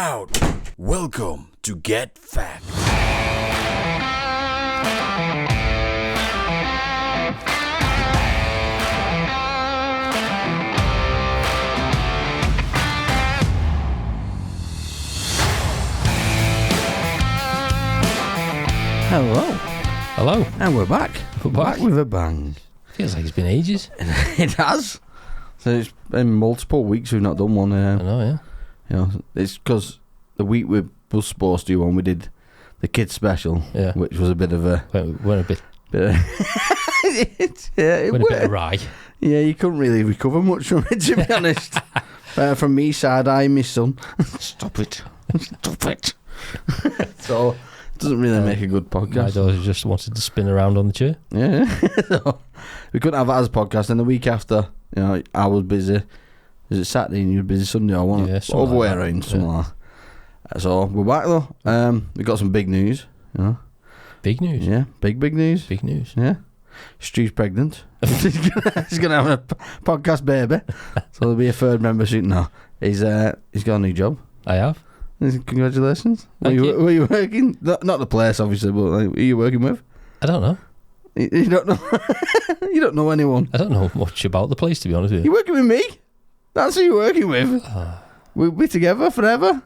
out. Welcome to Get Fact. Hello. And we're back. We're back. With a bang. Feels like it's been ages. It has. So it's been multiple weeks we've not done one. I know, yeah. You know, it's because the week we were supposed to do one, we did the kids special, Yeah. which was a bit of a... We're a bit it went a bit awry. Yeah, you couldn't really recover much from it, to be honest. From me side, I and my son. Stop it. So... doesn't really make a good podcast. My daughter just wanted to spin around on the chair. Yeah. So, we couldn't have it as a podcast. And the week after, you know, I was busy. Is it Saturday and you were busy Sunday? I want Yeah, other way like that. around. Something like that. So we're back though. We got some big news. You know? Big news. Yeah, big news. Big news. Yeah. Stu's pregnant. He's gonna have a podcast baby. So there'll be a third member soon. No, he's got a new job. I have. Congratulations. Thank you. Were you working? Not the place, obviously, but like, who are you working with? I don't know. You don't know. You don't know anyone. I don't know much about the place, to be honest with you. You're working with me. That's who you're working with. We'll be together forever.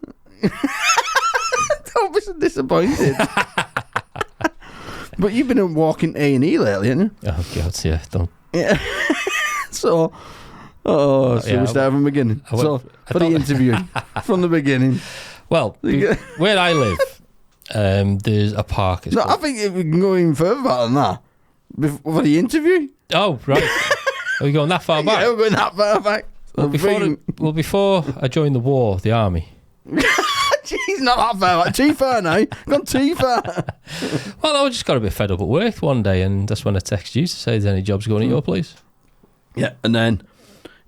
Don't be so disappointed. But you've been walking A&E lately, haven't you? Oh, God, yeah. Don't. Yeah. So we yeah, start from the beginning. For the interview, from the beginning. Well, where I live, there's a park. No, I think we can go even further back than that. For the interview? Oh, right. Are we going that far back? Yeah, we're going that far back. Before I joined the war, the army. Jeez, not that far back. Too far now. Gone too far. Well, I just got a bit fed up at work one day, and that's when I texted you to say there's any jobs going at your place. Yeah, and then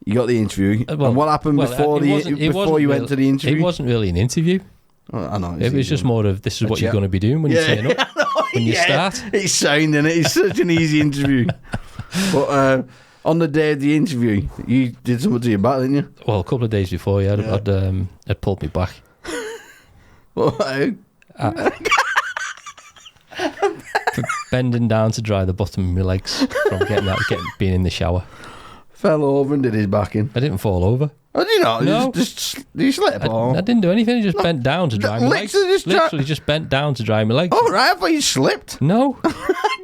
you got the interview. And what happened before you went to the interview? It wasn't really an interview. Oh, I know. It was just more of, this is what you're going to be doing when you turn up, when you start. It's sounding it. It's such an easy interview. But on the day of the interview, you did something to your back, didn't you? Well, a couple of days before, I'd pulled me back. Well, how? Bending down to dry the bottom of my legs from being in the shower. Fell over and did his back in. I didn't fall over. Oh, did you not? No. You slip or? I didn't do anything. I just bent down to dry my legs. Literally just bent down to dry my legs. Oh, right. I thought you slipped. No.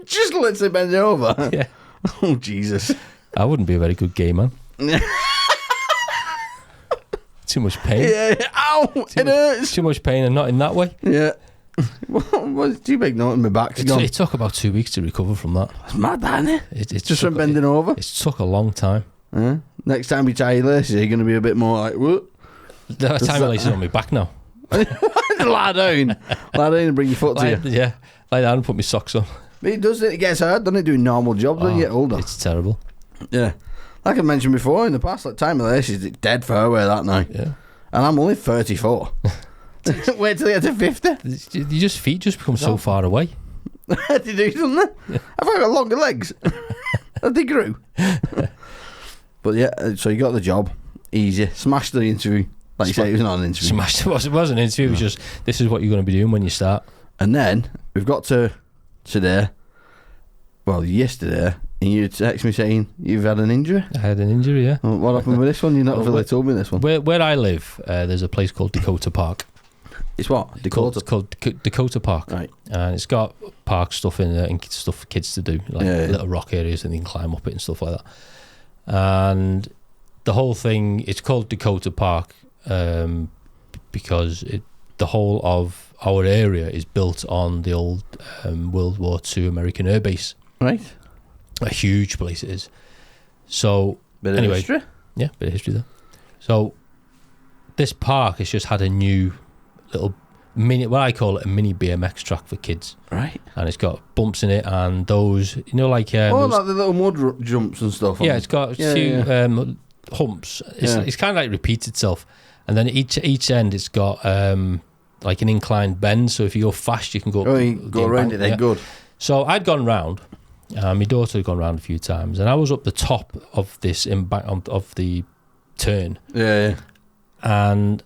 Just literally bent over. Yeah. Oh, Jesus. I wouldn't be a very good gay man. Too much pain. Yeah. Ow. It hurts. Too much pain and not in that way. Yeah. Well, it's too big now and my back's gone. It took about 2 weeks to recover from that. It's mad, that, isn't it? It's just from bending over. It took a long time. Next time you tie your laces, you're going to be a bit more like, what? The time my laces on my back now. Lie down and bring your foot to you. Yeah, lie down and put my socks on. But it gets hard, doesn't it, doing normal jobs when you get older? It's terrible. Yeah. Like I mentioned before in the past, like time of laces, it's dead for her wear that now. Yeah. And I'm only 34. Wait till you get to 50. Feet just become so far away. They do, doesn't they? Yeah. I've got longer legs. They grew. But yeah, so you got the job. Easy. Smashed the interview. Like you say, it was not an interview. Smashed. It wasn't an interview. It was just, this is what you're going to be doing when you start. And then we've got to today. Well, yesterday. And you text me saying you've had an injury. I had an injury, yeah. Well, what happened with this one? You've not really told me this one. Where I live, there's a place called Dakota Park. It's what? Dakota? It's called Dakota Park. Right. And it's got park stuff in there and stuff for kids to do, like little rock areas, and they can climb up it and stuff like that. And the whole thing, it's called Dakota Park because the whole of our area is built on the old World War II American air base. Right. A huge place it is. So, bit of history? Yeah, bit of history there. So, this park has just had a new little mini, what I call it, a mini BMX track for kids. Right. And it's got bumps in it and those, like... like the little mud jumps and stuff. Yeah, it's got two humps. It's kind of like repeats itself. And then each end it's got like an inclined bend, so if you go fast you can go... Oh, you go around it then, good. So I'd gone round, my daughter had gone round a few times, and I was up the top of this of the turn. Yeah. And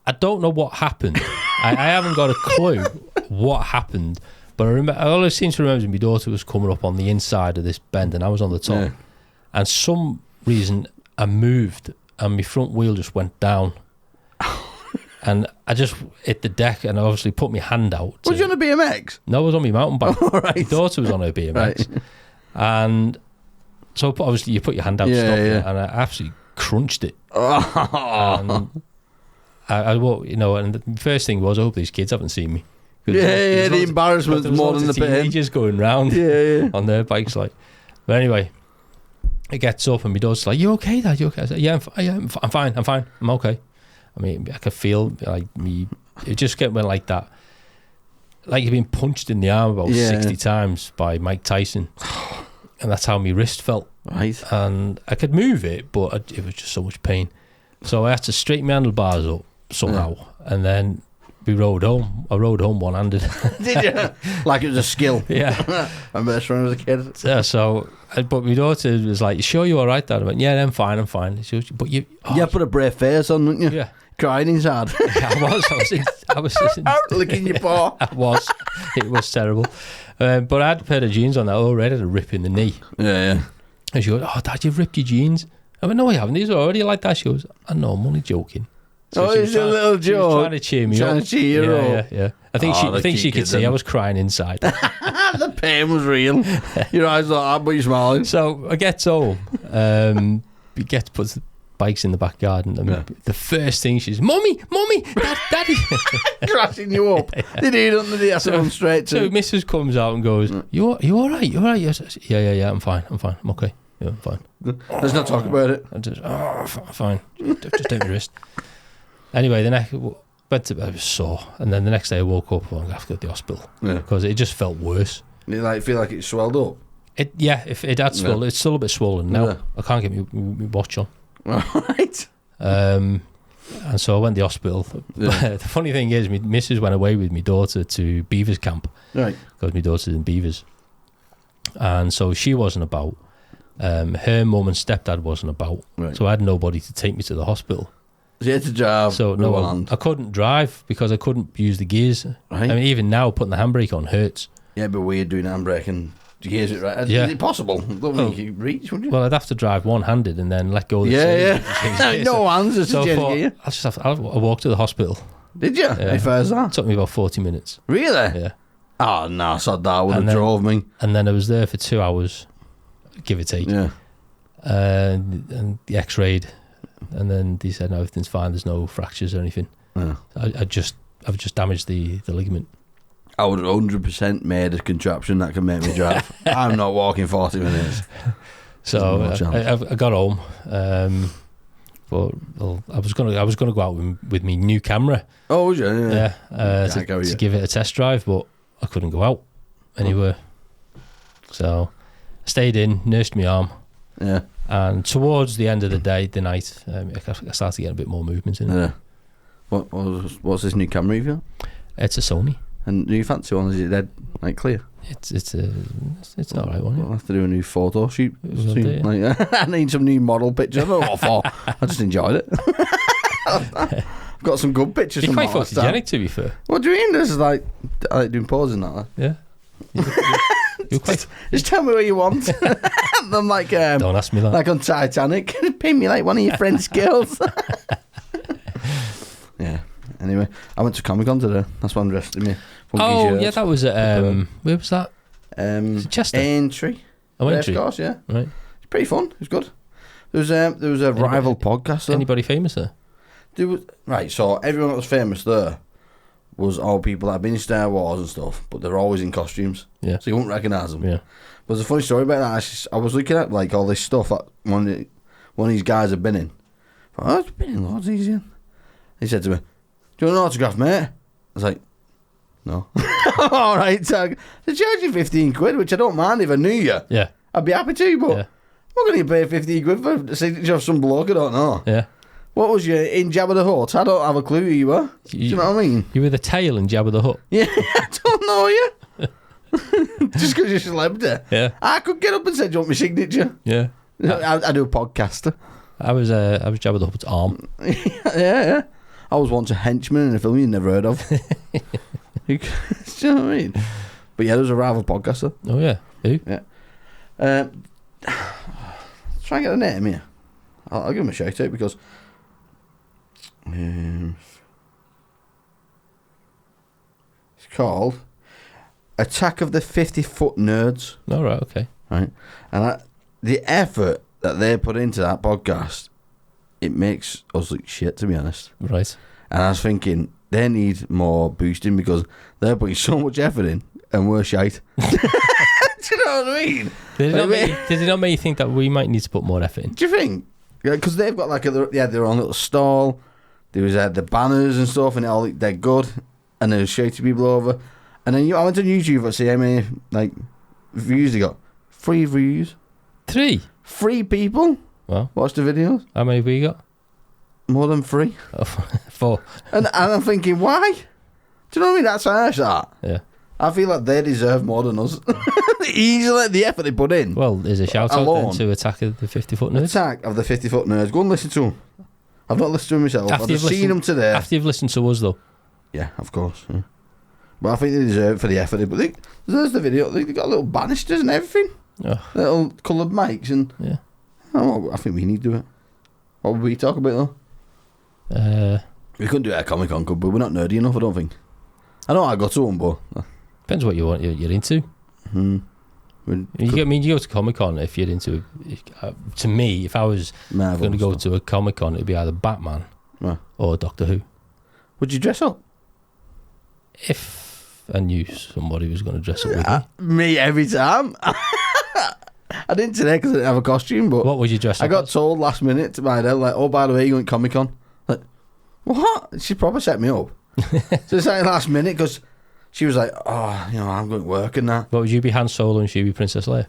I don't know what happened. I haven't got a clue what happened. But I remember, all I seem to remember is my daughter was coming up on the inside of this bend and I was on the top. Yeah. And some reason I moved and my front wheel just went down. And I just hit the deck and I obviously put my hand out. Was you on a BMX? No, I was on my mountain bike. Oh, right. My daughter was on her BMX. Right. And so obviously you put your hand out to stop it, and I absolutely crunched it. Oh. And and the first thing was, I hope these kids haven't seen me. Yeah, the embarrassment's more than the pain. Teenagers going round on their bikes, like. But anyway, it gets up and my daughter's like, "You okay, Dad? You okay?" I said, "Yeah, I'm fine. I'm okay." I mean, I could feel like me. It just went like that, like you've been punched in the arm about 60 times by Mike Tyson, and that's how my wrist felt. Right. And I could move it, but it was just so much pain. So I had to straighten my handlebars up somehow, and then we rode home. I rode home one-handed. Did you? Like it was a skill. Yeah. I remember this when I was a kid. But my daughter was like, "You sure you're all right, Dad?" I went, "Yeah, I'm fine. She goes, "But you..." You put a brave face on, didn't you? Yeah. Crying inside. I was licking your paw. I was. It was terrible. But I had a pair of jeans on that already had a rip in the knee. Yeah. And she goes, "Oh, Dad, you've ripped your jeans." I went, "No, I haven't. These are already like that." She goes, "I know, I'm only joking." So it's a little joke. She was trying to cheer me up. Trying to cheer you up. Yeah. I think she could see I was crying inside. The pain was real. Your eyes like that, but you're smiling. So I get home. We get to put the bikes in the back garden. And the first thing she's, Mummy, Daddy. Crashing you up. They do, don't they? That's run straight to. So Mrs. comes out and goes, You all right? You all right? Yes. Yeah, I'm fine. I'm okay. Yeah, I'm fine. Let's not talk about it. I just, I'm fine. Just take my wrist. Anyway, then I went to bed, I was sore. And then the next day I woke up and I have to go to the hospital. Because it just felt worse. You feel like it swelled up? If it had swollen, it's still a bit swollen now. Yeah. I can't get my watch on. Right. And so I went to the hospital. Yeah. The funny thing is, my missus went away with my daughter to Beavers camp. Right. Because my daughter's in Beavers. And so she wasn't about. Her mum and stepdad wasn't about. Right. So I had nobody to take me to the hospital. So you had to drive. So no, I couldn't drive because I couldn't use the gears. Right. I mean, even now putting the handbrake on hurts. Yeah, but weird doing handbrake and the gears it right. Yeah. Is it possible? Don't you reach, would you? Well, I'd have to drive one-handed and then let go of the gears. No hands. So I walked to the hospital. Did you? How far is that? It took me about 40 minutes. Really? Yeah. Oh no, so that would have drove me. And then I was there for 2 hours, give or take. Yeah. And the X-rayed. And then they said, no, everything's fine. There's no fractures or anything. Yeah. I've just damaged the ligament. I would have 100% made a contraption that can make me drive. I'm not walking 40 minutes. So I got home, but I was gonna go out with my new camera. Oh, was you? Yeah. To give it a test drive, but I couldn't go out anywhere. So I stayed in, nursed my arm. Yeah. And towards the end of the night, I started getting a bit more movement in it. Yeah. What's this new camera you've got? It's a Sony. And do you fancy one? Is it dead, clear? It's all right one. I'll have to do a new photo shoot soon. I need some new model pictures. I don't know what for. I just enjoyed it. I've got some good pictures. You're quite photogenic, to be fair. What do you mean? This is I like doing poses and that. Yeah. You're quite. Just tell me what you want. I'm like, don't ask me that. Like on Titanic, pin me like one of your French girls. Yeah. Anyway, I went to Comic-Con today. That's what I'm dressed in. Yeah, that was at where was that? Chester. Aintree. Aintree. Of course, yeah. Right. It's pretty fun. It was good. There was a rival podcast. Anybody famous there? Right. So everyone that was famous there was all people that had been in Star Wars and stuff, but they're always in costumes. Yeah. So you wouldn't recognise them. Yeah. But there's a funny story about that. I was looking at all this stuff that one of these guys had been in. I've been in loads of these. He said to me, "Do you want an autograph, mate?" I was like, "No." All right. So they charge you 15 quid, which I don't mind if I knew you. Yeah. I'd be happy to, but I'm not going to pay 15 quid for a signature of some bloke I don't know. Yeah. What was you in Jabba the Hutt? I don't have a clue who you were. Do you know what I mean? You were the tail in Jabba the Hutt. Yeah, I don't know you. Just because you're a celebrity. Yeah. I could get up and say, "Do you want my signature?" Yeah. I do a podcast. I was Jabba the Hutt's arm. Yeah. I was once a henchman in a film you never heard of. Do you know what I mean? But yeah, there was a rival podcaster. Oh yeah, who? Yeah. Try and get the name here. I'll give him a shout out because it's called Attack of the 50-Foot Nerds. All right, okay. Right, and the effort that they put into that podcast, it makes us look shit, to be honest. Right. And I was thinking they need more boosting because they're putting so much effort in and we're shite. Do you know what I mean? Did it not make you think that we might need to put more effort in? Do you think? Because they've got like their own little stall. There was the banners and stuff, and they're good. And there's shitty people over. And then I went on YouTube to see how many like views they got. 3 views. 3? 3 people. Well, watch the videos. How many have we got? More than 3. Oh, 4. And I'm thinking, why? Do you know what I mean? That's harsh, that. Yeah. I feel like they deserve more than us. Easily, the effort they put in. Well, there's a shout out then to Attack of the 50-Foot Nerds. Attack of the 50-Foot Nerds. Go and listen to them. I've not listened to them myself. I've just seen them today. After you've listened to us, though. Yeah, of course. Yeah. But I think they deserve it for the effort. But there's the video. They got little banisters and everything. Oh. Little coloured mics and. Yeah. Oh, I think we need to do it. What would we talk about though? We couldn't do it at Comic Con, but we're not nerdy enough. I don't think. I know I got to one, but depends what you're into. You go to Comic Con if you're into. To me, if I was going to go to a Comic Con, it'd be either Batman or Doctor Who. Would you dress up? If I knew somebody was going to dress up with me. Me every time. I didn't today because I didn't have a costume, but what would you dress up I got as? told last minute to my dad, like, oh, by the way, you're going to Comic Con. Like, what? She probably set me up. So it's like last minute because she was like, oh, I'm going to work and that. What would you be, Han Solo, and she'd be Princess Leia?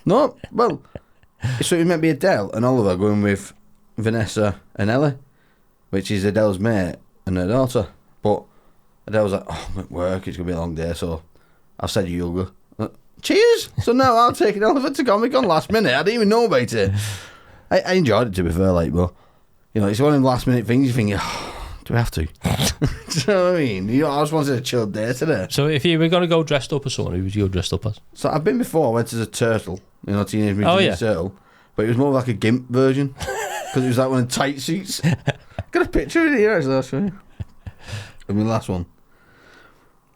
No, well, so it meant to be Adele and Oliver going with Vanessa and Ellie, which is Adele's mate and her daughter. But Adele was like, oh, I'm at work, it's going to be a long day, so I've said you'll go. Cheers! So now I'm taking Oliver to Comic Con last minute. I didn't even know about it. I enjoyed it, to be fair, like, but it's one of them last minute things you think, do we have to? Do you know what I mean? I just wanted a chill day today. So if you were going to go dressed up as someone, who would you go dressed up as? So I've been before. I went as a turtle, Teenage Mutant Ninja Turtle, but it was more like a gimp version because it was like one of tight suits. Got a picture in here, actually. I'll show you. And my last one.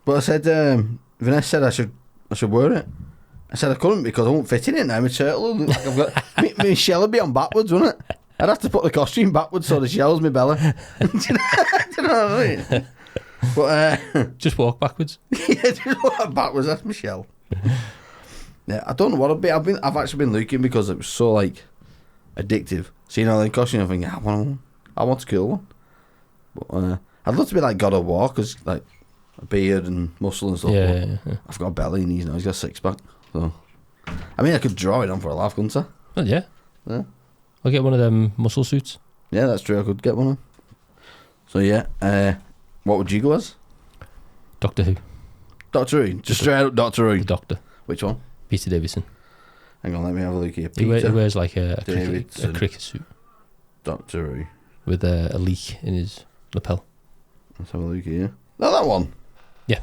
But I said, Vanessa said I should wear it. I said I couldn't because I won't fit in it now. I'm a turtle. Like I've got my shell would be on backwards, wouldn't it? I'd have to put the costume backwards so the shell's my belly. Do you know what I mean? But just walk backwards. Yeah, just walk backwards. That's my shell. Yeah, I don't know what it'd be. I've actually been looking because it was so like addictive. Seeing all the costume, I'm thinking, I want to kill one. But I'd love to be like God of War because like a beard and muscle and stuff. Yeah. I've got a belly and he's got a 6-pack. So I mean, I could draw it on for a laugh, couldn't I? Well, yeah. I'll get one of them muscle suits. Yeah, that's true. I could get one of them. So yeah, what would you go as? Doctor Who. Doctor Who? Just straight up Doctor Who? The Doctor. Which one? Peter Davison. Hang on, let me have a look here. He wears like a cricket suit. Doctor Who. With a leak in his lapel. Let's have a look here. No, that one. Yeah.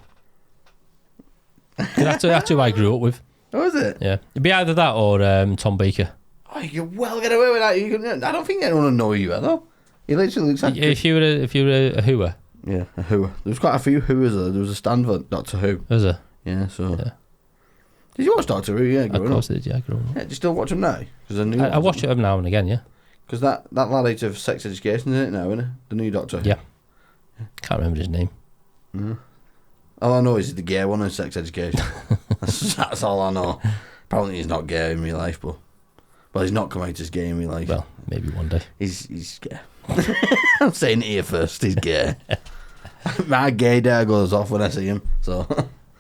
That's who I grew up with. Oh, is it? Yeah. It'd be either that or Tom Baker. Oh, you can well get away with that. I don't think anyone will know you, though. He literally looks like... If you were a Whoer. Yeah, a Whoer. There was quite a few Whoers there. There was a stand for Doctor Who. Was there? Yeah, so... Yeah. Did you watch Doctor Who? Yeah, of course I did, yeah, growing up. Yeah, do you still watch them now? I watch it every now and again, yeah. Because that lad out of Sex Education, isn't it now, isn't it? The new Doctor. Yeah. Can't remember his name. Mm-hmm. All I know is the gay one in Sex Education. that's all I know. Apparently he's not gay in real life, but... Well, he's not come out as gay in real life. Well, maybe one day. He's gay. I'm saying it here first, he's gay. My gay dad goes off when I see him, so...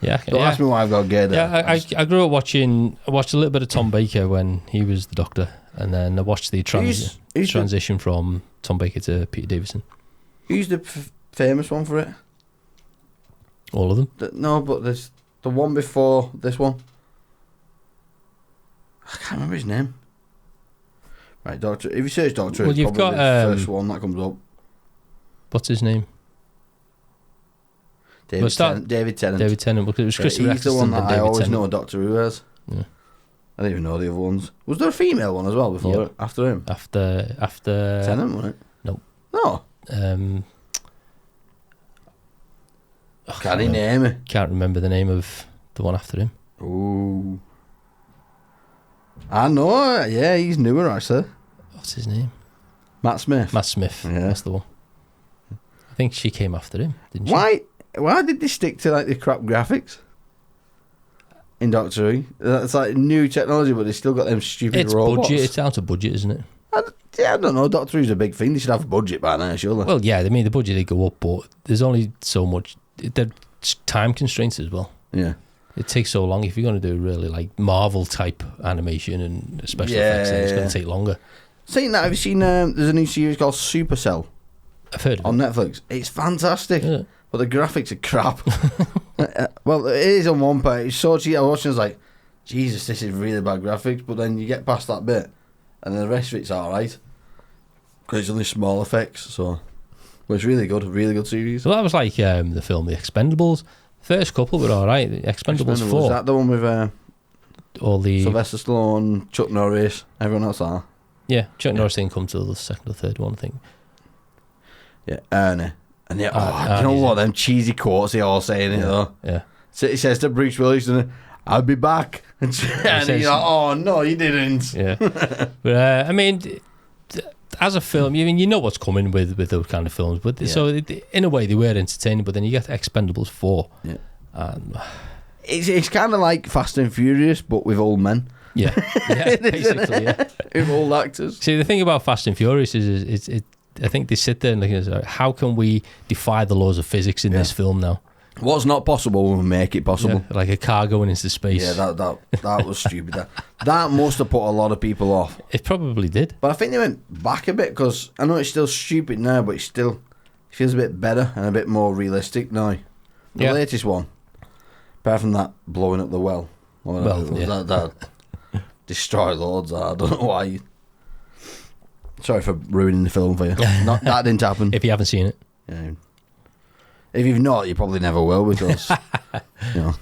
Yeah, don't ask me why I've got gay dad. Yeah, I grew up watching... I watched a little bit of Tom Baker when he was the Doctor, and then I watched the transition from Tom Baker to Peter Davison. Who's the famous one for it? All of them? No, but there's the one before this one. I can't remember his name. Right, Doctor. If you search Doctor, well, it's you've probably got the first one that comes up. What's his name? David Tennant. David Tennant. Because it was Christopher He's the one that I always know Doctor Who as. Yeah. I don't even know the other ones. Was there a female one as well before, after him? After Tennant, wasn't it? No. Can't name it. Can't remember the name of the one after him. Ooh. I know. Yeah, he's newer actually. What's his name? Matt Smith. Yeah. That's the one. I think she came after him, didn't she? Why did they stick to like the crap graphics in Doctor Who? That's like new technology, but they still got them stupid robots. Budget. It's down to budget, isn't it? I don't know. Doctor Who's a big thing. They should have a budget by now, surely. Well, yeah. I mean, the budget did go up, but there's only so much. There's time constraints as well. Yeah. It takes so long. If you're going to do really like Marvel type animation and special effects, then it's going to take longer. Saying that, have you seen? There's a new series called Supercell. I've heard of on it. Netflix. It's fantastic, Yeah. but the graphics are crap. Well, it is on one part. It's so cheap. I was watching, I was like, Jesus, this is really bad graphics. But then you get past that bit, and the rest of it's all right. Because it's only small effects, so. But it's really good series. So that was like the film The Expendables. First couple were all right. The Expendables 4. Is that the one with all the Sylvester Stallone, Chuck Norris, everyone else are? Yeah, Chuck Norris didn't come till the second or third one, I think. Yeah, Ernie. And yeah, you know what? Them cheesy quotes they all say in it, though. Yeah. So he says to Bruce Willis, I'll be back. And he's like, oh, no, you didn't. Yeah. But, I mean, as a film, I mean, you know what's coming with those kind of films. But so, in a way, they were entertaining. But then you get Expendables 4. Yeah. And, it's kind of like Fast and Furious, but with old men. Yeah. Basically, yeah. With old actors. See, the thing about Fast and Furious is I think they sit there and look, how can we defy the laws of physics in this film now? What's not possible, we'll make it possible. Yeah, like a car going into space. Yeah, that was stupid. That must have put a lot of people off. It probably did. But I think they went back a bit, because I know it's still stupid now, but it feels a bit better and a bit more realistic now. The latest one, apart from that blowing up the well. That destroyed loads. I don't know why. Sorry for ruining the film for you. That didn't happen. If you haven't seen it. Yeah. If you've not, you probably never will, because, you know.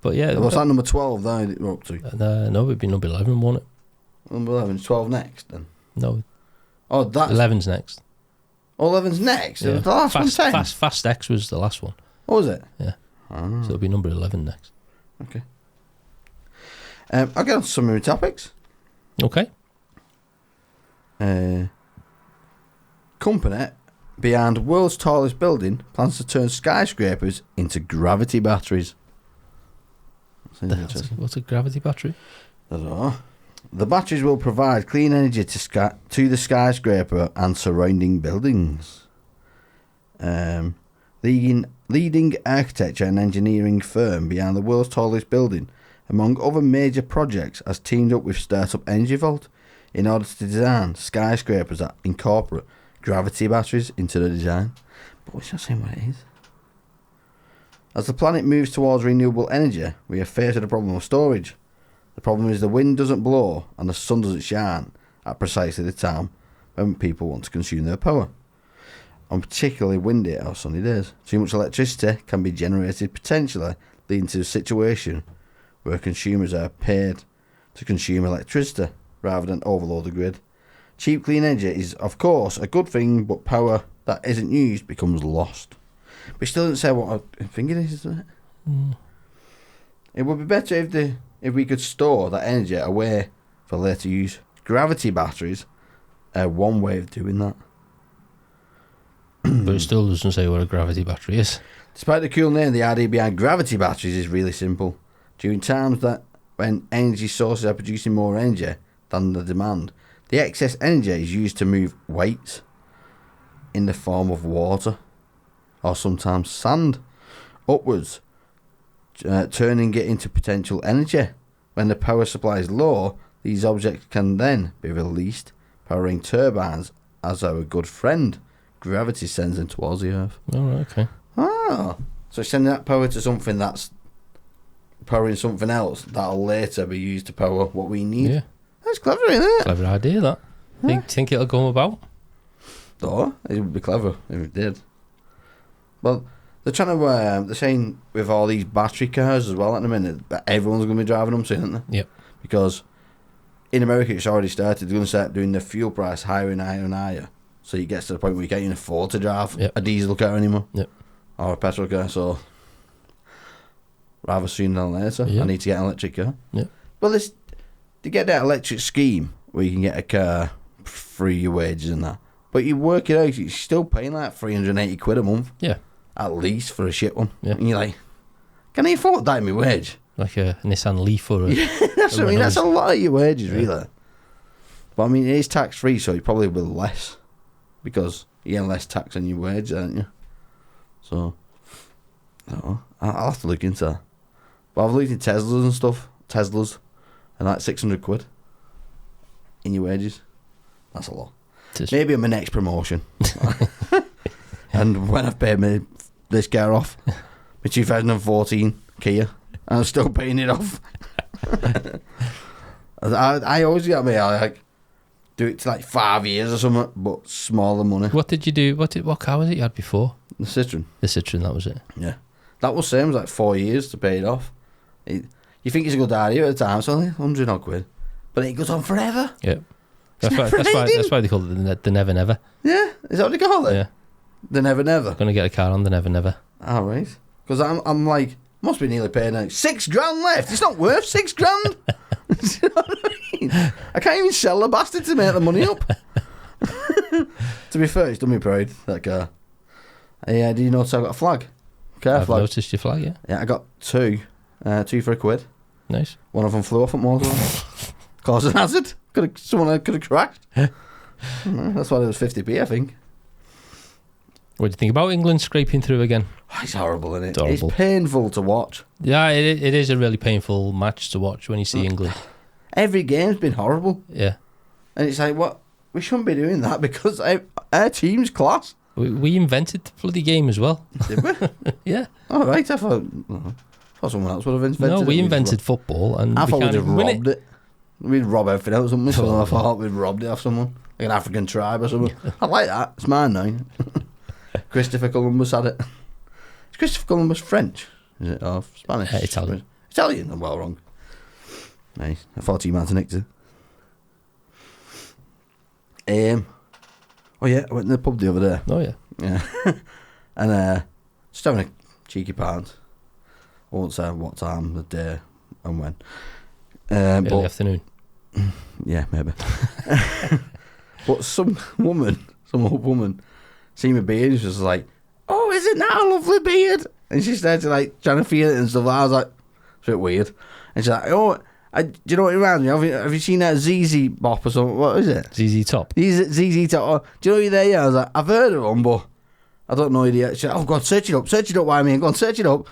But yeah. What's that number 12 that we're up to? No, it'd be number 11, won't it? Number 11, 12 next then? No. Oh, that's... 11's next. Oh, 11's next? Yeah. The last one's 10? Fast X was the last one. What was it? Yeah. So it'll be number 11 next. Okay. I'll get on to some of my topics. Okay. Company behind world's tallest building plans to turn skyscrapers into gravity batteries. What's a gravity battery? I don't know. The batteries will provide clean energy to the skyscraper and surrounding buildings. Leading architecture and engineering firm behind the world's tallest building, among other major projects, has teamed up with startup Energy Vault in order to design skyscrapers that incorporate gravity batteries into the design. But we're not saying what it is. As the planet moves towards renewable energy, we are faced with the problem of storage. The problem is the wind doesn't blow and the sun doesn't shine at precisely the time when people want to consume their power. On particularly windy or sunny days, too much electricity can be generated, potentially leading to a situation where consumers are paid to consume electricity rather than overload the grid. Cheap clean energy is, of course, a good thing, but power that isn't used becomes lost. But it still doesn't say what I think it is, isn't it? Mm. It would be better if we could store that energy away for later use. Gravity batteries are one way of doing that. But it still doesn't say what a gravity battery is. Despite the cool name, the idea behind gravity batteries is really simple. During times when energy sources are producing more energy than the demand, the excess energy is used to move weights in the form of water, or sometimes sand, upwards, turning it into potential energy. When the power supply is low, these objects can then be released, powering turbines, as our good friend gravity sends them towards the Earth. Oh, right, okay. Ah, so sending that power to something that's powering something else that'll later be used to power what we need. Yeah. That's clever, isn't it? Clever idea, that. Think it'll come about? No, it would be clever if it did. Well, they're trying to. They're saying with all these battery cars as well at the minute that everyone's going to be driving them soon, aren't they? Yep. Because in America it's already started. They're going to start doing the fuel price higher and higher and higher. So you get to the point where you can't even afford to drive a diesel car anymore. Yep. Or a petrol car. So rather sooner than later, I need to get an electric car. Yep. Well, to get that electric scheme where you can get a car free your wages and that. But you work it out, you're still paying like 380 quid a month. Yeah. At least for a shit one. Yeah. And you're like, can I afford that in my wage? Like a Nissan Leaf or a... That's what I mean, that's a lot of your wages, really. But I mean, it is tax free, so you probably will less. Because you get less tax on your wage, don't you? So, I don't know. I'll have to look into that. But I've looked at Teslas and stuff. Teslas. And like 600 quid. In your wages. That's a lot. Maybe on my next promotion. And when I've paid this car off, my 2014 Kia, I'm still paying it off. I always get me. I like do it to like 5 years or something, but smaller money. What did you do? What car was it you had before? The Citroen. The Citroen, that was it. Yeah, that was same. It was like 4 years to pay it off. You think it's a good idea at the time? It's only 100 odd quid, but it goes on forever. Yeah. That's why they call it the Never Never. Yeah, is that what they call it? Yeah. The Never Never. Gonna get a car on the Never Never. All right. Because I'm like, must be nearly paying like $6,000 left. It's not worth $6,000. You know what I mean? I can't even sell the bastard to make the money up. To be fair, it's done me proud, that car. Yeah, do you notice I got a flag? Car I've flag. noticed your flag, yeah. Yeah, I got two. Two for £1. Nice. One of them flew off at motorway. Caused an hazard. Someone could have crashed. That's why it was 50p, I think. What do you think about England scraping through again? Oh, it's horrible, isn't it? It's horrible. It's painful to watch. Yeah, it is a really painful match to watch when you see England. Every game's been horrible. Yeah. And it's like, what? We shouldn't be doing that because our team's class. We invented the bloody game as well. Did we? Yeah. All right, I thought someone else would have invented it. No, we invented football and I thought we we'd have robbed it. We'd rob everything else, wouldn't we? So I thought we'd robbed it off someone. Like an African tribe or something. I like that. It's mine now. Christopher Columbus had it. Is Christopher Columbus French? Is it? Or Spanish? Italian. Italian? I'm well wrong. Nice. I thought he might have nicked it. Oh yeah, I went to the pub the other day. Oh yeah. Yeah. And just having a cheeky pint. I won't say what time, the day and when. Early afternoon. Yeah, maybe. But some old woman, seen my beard and she was like, "Oh, isn't that a lovely beard?" And she started like trying to feel it and stuff. I was like, it's a bit weird. And she's like, "Oh, do you know what it reminds me of? Have you seen that ZZ Bop or something? What is it? ZZ Top. ZZ Top. Oh, do you know who they are?" I was like, "I've heard of them, but I don't know who they are." She's like, "Oh, go on, search it up, why me? Go on, search it up."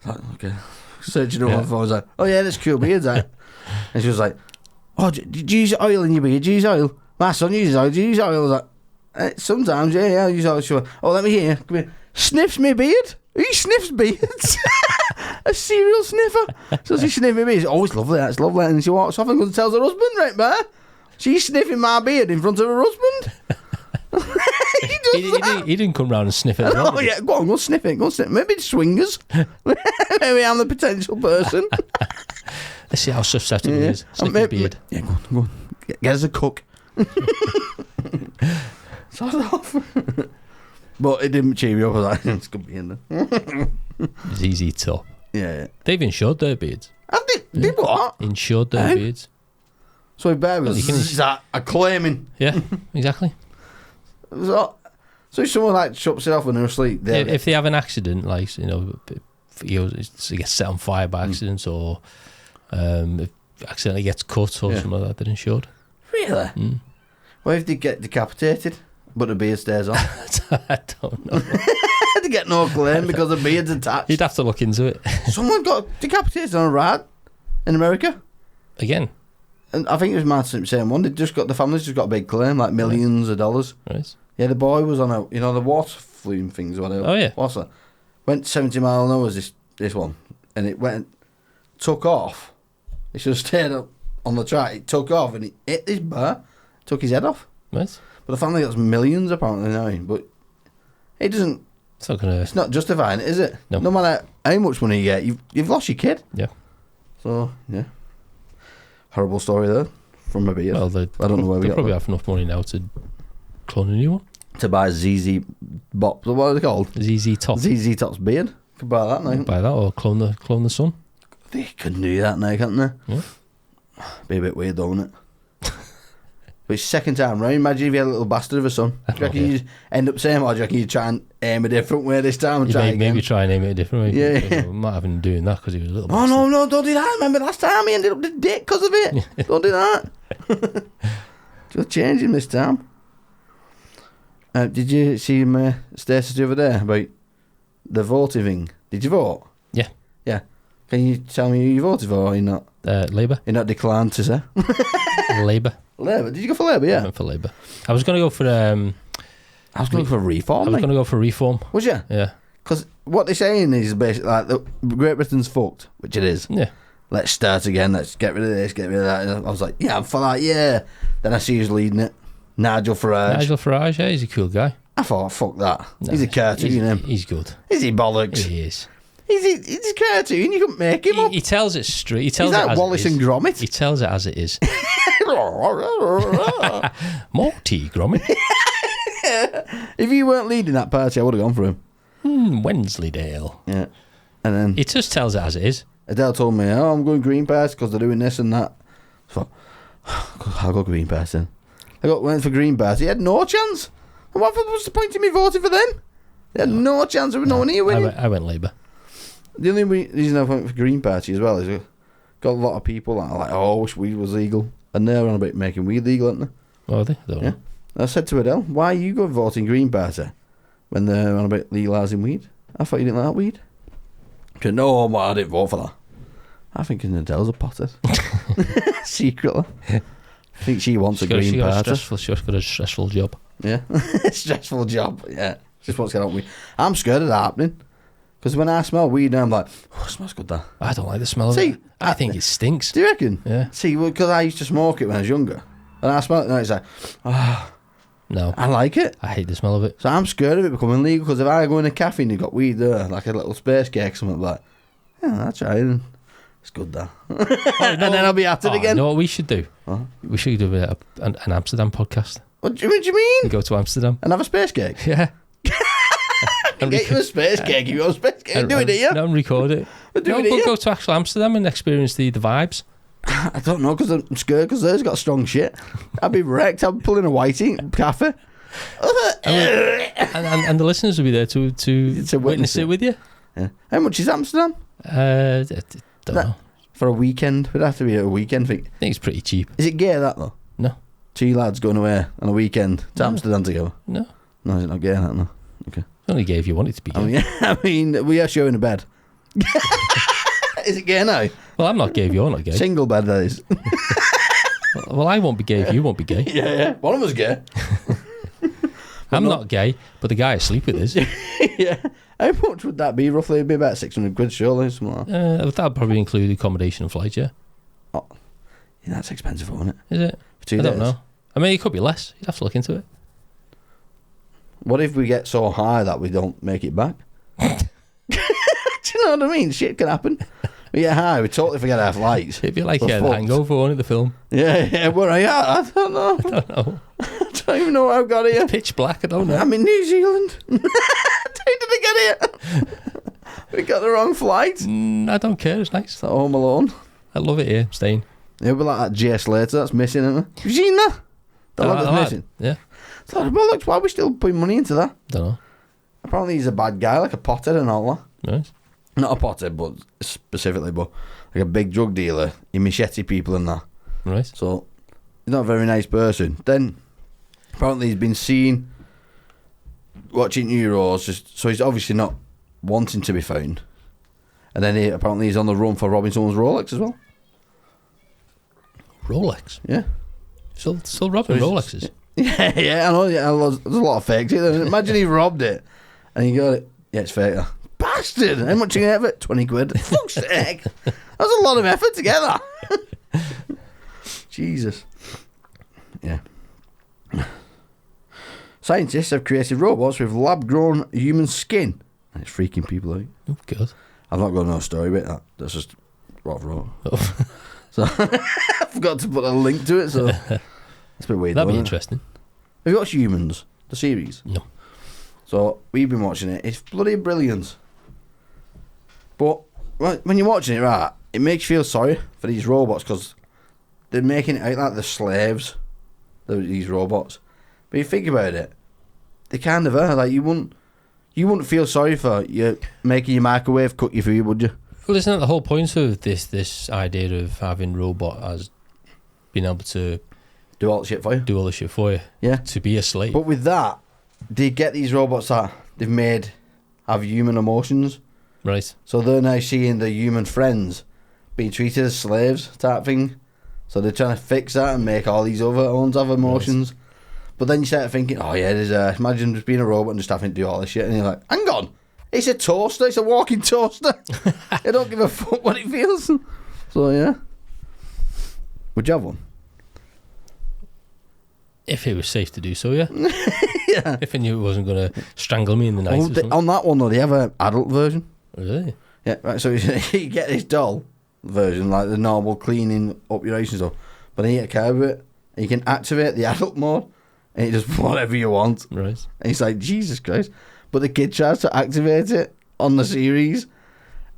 I was like, okay. Search it up on the phone. I was like, "Oh yeah, that's cool beards, that." And she was like, "Oh, do you use oil in your beard? Do you use oil? My son uses oil. Do you use oil?" I was like, "Sometimes, yeah, I use oil." She went, "Oh, let me hear. Come here. Sniffs me beard? Who sniffs beards?" A serial sniffer. So she sniffed my beard. Oh, it's lovely, that's lovely. And she walks off and goes and tells her husband, right there. She's sniffing my beard in front of her husband. He didn't come round and sniff it as well. Oh, yeah, go on, sniff it. Go on, sniff it. Maybe it's swingers. Maybe I'm the potential person. Let's see how susceptible he is. Sniff his beard. Yeah, go on. Get us a cook. Sort off. But it didn't cheer me up. I was like, it's going to be in there. ZZ Top. Yeah. They've insured their beards. Did what? Insured their beards. So bear with us. That a claiming. Yeah, exactly. So if someone like chops it off when they're asleep, if they have an accident, like he gets set on fire by accident, or if accidentally gets cut or something like that, they're insured. Really? Mm. What if they get decapitated, but the beard stays on? I don't know. They get no claim because the beard's attached. You'd have to look into it. Someone got decapitated on a ride in America. Again? And I think it was my same one. The family's just got a big claim, like millions of dollars. Right. Yeah, the boy was on the water flume things or whatever. Oh yeah. What's that? Went 70 miles an hour this one, and it took off. It should have stayed up on the track. It took off and it hit this bar, took his head off. Right. But the family gets millions apparently now. But it doesn't. It's not gonna. It's not justifying it, is it? No. No matter how much money you get, you've lost your kid. Yeah. So yeah, horrible story there from a beard. Well, I don't know where we they got probably that. have enough money now to clone a new one. To buy ZZ Bop. What are they called? ZZ Top. ZZ Top's beard. Could buy that now. Buy that or clone the son. They can do that now, can't they? Yeah. Be a bit weird, though, wouldn't it? But it's second time round. Imagine if you had a little bastard of a son. Do you reckon you end up saying, or do you reckon you try and aim a different way this time and try again? Maybe try and aim it a different way. Yeah. We might have been doing that because he was a little Oh, bastard. no, don't do that. Remember last time he ended up the dick because of it? Don't do that. Just change him this time. Did you see my status the other day about the voting thing? Did you vote? Yeah. Yeah. Can you tell me who you voted for or you're not? Labour. You're not declined to say? Labour. Labour? Did you go for Labour, I yeah? went for Labour. I was going to go for... I was going for reform, I was going to go for reform. Was you? Yeah. Because what they're saying is basically like, Great Britain's fucked, which it is. Yeah. Let's start again, let's get rid of this, get rid of that. And I was like, yeah, I'm for that, yeah. Then I see who's leading it. Nigel Farage. Nigel Farage, yeah, he's a cool guy. I thought, fuck that. No, he's a cartoon, he's good. Is he bollocks? He is. He's a cartoon, you couldn't make him up. He tells it straight. He tells He's it like as Wallace it is. and Gromit. He tells it as it is. Morty Gromit. If you weren't leading that party, I would have gone for him. Wensleydale. Yeah. And then He just tells it as it is. Adele told me, oh, I'm going Green Party because they're doing this and that. So I'll go Green Party then. Went for Green Party. He had no chance. What was the point of me voting for them? They had no chance of no one here winning. I went Labour. The only reason I went for Green Party as well is we've got a lot of people that are like, oh, I wish weed was legal. And they're on about making weed legal, aren't they? Oh, are they? I don't know. I said to Adele, why are you going voting Green Party when they're on about legalising weed? I thought you didn't like weed. She said, no, I didn't vote for that. I think Adele's a potter. Secretly. I think she wants a Green Party. She's got a stressful job. Yeah. Stressful job, yeah. Just wants to get out weed. I'm scared of that happening. Because when I smell weed, I'm like, oh, it smells good, that. I don't like the smell of See, it. I think it stinks. Do you reckon? Yeah. See, because I used to smoke it when I was younger. And I smell it and it's like, No. I like it. I hate the smell of it. So I'm scared of it becoming legal because if I go in a cafe and you've got weed there, like a little space cake or something like that, yeah, that's right. It's good, that. And then I'll be at it again. You know what we should do? Huh? We should do an Amsterdam podcast. What do you mean? We go to Amsterdam. And have a space cake? Yeah. And get you a space cake if you want a space cake. Do it, do you? No, and record it. Do No, it, but do you? go to actual Amsterdam and experience the vibes. I don't know because I'm scared because theirs got strong shit. I'd be wrecked. I'm pulling a whitey cafe. And the listeners will be there to witness it with you. Yeah. How much is Amsterdam? Don't know. For a weekend? It'd have to be a weekend thing. I think it's pretty cheap. Is it gay, that, though? No. Two lads going away on a weekend to Amsterdam together? No. No, is it not gay, that, no? Okay. It's only gay if you want it to be gay. I mean, we are showing a bed. Is it gay now? Well, I'm not gay if you're not gay. Single bed, that is. Well, I won't be gay if you won't be gay. Yeah. One of us gay. I'm not gay, but the guy I sleep with is. Yeah. How much would that be roughly? It'd be about 600 quid, surely, something like that. That'd probably include accommodation and flight, yeah. Oh, yeah, that's expensive, isn't it? Is it? For 2 I days? don't know. I mean, it could be less. You'd have to look into it. What if we get so high that we don't make it back? Do you know what I mean? Shit can happen. We get high, we totally forget our flights. It'd be like We're The fucked. Hangover, wasn't it, the film? Yeah, where are you at? I don't know. I don't know. I don't even know how I got here. Pitch black, I don't know. I'm in New Zealand. How did I get here? We got the wrong flight. I don't care, it's nice. It's like Home Alone. I love it here, I'm staying. It'll be like that J. Slater that's missing, isn't it? Have you seen that? The lad that's missing. Yeah, It's like, well, look, why are we still putting money into that? don't know. Apparently he's a bad guy, like a pothead and all that. Nice. Not a pothead, but specifically, but like a big drug dealer. He machete people and that. Right. So he's not a very nice person. Then apparently he's been seen watching Euros, so he's obviously not wanting to be found. And then apparently he's on the run for robbing someone's Rolex as well. Rolex? Yeah. Still robbing Rolexes? Yeah, I know. Yeah, there's a lot of fakes here. Imagine he robbed it and he got it. Yeah, it's fake. Bastard! How much you get for it? 20 quid. Fuck's sake. That's a lot of effort to get that. Jesus. Yeah. Scientists have created robots with lab-grown human skin. And it's freaking people out. Oh, God. I've not got no story about that. That's just what I've wrote. Oh. So I forgot to put a link to it, so it's a bit weird. That'd be isn't it? interesting. Have you watched Humans, the series? No. So we've been watching it. It's bloody brilliant. But when you're watching it, right, it makes you feel sorry for these robots because they're making it out like the slaves, these robots. But you think about it, they kind of are. Like you wouldn't feel sorry for you making your microwave cook your food, would you? Well, isn't that the whole point of this idea of having robot as being able to Do all the shit for you. do all the shit for you? Yeah. To be a slave. But with that, they get these robots that they've made have human emotions. Right. So they're now seeing their human friends being treated as slaves type thing. So they're trying to fix that and make all these other ones have emotions. Right. But then you start thinking, oh yeah, imagine just being a robot and just having to do all this shit. And you're like, hang on, it's a toaster, it's a walking toaster. I don't give a fuck what it feels. So yeah. Would you have one? If it was safe to do so, yeah. Yeah. If I knew it wasn't going to strangle me in the night or something. On that one though, they have an adult version. Really? Yeah, right, so you get this doll version, like the normal cleaning up your house and stuff, but then you get a car with it, and you can activate the adult mode, and it does whatever you want. Right. And it's like, Jesus Christ. But the kid tries to activate it on the series,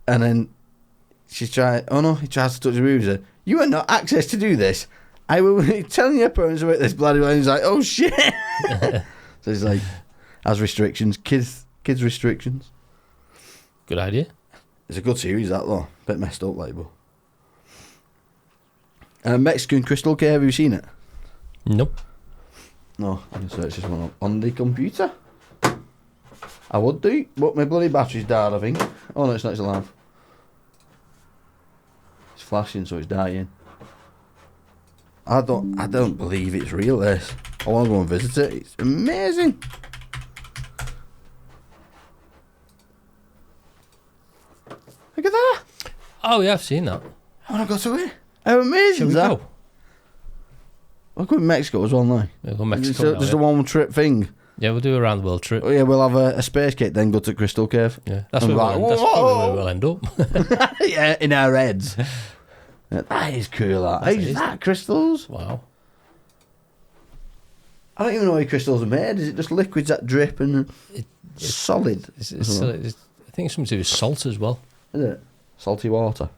and then he tries to touch the boob and says, you have no access to do this. I will be telling your parents about this bloody one. He's like, oh shit. So he's like, has restrictions, kids restrictions. Good idea. It's a good series, that though. Bit messed up, like, but. Mexican Crystal Cave, have you seen it? Nope. No, I can search this one up on the computer. I would do, but my bloody battery's died, I think. Oh no, it's not, it's alive. It's flashing, so it's dying. I don't believe it's real, this. I want to go and visit it. It's amazing. Look at that. Oh, yeah, I've seen that. I want to go to it. How amazing Shall we is that? go? We'll go to Mexico as well now. We'll go to Mexico Just a one-trip thing. Yeah, we'll do a round the world trip. Oh, yeah, we'll have a space kit, then go to Crystal Cave. Yeah, that's And where like, we'll end up. Yeah, in our heads. That is cool, that. How's that, crystals? Wow. I don't even know how crystals are made. Is it just liquids that drip and it's solid? I think it's something to do with salt as well. Is it? Salty water.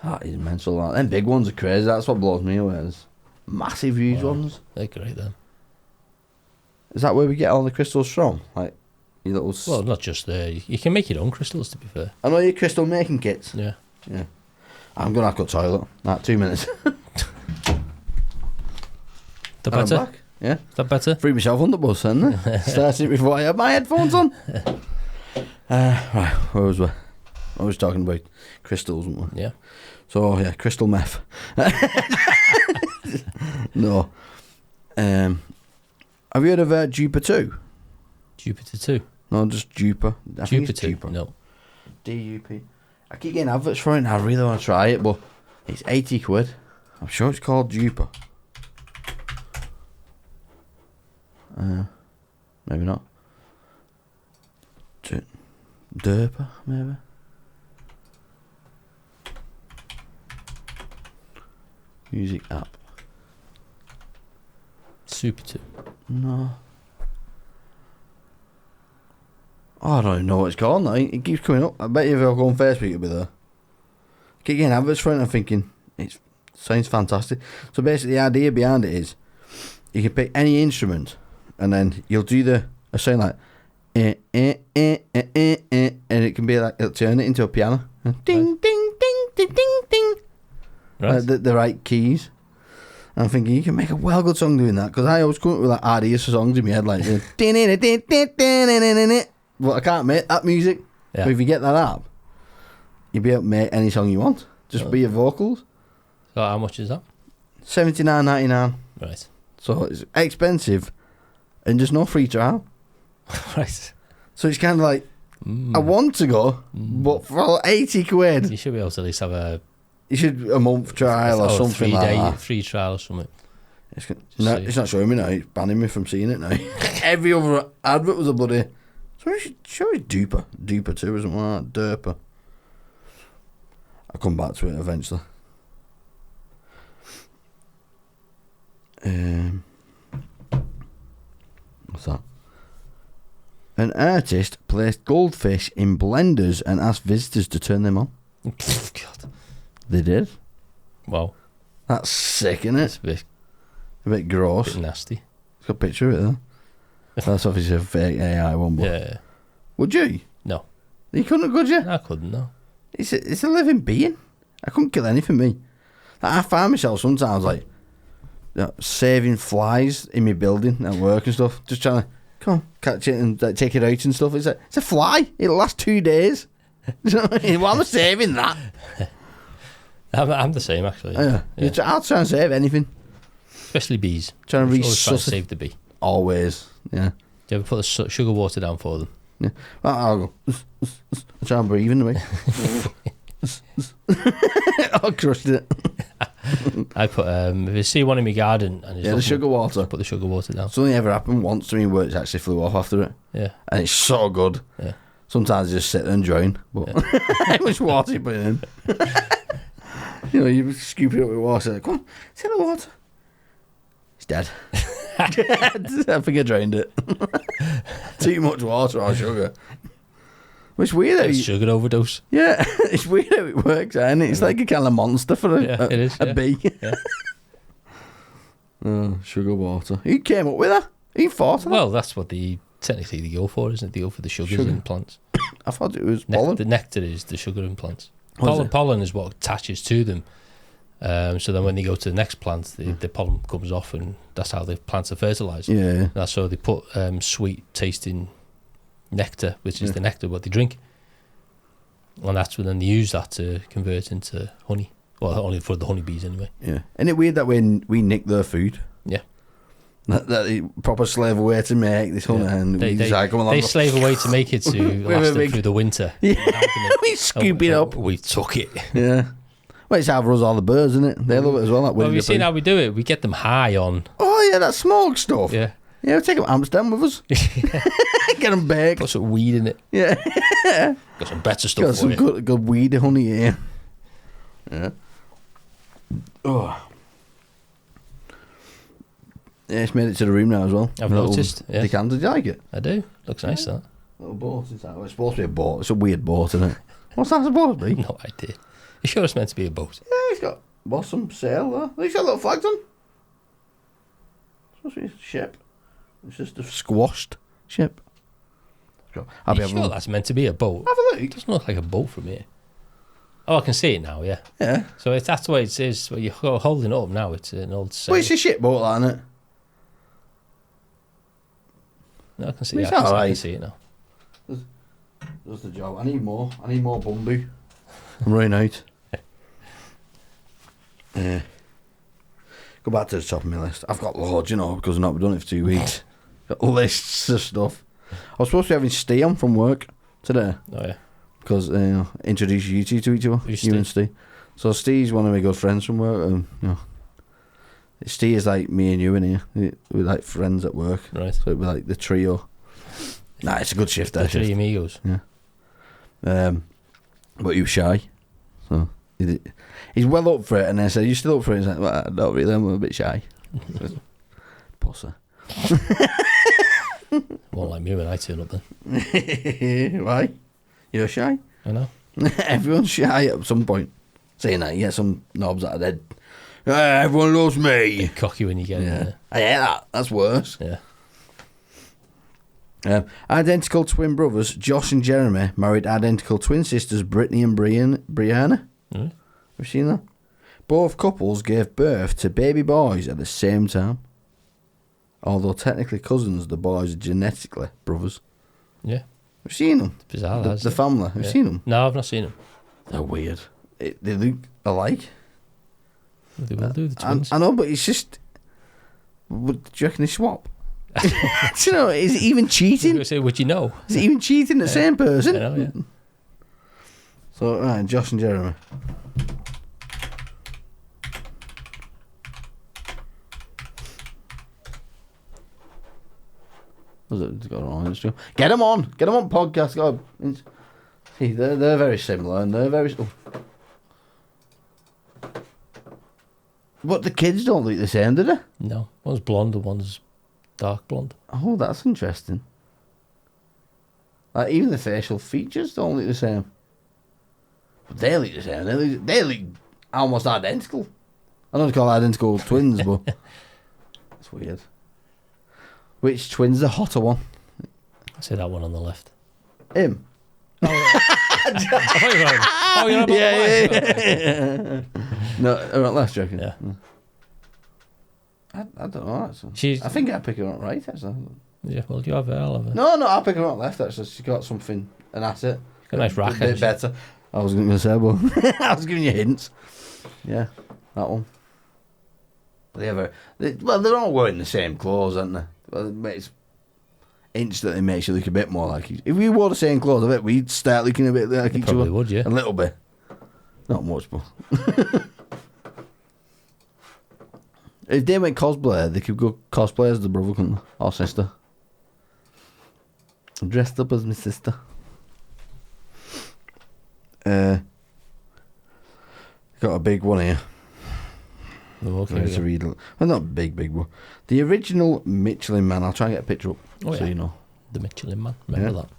That is mental, that. Them big ones are crazy. That's what blows me away. There's massive huge ones. They're great, then. Is that where we get all the crystals from? Like, your little... Well, not just there. You can make your own crystals, to be fair. I know your crystal making kits. Yeah. Yeah. I'm going to have to go to the toilet. Like, 2 minutes. That And I'm better? back. Yeah. Is that better? Threw myself on the bus, then. Started it before I had my headphones on. Right, where was we? I was talking about crystals, wasn't we? Yeah. So, yeah, crystal meth. No. Have you heard of Jupiter 2? Jupiter 2? No, just Jupiter. I think it's Jupiter? No. DUP. I keep getting adverts for it and I really want to try it, but it's 80 quid. I'm sure it's called Jupiter. Maybe not. Derpa, maybe. Music app. Super 2. No. Oh, I don't even know what it's called now. It keeps coming up. I bet you if I go on Facebook, it'll be there. I keep getting adverts for it and I'm thinking, it sounds fantastic. So basically the idea behind it is, you can pick any instrument and then you'll do a sound like, and it can be like, it'll turn it into a piano. Ding, ding, ding, ding, ding, ding. Right. The right keys. And I'm thinking, you can make a well good song doing that, because I always come up with like ideas for songs in my head, like, but I can't make that music. Yeah. But if you get that app, you'll be able to make any song you want. Just be your vocals. So how much is that? $79.99. Right. So it's expensive and just no free trial. Right. So it's kind of like, I want to go, but for 80 quid, You should be able to at least have you should a month trial or something like that. free trial or something. It's not showing me now. It's banning me from seeing it now. Every other advert was a bloody. So it should show it Duper 2 or something like that. Derper. I'll come back to it eventually. What's that? An artist placed goldfish in blenders and asked visitors to turn them on. God. They did. Wow. That's sick, isn't it? It's A bit gross. a bit nasty. It's got a picture of it though. That's obviously a fake AI one, but Yeah. would you? No. You couldn't, could you? I couldn't, no. It's a living being. I couldn't kill anything, me. Like, I find myself sometimes like saving flies in my building at work and stuff. Just trying to come on, catch it and like, take it out and stuff. It's a fly. It'll last 2 days. You know what I mean? Why am I saving that? I'm the same, actually. Yeah. I'll try and save anything. Especially bees. Trying to Always try to resuscitate. save the bee. Always. Yeah. Do you ever put the sugar water down for them? Yeah. Well, I'll go. Try and breathe in the way. I crushed it. I put if you see one in my garden and The sugar water. put the sugar water down. It's only ever happened once to me where it actually flew off after it. Yeah. And it's so good. Yeah. Sometimes you just sit there and drown. But how much water you put in? You know, you scoop it up with water. Like, come on, it's in the water. It's dead. I think I drained it. Too much water or sugar. It's weird how It's sugar overdose. yeah, it's weird how it works, and it's like a kind of monster for Yeah, it is, a yeah. bee. Yeah. Oh, sugar water. Who came up with that? Who thought of that? Well, that's what technically they go for, isn't it? They go for the sugars Sugar. in plants. I thought it was pollen. The nectar is the sugar in plants. What is it? Pollen is what attaches to them. So then when they go to the next plant, the pollen comes off, and that's how the plants are fertilised. Yeah. That's so they put sweet tasting nectar, which is the nectar what they drink, and that's when then they use that to convert into honey. Well, only for the honeybees anyway. Yeah. Isn't it weird that when we nick their food? Yeah. That they proper slave away to make this honey, and we just like, come along. They slave away to make it to last them big- through the winter. Yeah. We scoop it up. We took it. Yeah. Well, it's how us all the birds, isn't it? They love it as well. Like Well, Winnie we've the seen Pooh. how we do it. We get them high on. Oh yeah, that smoke stuff. Yeah. Yeah, we'll take them Amsterdam with us. Get them baked. Put some weed in it. Yeah. Got some better stuff Got for some you. good weed honey here. Yeah. Oh. Yeah, it's made it to the room now as well. I've Little noticed, yeah. Decanter. Did you like it? I do. Looks nice, that. Little boat inside. Well, it's supposed to be a boat. It's a weird boat, isn't it? What's that supposed to be? No idea. You sure it's meant to be a boat? Yeah, it's got bottom sail there. It's got little flags on. It's supposed to be a ship. It's just a squashed ship. I'll You be sure having that's meant to be a boat? have a look. It doesn't look like a boat from here. Oh, I can see it now, yeah. Yeah. So that's the way it is. Well, you're holding it up now. It's an old sail. Well, it's a ship boat, that, isn't it? No, I can see It's it. I can alright. see it now. Does the job. I need more bamboo. I'm running out. Yeah. Go back to the top of my list. I've got loads, you know, because I've not done it for 2 weeks. Got lists of stuff. I was supposed to be having Steve on from work today Oh, yeah. because introduce you two to each other. Who's you Steve? and Steve. So Steve's one of my good friends from work. And, you know, Steve is like me and you in here. We're like friends at work. Right. So it'd be like the trio. Nah, it's a good shift. The That three shift. amigos. But he was shy, so he's well up for it. And I said, "You still up for it?" He's like, "Well, not really. I'm a bit shy." Pussy. Won't like me when I turn up then. Why? You're shy. I know. Everyone's shy at some point. Saying that, you get some knobs that are dead. Everyone loves me. Cocky when you get in Yeah, there. I hate that. That's worse. Yeah. Identical twin brothers Josh and Jeremy married identical twin sisters Brittany and Brianna. Mm. Have you seen that? Both couples gave birth to baby boys at the same time. Although technically cousins, the boys are genetically brothers. Yeah. Have you seen them? It's bizarre, The isn't it? family. Have you Yeah. seen them? No, I've not seen them. They're weird. They look alike. They will do, the twins. I know, but it's just... Do you reckon they swap? Do you know, is it even I was cheating? going to say, would you know? Is it even cheating the same person? I know, yeah. So, right, Josh and Jeremy. Was it got on Instagram? Get them on podcast. God, see, they're very similar and they're very. But the kids don't look the same, do they? No, one's blonde and one's dark blonde. Oh, that's interesting. Like even the facial features don't look the same. But they look the same. They look almost identical. I don't call identical twins, but it's weird. Which twin's the hotter one? I say that one on the left. Him. Oh, you're about Yeah. No, right, left, joking. Yeah. I don't know. Actually. I think I pick her up right, actually. Yeah, well, you have her, I'll have her. No, I'll pick her up left, actually. She's got something, an asset. Got a nice rack, A bit better. I was going to say, but I was giving you hints. Yeah, that one. But they're all wearing the same clothes, aren't they? Well, it makes, instantly makes you look a bit more like each. If we wore the same clothes, I bet we'd start looking a bit like each other. Probably would, yeah. A little bit. Not much, but. If they went cosplay, they could go cosplay as the brother, couldn't they? Or sister. Dressed up as my sister. Got a big one here. Oh, okay. To read. Well, not big, but the original Michelin Man. I'll try and get a picture up so you know. The Michelin Man. Remember that?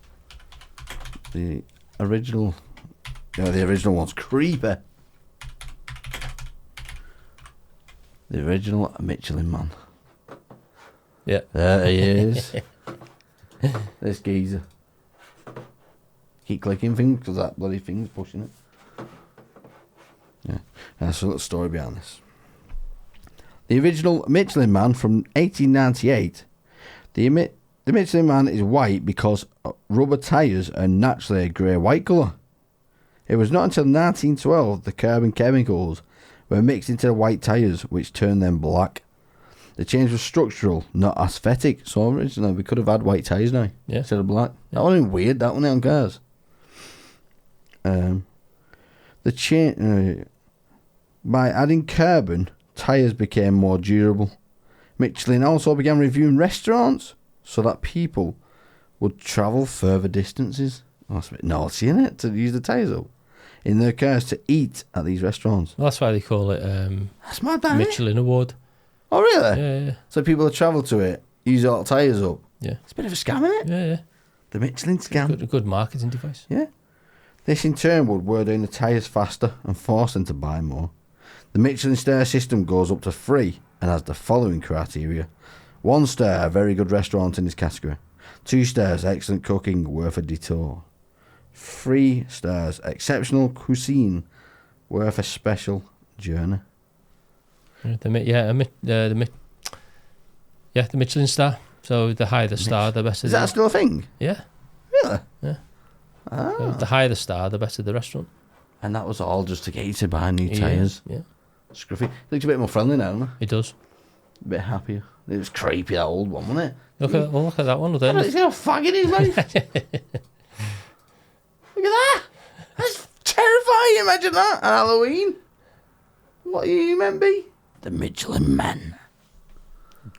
The original. Yeah, the original one's creepy. The original Michelin Man. Yeah. There he is. This geezer. Keep clicking things because that bloody thing's pushing it. Yeah. That's a little story behind this. The original Michelin Man from 1898. The Michelin Man is white because rubber tyres are naturally a grey-white colour. It was not until 1912 the carbon chemicals were mixed into the white tyres, which turned them black. The change was structural, not aesthetic. So originally we could have had white tyres now instead of black. Yeah. That would have been weird, that one on cars. The change by adding carbon, tyres became more durable. Michelin also began reviewing restaurants so that people would travel further distances. Oh, that's a bit naughty, isn't it? To use the tyres up in their cars to eat at these restaurants. Well, that's why they call it That's mad, that, Michelin Award. Oh, really? Yeah. So people that travel to it use all the tyres up. Yeah. It's a bit of a scam, isn't it? Yeah. The Michelin scam. A good marketing device. Yeah. This in turn would wear down the tyres faster and force them to buy more. The Michelin star system goes up to 3 and has the following criteria. 1 star, very good restaurant in this category. 2 stars, excellent cooking, worth a detour. 3 stars, exceptional cuisine, worth a special journey. The Michelin star. So the higher the star, the better. Is that still a thing? Yeah. Really? Yeah. Ah. So the higher the star, the better the restaurant. And that was all just to get you to buy new tyres. Yeah. Scruffy. Looks a bit more friendly now, doesn't it? It does. A bit happier. It was creepy, that old one, wasn't it? Look at that one. See how faggot he is, mate. Look at that. That's terrifying. Imagine that on Halloween. What do you remember? The Michelin Man.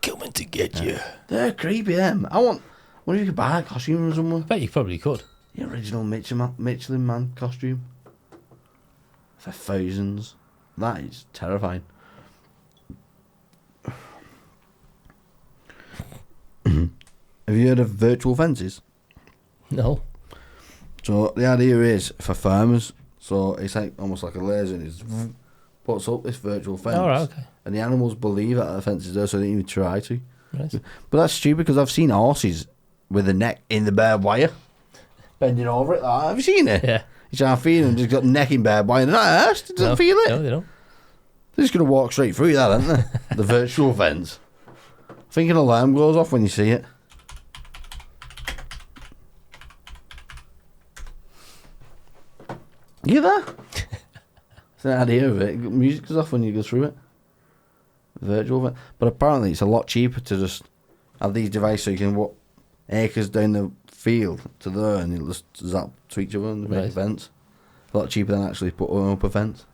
Coming to get you. They're creepy, them. I wonder if you could buy a costume or somewhere. I bet you probably could. The original Michelin Man costume. For thousands. That is terrifying. Have you heard of virtual fences? No. So the idea is for farmers. So it's like almost like a laser and it puts up this virtual fence. All right, okay. And the animals believe that the fence is there, so they don't even try to. Right. But that's stupid because I've seen horses with the neck in the barbed wire, bending over it. Have you seen it? Yeah. You try and feed them, just got neck in barbed wire. They're not asked. They don't feel it. No, they don't. They're just going to walk straight through that, aren't they? The virtual fence. I think an alarm goes off when you see it. You hear that? It's an idea of it. Music goes off when you go through it. Virtual fence. But apparently it's a lot cheaper to just have these devices so you can walk acres down the field to there and you'll just zap to each other and make a fence. A lot cheaper than actually putting up a fence.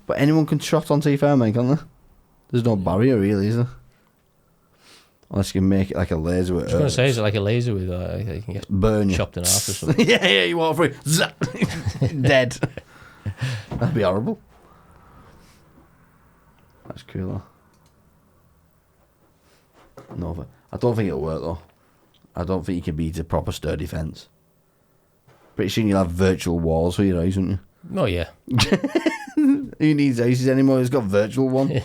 But anyone can trot onto your farm, can't they? There's no barrier really, is there? Unless you can make it like a laser with I was going to say, is it like a laser with you can get burn you. chopped in half or something? yeah, you walk through. Zap, dead. That'd be horrible. That's cool, though. No, but I don't think it'll work, though. I don't think you can beat a proper sturdy fence. Pretty soon you'll have virtual walls for your eyes, won't you? Oh, yeah. Who needs houses anymore? He's got virtual one.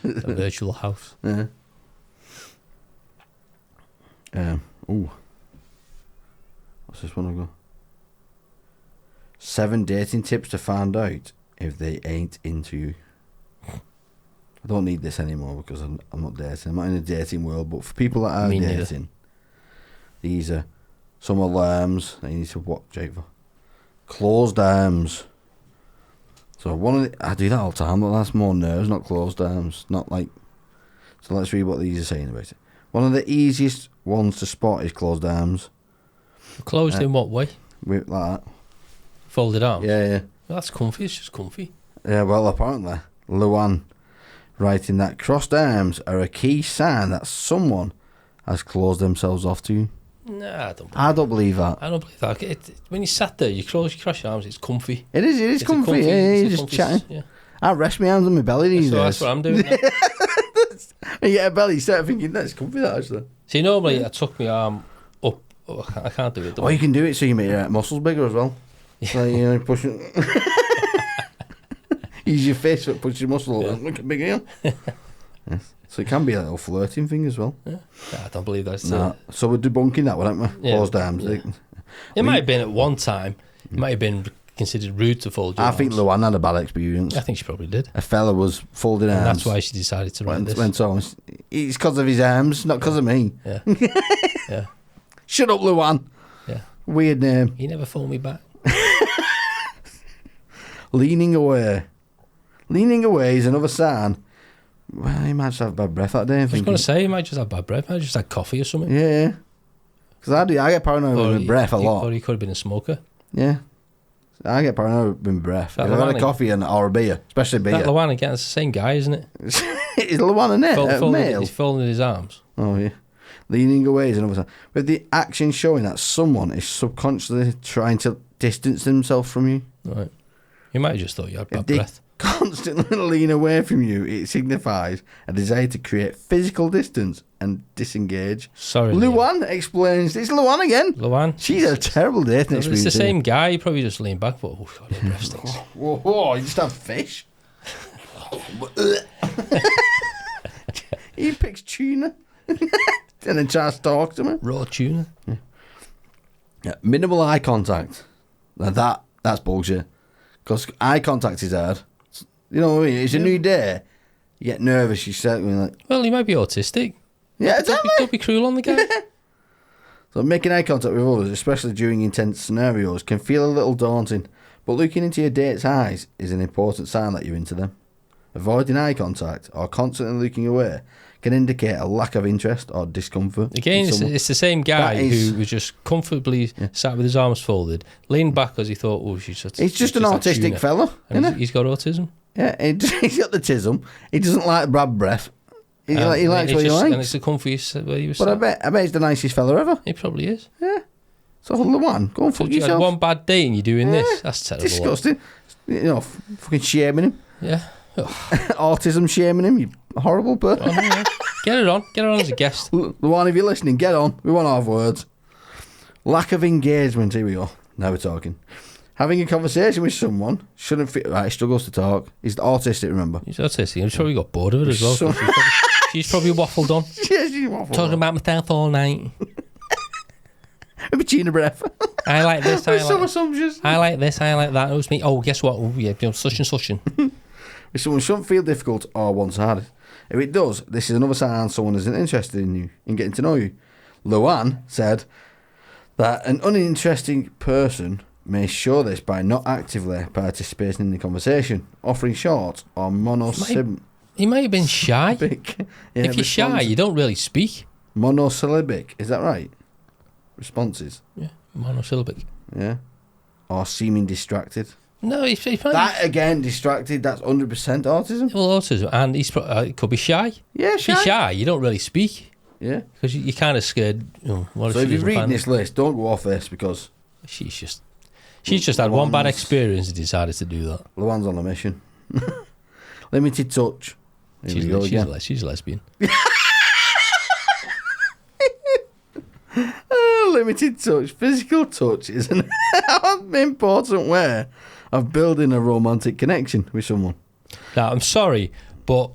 A virtual house. Yeah. Ooh. What's this one I've got? 7 dating tips to find out if they ain't into you. I don't need this anymore because I'm not dating. I'm not in a dating world, but for people that are dating, these are some alarms that you need to watch out for. Closed arms. So I do that all the time, but that's more nerves, not closed arms. Not like. So let's read what these are saying about it. One of the easiest ones to spot is closed arms. Closed in what way? Like that. Folded arms? Yeah. Well, that's comfy. It's just comfy. Yeah, well, apparently, Luan writing that crossed arms are a key sign that someone has closed themselves off to you. Nah, I don't believe that. I don't believe that. When you sat there, you cross your arms, it's comfy. It is comfy. Yeah, you're just chatting. Yeah. I rest my hands on my belly these days. That's what I'm doing now. You get a belly, you start thinking, that's comfy, that actually. See, normally I tuck my arm up. Oh, I can't do it. You can do it so you make your muscles bigger as well. Yeah. So, push it. Use your fist to push your muscle and look at bigger here. Yes. So it can be a little flirting thing as well. Yeah. I don't believe that's So we're debunking that one, aren't we? Closed arms. Yeah. It might have been at one time. It might have been considered rude to fold your arms. I think Luan had a bad experience. I think she probably did. A fella was folding arms. And that's why she decided to write this. Went on. It's because of his arms, not because of me. Yeah. Yeah. Shut up, Luan. Yeah. Weird name. He never phoned me back. Leaning away. Leaning away is another sign. Well, he might just have bad breath that day. I was going to say, he might just have bad breath. He might just had coffee or something. Yeah. Because I get paranoid with my breath a lot. Or he could have been a smoker. Yeah. I get paranoid with my breath. If I've had a coffee or a beer, especially beer. That Luan again, it's the same guy, isn't it? Is Luan a male? He's folding his arms. Oh, yeah. Leaning away is another sign. With the action showing that someone is subconsciously trying to distance themselves from you. Right. You might have just thought you had bad breath. Constantly lean away from you, it signifies a desire to create physical distance and disengage. Sorry, Luan explains. It's Luan again. Luan. She's a terrible dating experience. It's the same guy. He probably just leaned back, but oh god, his breath stinks. Whoa, you just have fish. He picks tuna and then tries to talk to me. Raw tuna. Yeah, minimal eye contact. Now that's bullshit. Because eye contact is hard. You know what I mean? It's a new day. You get nervous. You start going like... Well, he might be autistic. Yeah, exactly. Don't be cruel on the guy. So making eye contact with others, especially during intense scenarios, can feel a little daunting. But looking into your date's eyes is an important sign that you're into them. Avoiding eye contact or constantly looking away can indicate a lack of interest or discomfort. Again, it's the same guy who was just comfortably sat with his arms folded, leaned back because he thought, oh, she's just... He's just an autistic fella, isn't he? He's got autism. Yeah, he's got the tism. He doesn't like bad breath. He likes what he likes. And it's the comfiest where he was But I bet he's the nicest fella ever. He probably is. Yeah. So Luan, go and fuck you yourself. Had one bad day and you're doing this. That's terrible. Disgusting. Fucking shaming him. Yeah. Autism shaming him, you horrible person. Get it on as a guest. Luan, if you're listening, get on. We want our words. Lack of engagement. Here we go. Now we're talking. Having a conversation with someone shouldn't feel... Right, he struggles to talk. He's autistic, remember? He's autistic. He's probably got bored of it as well. She's probably waffled on. Yeah, she's waffled on. Talking about myself all night. With a tuna breath. I like this, I like assumptions. I like this, I like that. It was me. Oh, guess what? Oh, yeah, such and such. If someone shouldn't feel difficult or one-sided. If it does, this is another sign someone isn't interested in you, in getting to know you. Luan said that an uninteresting person may show this by not actively participating in the conversation, offering short or monosyllabic. He might have been shy. If you're shy, you don't really speak. Monosyllabic, is that right? Responses. Yeah, monosyllabic. Yeah. Or seeming distracted. No, he's fine. That again, distracted. That's 100% autism. Well, autism, and he's could be shy. Yeah, shy. If you're shy, you don't really speak. Yeah. Because you're kind of scared. What So if you read this list, don't go off this because she's just had one bad experience and decided to do that. Luann's on a mission. Limited touch. She's a lesbian. Limited touch, physical touch is an important way of building a romantic connection with someone. Now, I'm sorry, but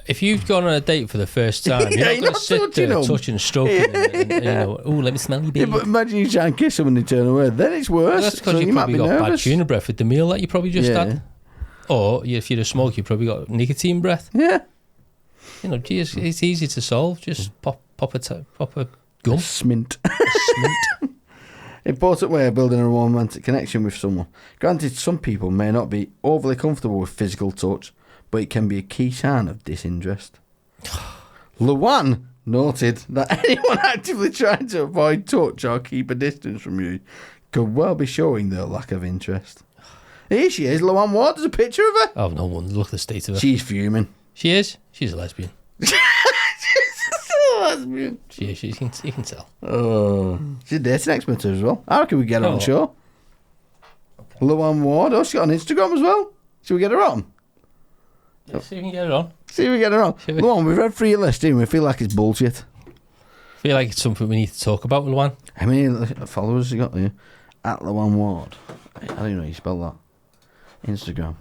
if you've gone on a date for the first time, you're not going to sit there touching and stroking and let me smell you, baby. Yeah, but imagine you try and kiss someone and they turn away. Then it's worse. Well, that's because you probably got nervous. bad tuna breath with the meal that you probably just had. Or if you're a smoker, you probably got nicotine breath. Yeah. Geez, it's easy to solve. Just pop a gum. Smint. Important way of building a romantic connection with someone. Granted, some people may not be overly comfortable with physical touch, but it can be a key sign of disinterest. Luann noted that anyone actively trying to avoid touch or keep a distance from you could well be showing their lack of interest. Here she is, Luann Ward. There's a picture of her. Oh, no one. Look at the state of her. She's fuming. She is? She's a lesbian. She's a lesbian. She is. You can tell. Oh, she's a dating expert as well. How can we get her on show? Okay. Luann Ward. Oh, she's got an Instagram as well. Should we get her on? Yeah, see if we can get her on. Luann, we've read through your list, didn't we? We feel like it's bullshit. I feel like it's something we need to talk about with Luann. How many followers you got there? At Luann Ward. I don't even know how you spell that. Instagram.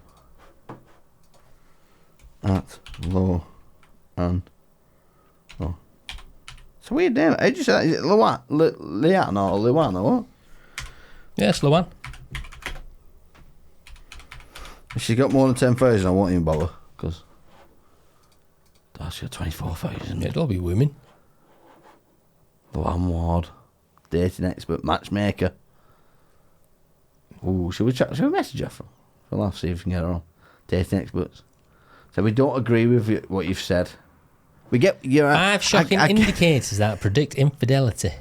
At Low and oh. It's a weird name. How do you say that? Is it Luann? Luann or Luann or what? Yes, Luann. If she's got more than 10,000, I won't even bother. Because she's got 24,000. Yeah, it'll be women. Luann Ward. Dating expert, matchmaker. Ooh, should we message her? We'll have to see if we can get her on. Dating experts. So we don't agree with what you've said. We get 5 shocking indicators that predict infidelity.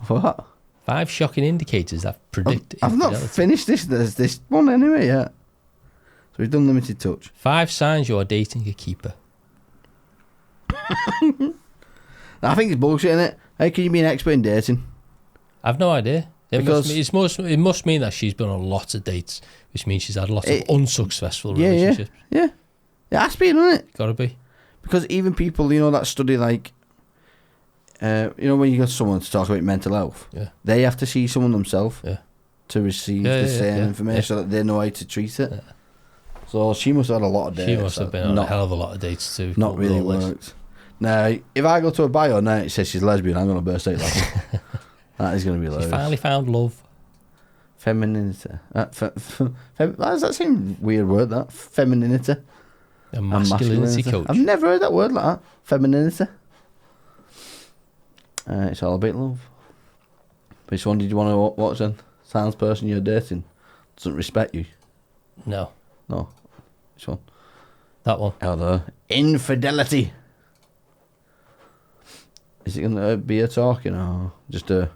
What? 5 shocking indicators that predict I've infidelity. not finished this. There's this one anyway yet. So we've done limited touch. 5 signs you are dating a keeper. I think it's bullshit, innit? How can you be an expert in dating? I've no idea. It Because must mean that she's been on lots of dates, which means she's had lots of unsuccessful relationships. Yeah. It has to be, doesn't it? Gotta be. Because even people, that study, like, when you got someone to talk about mental health, they have to see someone themselves to receive the same information so that they know how to treat it. Yeah. So she must have had a lot of dates. She must have been on a hell of a lot of dates too. Not really worked. Now, if I go to a bio now it says she's lesbian, I'm going to burst out laughing. That is going to be hilarious. She finally found love. Femininity. Does that seem weird word, that? Femininity. A masculinity coach. I've never heard that word like that. Femininity. It's all about love. Which one did you want to watch then? Sounds person you're dating doesn't respect you. No. Which one? That one. Other infidelity. Is it going to be a talking or just a...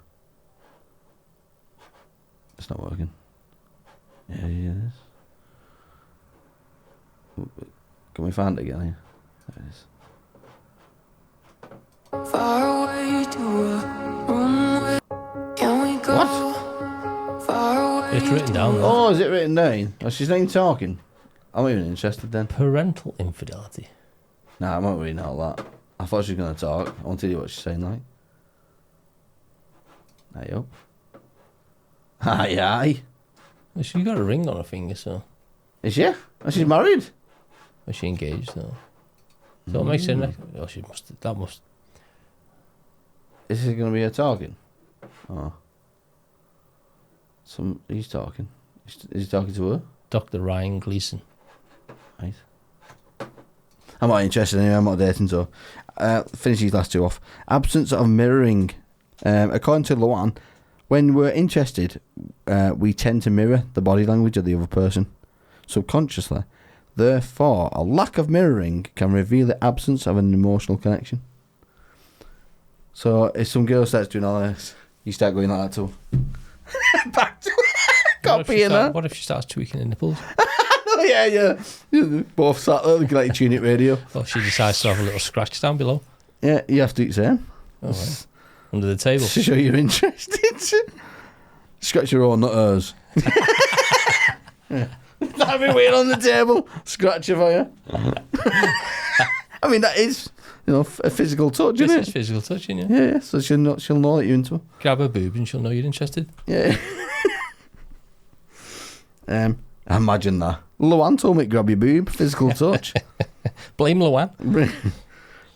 It's not working. Yeah, it is. Can we find it again here? There it is. Far away to a room where can we go? What? Far away. It's written down there. Oh, is it written down? Oh, she's not even talking. I'm not even interested then. Parental infidelity. Nah, I'm not reading all that. I thought she was going to talk. I want to hear what she's saying like. Hey up. Aye. Well, she got a ring on her finger, so. Is she? Oh, she's married? Was she engaged, so. So it makes her. Oh, she must. That must. Is it going to be her talking? Oh. He's talking. Is he talking to her? Dr. Ryan Gleason. Right. I'm not interested anyway, I'm not dating, so finish these last two off. Absence of mirroring. According to Luann, when we're interested, we tend to mirror the body language of the other person subconsciously. Therefore, a lack of mirroring can reveal the absence of an emotional connection. So if some girl starts doing all this, you start going like that too. Back to copying her. What if she starts tweaking her nipples? Oh, yeah. Both sat there looking like your tune-it radio. Or she decides to have a little scratch down below. Yeah, you have to do the same. Oh, right. Under the table. To show you're interested. Scratch your own, not hers. That'd be weird on the table. Scratch her for you. I mean, that is, a physical touch, This isn't is it? physical touching, yeah. Yeah, so she'll know that you're into her. Grab her boob and she'll know you're interested. Yeah. Imagine that. Luan told me to grab your boob. Physical touch. Blame Luan.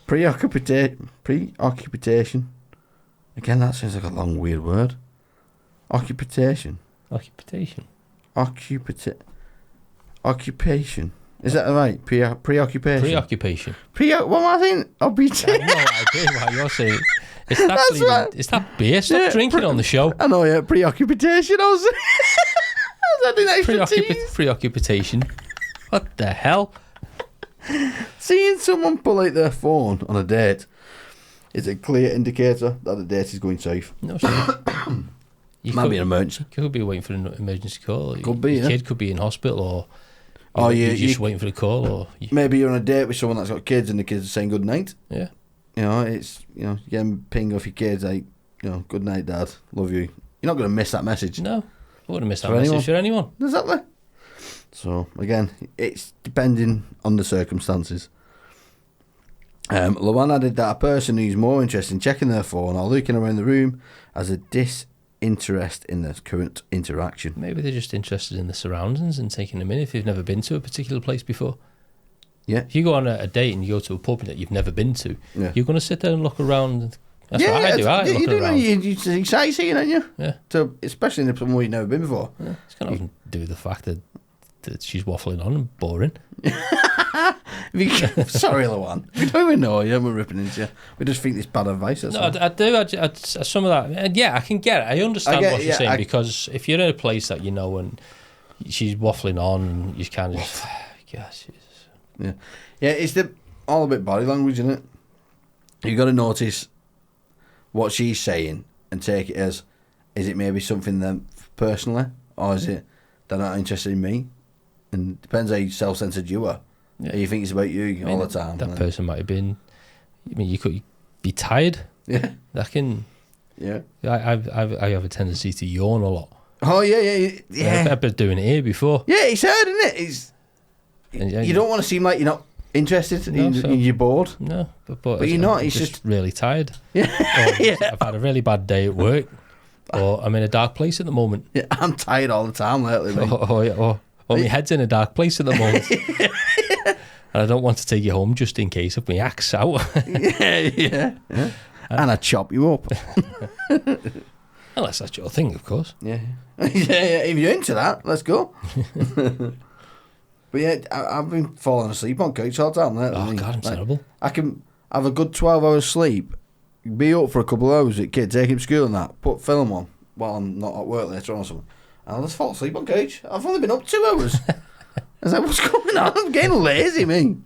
Preoccupation. Again, that sounds like a long, weird word. Occupation. Occupation. Is that right? Preoccupation. Preoccupation. What am I saying? I have no idea what you're saying. It's that beer. Stop drinking on the show. I know, yeah. Preoccupation. I was adding extra T's. Preoccupation. What the hell? Seeing someone pull out their phone on a date is a clear indicator that the date is going south. No, it's not. Might be an emergency. You could be waiting for an emergency call. Could be, Your yeah. kid could be in hospital, or you're just waiting for the call, or maybe you're on a date with someone that's got kids and the kids are saying good night. Yeah. It's you get a ping off your kids like, good night, Dad, love you. You're not going to miss that message. No, I wouldn't miss that For message anyone. for anyone. Exactly. So again, it's depending on the circumstances. Luan added that a person who's more interested in checking their phone or looking around the room has a disinterest in the current interaction. Maybe they're just interested in the surroundings and taking them in if you've never been to a particular place before. Yeah. If you go on a date and you go to a pub that you've never been to, Yeah. you're going to sit there and look around. That's what I do. I look around. You sightseeing, aren't you? Yeah. So, especially in somewhere you've never been before. Yeah. It's got nothing to do with the fact that she's waffling on and boring. Sorry, Luan. We don't even know you. We're ripping into you. We just think it's bad advice. That's No, all. I do. Some of that. Yeah, I can get it. I understand what you're saying, because if you're in a place that you know and she's waffling on, and you kind of just, gosh, yeah, it's all a bit body language, isn't it? You got to notice what she's saying and take it as, is it maybe something them personally, or is it they're not interested in me? And it depends how self-centered you are. Yeah. You think it's about you all the time. That person might have been. I mean, you could be tired. Yeah. That can. Yeah. I have a tendency to yawn a lot. Oh yeah. I've been doing it here before. Yeah, it's hard, isn't it? You don't want to seem like you're not interested in you're bored. No, but you're not. I'm It's just really tired. Yeah. I've had a really bad day at work, or I'm in a dark place at the moment. Yeah, I'm tired all the time lately, mate. Or my head's in a dark place at the moment. And I don't want to take you home just in case if my axe out. yeah. And I chop you up. Unless that's your thing, of course. Yeah. If you're into that, let's go. But yeah, I've been falling asleep on couch all the time lately. Oh, God, I'm terrible. I can have a good 12 hours sleep, be up for a couple of hours with kids, take him to school and that, put film on while I'm not at work later on or something. And I'll just fall asleep on couch. I've only been up 2 hours. I was like, what's going on? I'm getting lazy, man.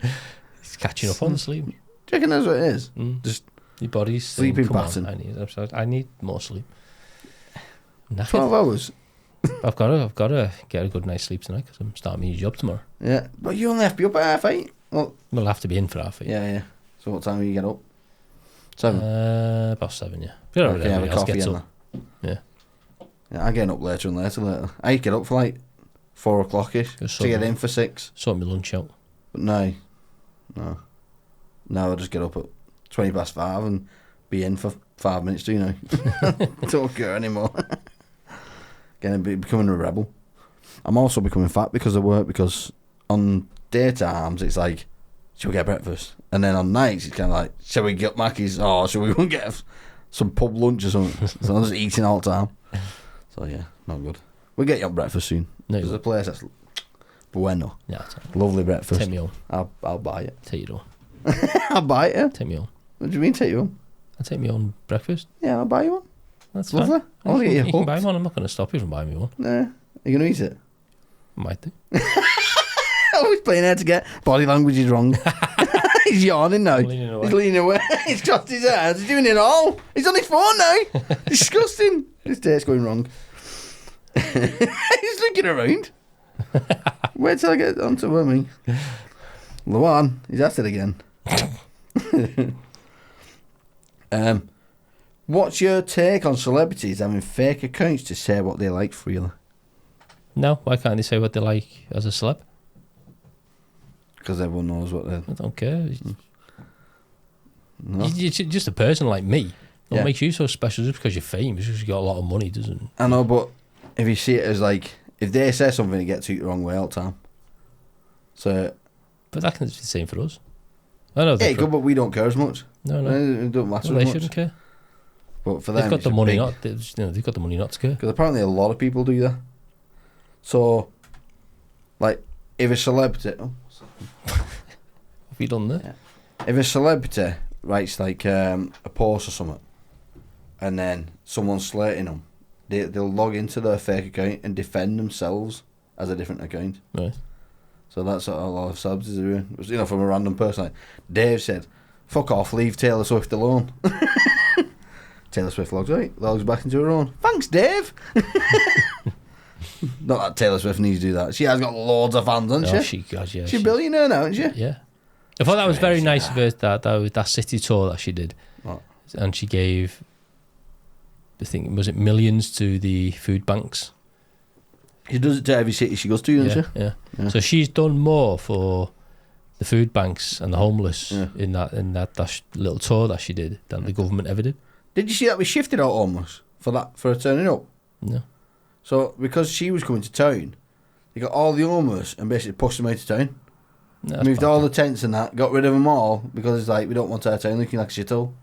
It's catching up on the sleep. Do you reckon that's what it is? Just your body's sleeping saying, pattern. I need more sleep. 12 hours? I've got to get a good night's sleep tonight because I'm starting my new job tomorrow. Yeah, but you only have to be up at 8:30. Well, We'll have to be in for 8:30. Yeah. So what time do you get up? 7? About 7, yeah. You know, Okay, have a everybody else coffee gets and up. that. Yeah, I'm getting up later and later. I get up for like 4 o'clock-ish to get in for 6. Sort my lunch out. But no. Now I just get up at 20 past 5 and be in for 5 minutes, do you know? Don't care anymore. Becoming a rebel. I'm also becoming fat because of work, because on daytimes it's like, shall we get breakfast? And then on nights it's kind of like, shall we get Mackey's, or shall we go and get some pub lunch or something? So I'm just eating all the time. So yeah, not good. We'll get you on breakfast soon. No, There's a place that's bueno. Yeah, Lovely breakfast. take me home. I'll buy it. Take you home. I'll buy it, yeah. Take me home. What do you mean take you home? I'll take me on breakfast. Yeah, I'll buy you one. That's Lovely. fine. I'll get you You can hooked. buy one. I'm not going to stop you from buying me one. Nah. Are you going to eat it? Might do. Always playing hard to get. Body language is wrong. He's yawning now. I'm leaning away. He's leaning away. He's crossed his hands. He's doing it all. He's on his phone now. Disgusting. His day's going wrong. He's looking around. Wait till I get onto me. Luan, he's at it again. What's your take on celebrities having fake accounts to say what they like freely? No, why can't they say what they like as a celeb? Because everyone knows what they're... I don't care. No. You're just a person like me. What Yeah. makes you so special just because you're famous, because you got a lot of money, doesn't? I know, but if you see it as like... If they say something, it gets taken the wrong way all the time. So... But that can be the same for us. I know. Yeah, good, but we don't care as much. No. It don't matter Well, they as much. shouldn't care. But for them, They've got it's the a money big- not. They've got the money not to care. Because apparently a lot of people do that. So, like, if a celebrity... Oh, Have you done that? Yeah. If a celebrity writes, like, a post or something, and then someone's slating them, they'll log into their fake account and defend themselves as a different account. Right. So that's what a lot of celebrities are doing. You know, from a random person. Like Dave said, fuck off, leave Taylor Swift alone. Taylor Swift logs back into her own. Thanks, Dave. Not that Taylor Swift needs to do that. She has got loads of fans, hasn't she? God, yeah. She's a billionaire now, isn't she? Yeah. I thought that was very Crazy, nice of her, that city tour that she did. What? And she gave, I think, was it millions to the food banks? She does it to every city she goes to, doesn't Yeah. Yeah. So she's done more for the food banks and the homeless Yeah. in that little tour that she did than the government ever did. Did you see that we shifted out almost for her turning up? No. So because she was coming to town, they got all the homeless and basically pushed them out of town. No, Moved all the tents and that, got rid of them all because it's like we don't want our town looking like a shithole.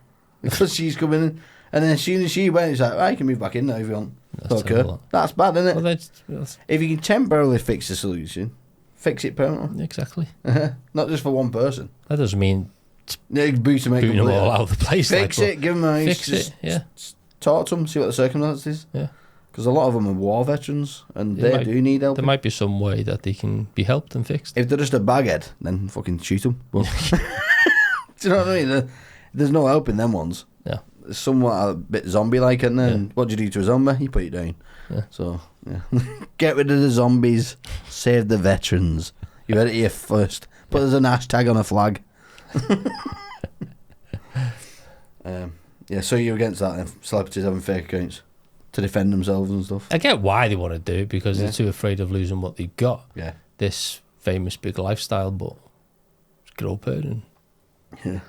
Because she's coming in, and then as soon as she went, it's like, right, you can move back in now if you want. That's Okay, terrible. that's bad, isn't it? Well, that's If you can temporarily fix the solution, fix it permanently. exactly. Not just for one person. That doesn't mean Yeah, boot them, booting them all out of the place. Fix like, it, give them a Fix it, yeah. Talk to them, see what the circumstances. Yeah. Because a lot of them are war veterans, and There they might- do need help. There might be some way that they can be helped and fixed. If they're just a baghead, then fucking shoot them. Do you know what I mean? There's no help in them ones. Yeah. It's somewhat a bit zombie-like, and then what do you do to a zombie? You put it down. Yeah. So, yeah. Get rid of the zombies, save the veterans. You heard it here first. But there's an hashtag on a flag. Yeah, so you're against that, then? Celebrities having fake accounts to defend themselves and stuff. I get why they want to do it, because Yeah. they're too afraid of losing what they've got. Yeah. This famous big lifestyle, but it's good old person. Yeah.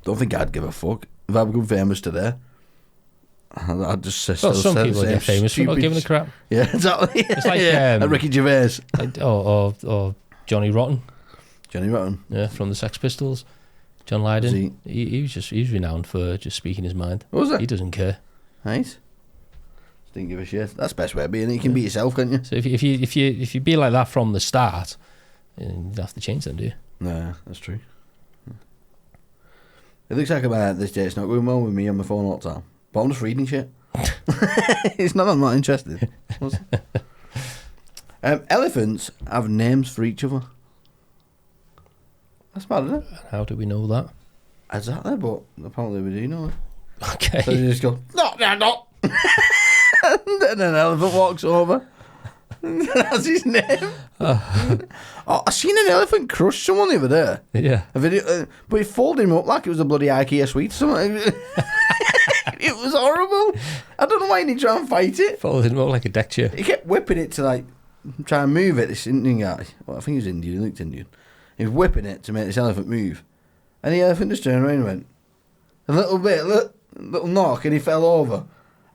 Don't think I'd give a fuck. If I become famous today, I'd just say Well, still some say the people same get famous for not stupid giving a crap. Yeah, exactly. It's like, like Ricky Gervais. Like, or Johnny Rotten, Johnny Rotten. yeah, from the Sex Pistols. John Lydon. Was He's renowned for just speaking his mind. What was it? He doesn't care. Nice. Didn't give a shit. That's the best way of being. You can be yourself, can't you? So if you be like that from the start, you don't have to change them, do you? No, that's true. It looks like about this day it's not going well with me on my phone all the time. But I'm just reading shit. It's not that I'm not interested. Elephants have names for each other. That's bad, isn't it? How do we know that? Exactly, but apparently we do know it. Okay. So you just go, no, they're not. And then an elephant walks over. That's his name. Oh, I seen an elephant crush someone the other day. Yeah. A video, but he folded him up like it was a bloody IKEA sweet. Something. It was horrible. I don't know why he didn't try and fight it. Folded him up like a deck chair. He kept whipping it to like try and move it. This Indian guy, well, I think he was Indian. He looked Indian. He was whipping it to make this elephant move, and the elephant just turned around and went a little bit, little knock, and he fell over.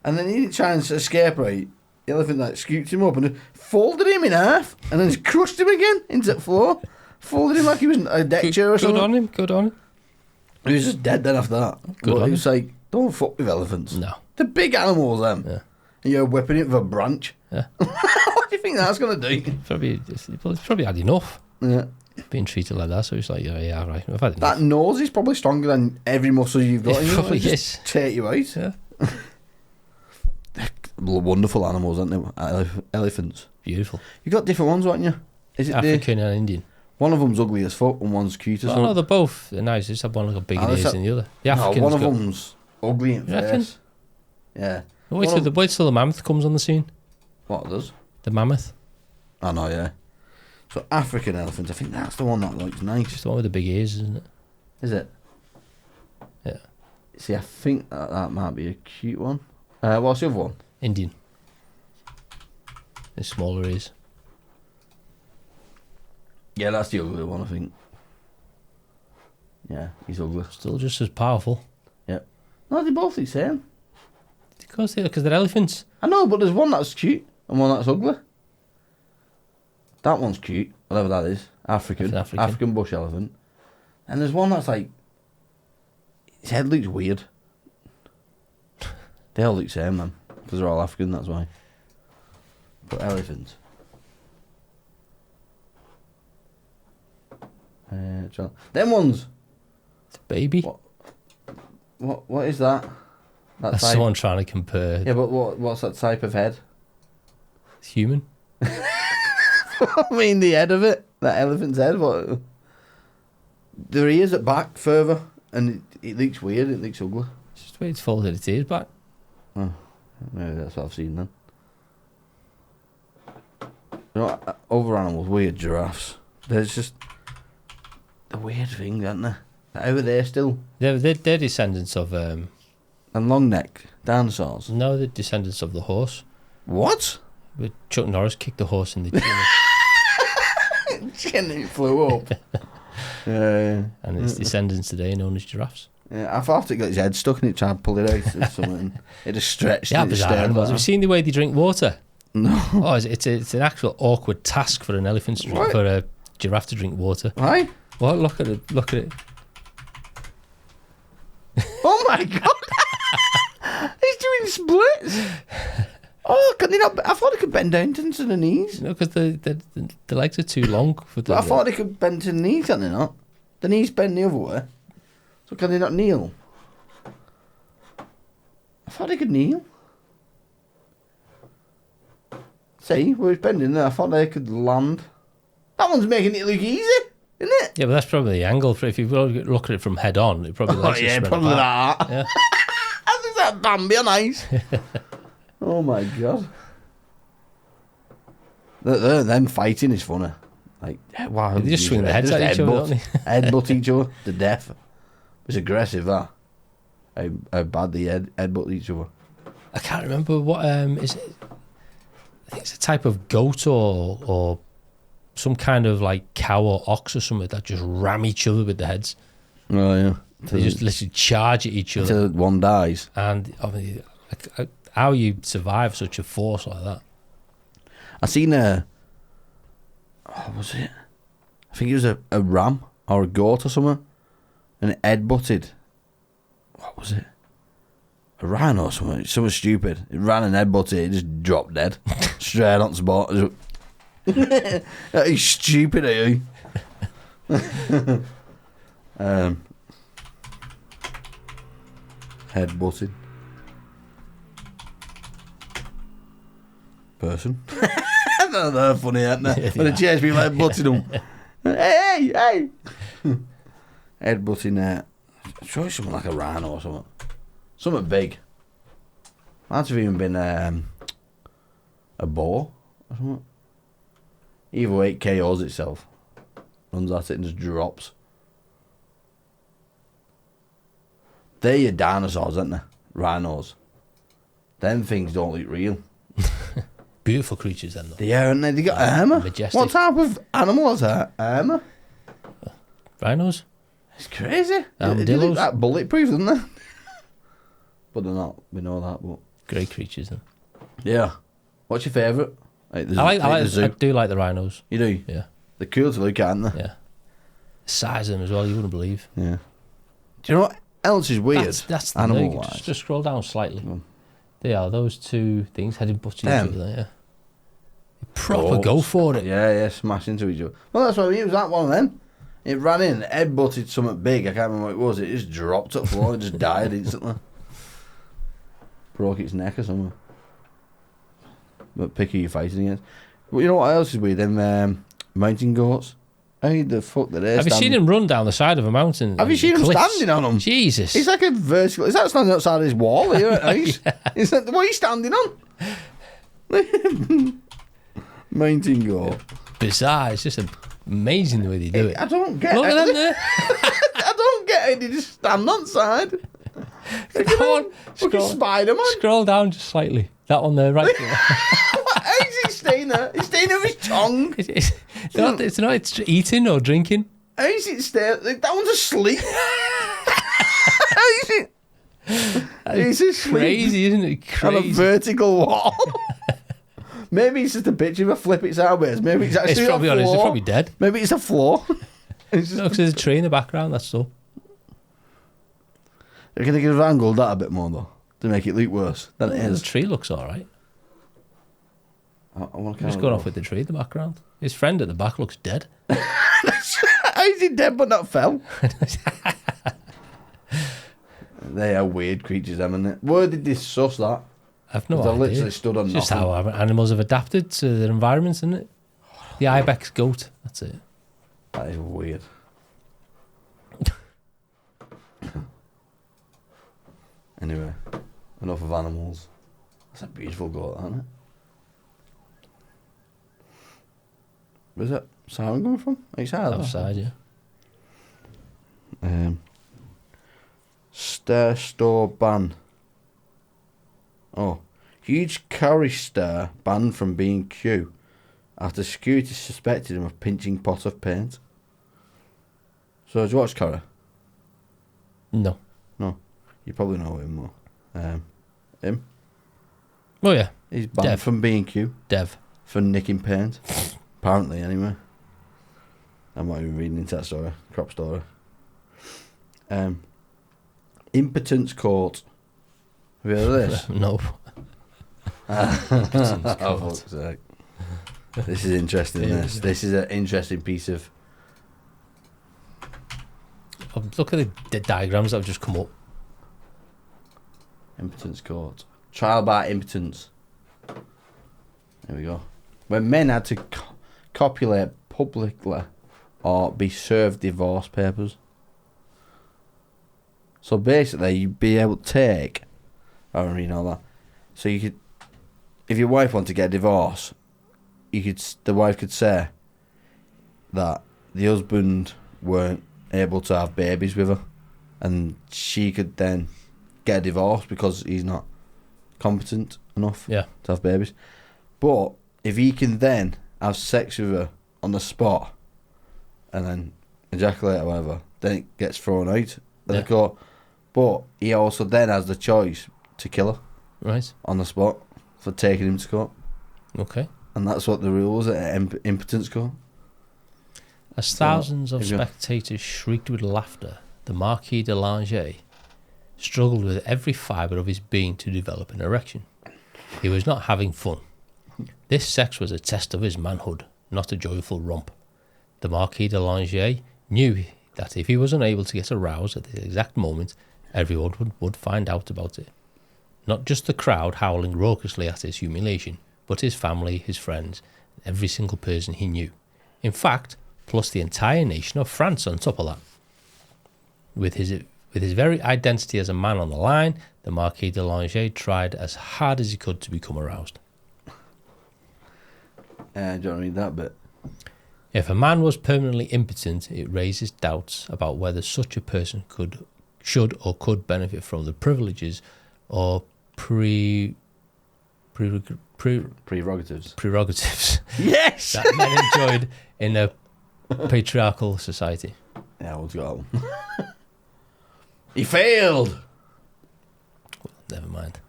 And then he didn't try and escape right. The elephant like scooped him up and just folded him in half, and then just crushed him again into the floor. Folded him like he was a deck chair or something. Good on him. Good on him. He was just dead then after that. Good But on he was like, don't fuck with elephants. No. They're big animals, them. Yeah. And you're whipping it with a branch. Yeah. What do you think that's going to do? It's probably had enough Yeah. being treated like that. So he's like, yeah, right. I've had enough. That nose is probably stronger than every muscle you've got. It in you. probably It'll just is. take you out. Yeah. Wonderful animals, aren't they? Elephants. Beautiful. You got different ones, haven't you? Is it African and Indian. one of them's ugly as fuck and one's cute as Well, fuck? no, they're both nice. Just have one got bigger ears than the other. The No, African's one of got... them's ugly in You reckon? face. Yeah. Wait One till the mammoth comes on the scene. What does? The mammoth. I know, yeah. So African elephants, I think that's the one that looks nice. Just the one with the big ears, isn't it? Is it? Yeah. See, I think that might be a cute one. What's the other one? Indian. The smaller ears. Yeah, that's the ugly one, I think. Yeah, he's ugly. Still just as powerful. Yeah. No, they both look the same. Because they're elephants. I know, but there's one that's cute and one that's ugly. That one's cute, whatever that is. African bush elephant. And there's one that's like... His head looks weird. They all look the same, man. Because they're all African, that's why. But elephants. Them ones. It's a baby. What is that? That's someone trying to compare. Yeah, but what's that type of head? It's human. I mean, the head of it. That elephant's head. What? Their ears at back further, and it looks weird. It looks ugly. It's just the way it's folded its ears back. Oh, maybe that's what I've seen then. You know, other animals, weird giraffes. There's just a weird thing, aren't they? Over there still. They're descendants of... And long neck dinosaurs. No, they're descendants of the horse. What? But Chuck Norris kicked the horse in the chin. Chin, it flew up. And its descendants today are known as giraffes. Yeah, I thought it got his head stuck in it, tried to pull it out or something. It just stretched. Yeah, bizarre animals. Have you seen the way they drink water? No. Oh, it's an actual awkward task for an elephant to drink, for a giraffe to drink water. Why? What? Look at it. Look at it. Oh my god! He's doing splits. Oh, can they not? I thought he could bend down to the knees. No, because the legs are too long for the. But I thought he could bend to the knees, can they not? The knees bend the other way. So can they not kneel? I thought he could kneel. See, where he's bending there, I thought they could land. That one's making it look easy, isn't it? Yeah, but that's probably the angle. If you look at it from head on, it probably legs are spread probably apart. that. Yeah. I think that Bambi on ice. Oh my god. Them fighting is funny. Like, wow. They just swing their heads at each other, don't they? Headbutt each other to death. It's aggressive, that. How bad they headbutt each other. I can't remember what is it. I think it's a type of goat or some kind of like cow or ox or something that just ram each other with their heads. Oh yeah. They just literally charge at each other. Until one dies. And obviously, how you survive such a force like that? I seen what was it? I think it was a ram or a goat or something, and it headbutted. What was it? A rhino or something? Something stupid. It ran and headbutted. It just dropped dead, straight on the spot. He's stupid, are you? Headbutted person. They're funny, aren't they? When they chase people, headbutting them. Hey! Headbutting. I'm sure it's something like a rhino or something. Something big. Might have even been a boar or something. Either way, it KOs itself. Runs at it and just drops. They're your dinosaurs, aren't they? Rhinos. Them things don't look real. Beautiful creatures, then. They are, aren't they? They got armour. Majestic. What type of animal is that? Armour? Rhinos? It's crazy. Armadillos? They look like bulletproof, don't they? But they're not. We know that. But Great creatures, then. yeah. What's your favourite? Like I do like the rhinos. You do? Yeah. They're cool to look at, aren't they? Yeah. The size of them as well, you wouldn't believe. Yeah. Do you know what else is weird? That's the animal thing. wise. Just scroll down slightly. They are those two things heading butting each other. Yeah. They proper go for it. Yeah, smash into each other. Well, that's what it was. That one of them. It ran in, head butted something big. I can't remember what it was. It just dropped at the floor. It just died instantly. Broke its neck or something. But pick who you're fighting against. Well, you know what else is weird? Them mountain goats. How the fuck are they? Have you seen him run down the side of a mountain? Have you seen him standing on them? Jesus. It's like a vertical. Is that standing outside his wall here at ice? Yeah. Is that what he's standing on? Mountain goat. Bizarre. It's just amazing the way they do it. I don't get Look it. at them there. I don't get it. They just stand on side. That one. Fucking Spider-Man. Scroll down just slightly. That one there, right? How is he staying there? He's staying with his tongue. It's not. It's eating or drinking. How is it staying? That one's asleep. How is it? He's asleep. Crazy, isn't it? On a Crazy. vertical wall. Maybe it's just a picture of a flip it sideways. Maybe it's actually It's probably a honest. floor. It's probably dead. Maybe it's a floor. It's just, No, because there's a tree in the background. That's all. they're going to give angled that a bit more though to make it look worse than it The is. tree looks all right. I want I'm just going off with the tree in the background. His friend at the back looks dead. How is he dead but not fell? They are weird creatures, haven't they? Where did they suss that? I've no They idea. literally stood on It's just nothing. how animals have adapted to their environments, isn't it? The ibex goat. That's it. That is weird. Anyway, enough of animals. That's a beautiful goat, isn't it? Where's that siren coming from? Outside. Outside, yeah. Stair store ban. Oh, huge curry star banned from B&Q after security suspected him of pinching pot of paint. So, did you watch Curry? No. No, you probably know him more. Him. Oh yeah, He's banned Dev. from B&Q Dev. for nicking paint. Apparently, anyway. I'm not even reading into that story. Crop story. Impotence court. Have you heard of this? No. Oh, fuck's sake. This is interesting. This is an interesting piece of. Look at the diagrams that have just come up. Impotence court. Trial by impotence. There we go. When men had to copulate publicly or be served divorce papers. So basically, you'd be able to take. I don't really know that. So you could, if your wife wanted to get a divorce, the wife could say that the husband weren't able to have babies with her, and she could then get a divorce because he's not competent enough Yeah. to have babies. But if he can then have sex with her on the spot and then ejaculate or whatever, then it gets thrown out of the court. But he also then has the choice to kill her Right. on the spot for taking him to court. Okay. And that's what the rule is at impotence court. As thousands of Here we go. spectators shrieked with laughter, the Marquis de Langeais struggled with every fibre of his being to develop an erection. He was not having fun. This sex was a test of his manhood, not a joyful romp. The Marquis de Langeais knew that if he was unable to get aroused at the exact moment, everyone would find out about it. Not just the crowd howling raucously at his humiliation, but his family, his friends, every single person he knew. In fact, plus the entire nation of France on top of that. With his very identity as a man on the line, the Marquis de Langeais tried as hard as he could to become aroused. Do you want to read that bit? If a man was permanently impotent, it raises doubts about whether such a person should or could benefit from the privileges or Prerogatives. prerogatives Yes! that men enjoyed in a patriarchal society. Yeah, we'll go. He failed! Never mind.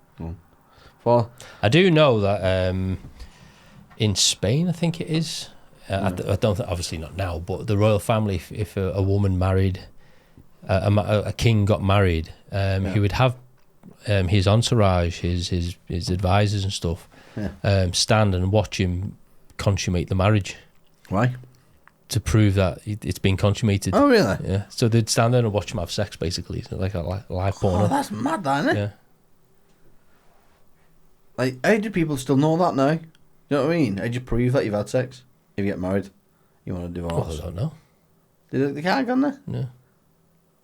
Well, I do know that in Spain, I think it is. I don't think, obviously not now, but the royal family, if a woman married, a king got married, he would have his entourage, his advisors and stuff, stand and watch him consummate the marriage why? to prove that it's been consummated. Oh, really? Yeah, so they'd stand there and watch him have sex, basically, so like a live porno. Oh, that's mad, that, isn't it? Yeah. Like, how do people still know that now? You know what I mean? How do you prove that you've had sex? If you get married, you want a Well, divorce. I don't know. They can't go on there. Yeah.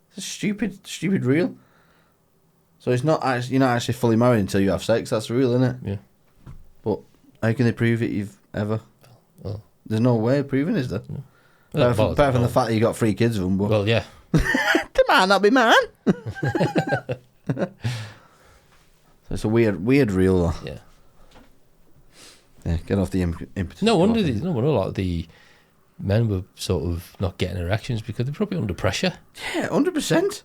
It's a stupid rule. So it's not actually, you're not actually fully married until you have sex. That's the rule, isn't it? Yeah. But how can they prove it you've ever? Well. There's no way of proving, is there? Well, Apart from the fact that you got 3 kids with them. But well, yeah. they might not be mine. It's a weird reel though. Yeah. Yeah, get off the impetus. No wonder a lot of the men were sort of not getting erections because they're probably under pressure. Yeah, 100%.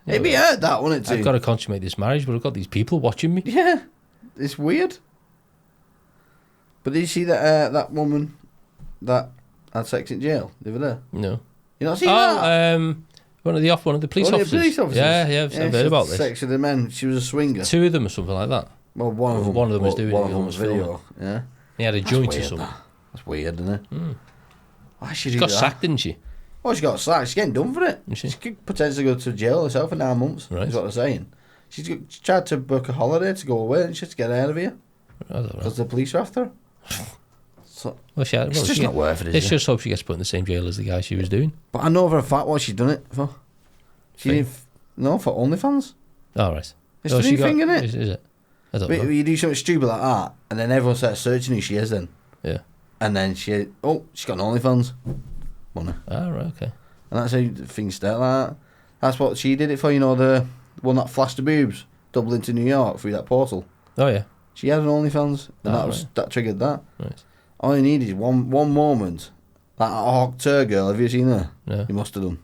Yeah, It'd be hard, that, wouldn't it? I've got to consummate this marriage, but I've got these people watching me. Yeah, it's weird. But did you see that that woman that had sex in jail the other day? No. You not seen that? One of the police One of officers. the police officers. Yeah, I've heard about this. Sex with the men. She was a swinger. 2 of them or something like that. Well, one of them. One of them was doing one it. of them was video. Yeah. He had a That's joint or weird, something. That's weird, isn't it? Why should She you got do that? sacked, didn't she? Well, she got sacked. She's getting done for it. Is she? She could potentially go to jail herself for 9 months. Right. Is what they're saying. She tried to book a holiday to go away and she had to get out of here I don't know. because the police are after her. So, Well, it's just not worth it, is Let's it? just hope she gets put in the same jail as the guy she was doing. But I know for a fact what she's done it for. She Thing? did no for OnlyFans. All right. It's Oh, the she new got- thing, isn't it? Is it? I don't But know. you do something stupid like that, and then everyone starts searching who she is. Then, Yeah. and then she's got an OnlyFans money, Ah, right, okay. and that's how things start like that. That's what she did it for. You know, the one that flashed the boobs, Dublin to New York through that portal. Oh, yeah. She had an OnlyFans, and Oh, that triggered that. Right. All you need is one moment. That Hawk Tur girl, have you seen her? No. You must have done.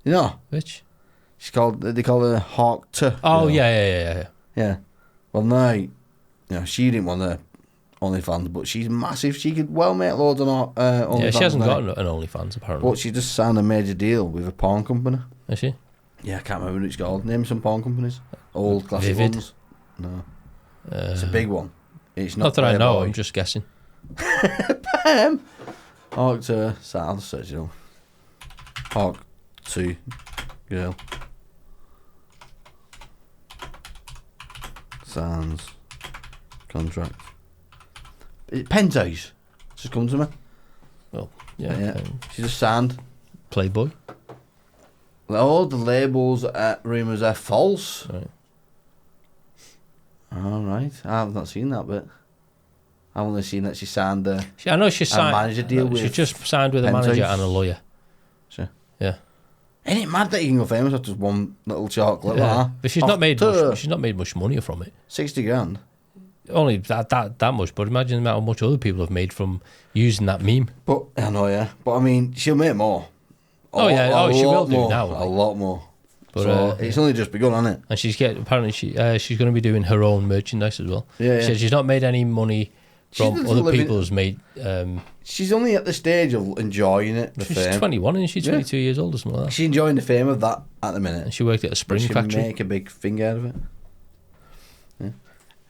You know, Which? they call her Hawk Tur. Oh, girl. yeah. Yeah. Well, now, she didn't want the OnlyFans, but she's massive. She could well make loads on OnlyFans. Yeah, she hasn't now. got an OnlyFans, apparently. But she just signed a major deal with a porn company. Is she? Yeah, I can't remember what it's called. Name some porn companies. Old classic Vivid. ones. No, it's a big one. It's not Not that I know, Playboy. I'm just guessing. Hawk to I'll search it up. Hawk 2 girl. Sans contract. Penthouse. Just come to me. Well, yeah. She just signed. Playboy. All the labels, rumours are false. Right. All right. I've not seen that bit. I've only seen that she signed the I know she signed. manager deal She with just signed with a Penthouse. manager and a lawyer. Sure. Yeah. Ain't it mad that you can go famous after just one little chocolate like Yeah. that? But she's not made much money from it. 60 grand. Only that much, but imagine how much other people have made from using that meme. But I know, yeah. But I mean, she'll make more. She will do more, now. A lot more. But, So it's only just begun, hasn't it? And she's going to be doing her own merchandise as well. Yeah, She said she's not made any money from doesn't other live in- people's made. She's only at the stage of enjoying it, the She's fame. 21 and she's 22 years old or something like that. She's enjoying the fame of that at the And minute. she worked at a spring She factory. make a big thing out of it. Yeah.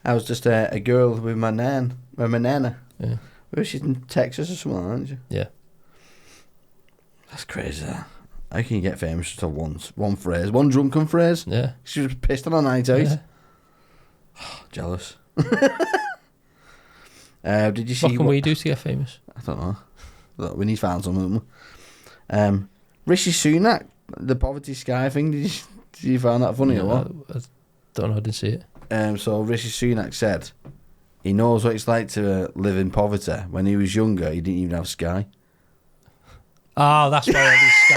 I was just a girl with my nana. Yeah. Well, she's in Texas or something, aren't she? Yeah. That's crazy. That. How can you get famous just on one phrase, one drunken phrase? Yeah. She was pissed on her night out. Yeah. Jealous. Did you see What can we do to get famous? I don't know. Look, we need to find something. Rishi Sunak, the poverty sky thing. Did you find that funny or what? I don't know. I didn't see it. So Rishi Sunak said he knows what it's like to live in poverty. When he was younger, he didn't even have Sky. Oh, that's why all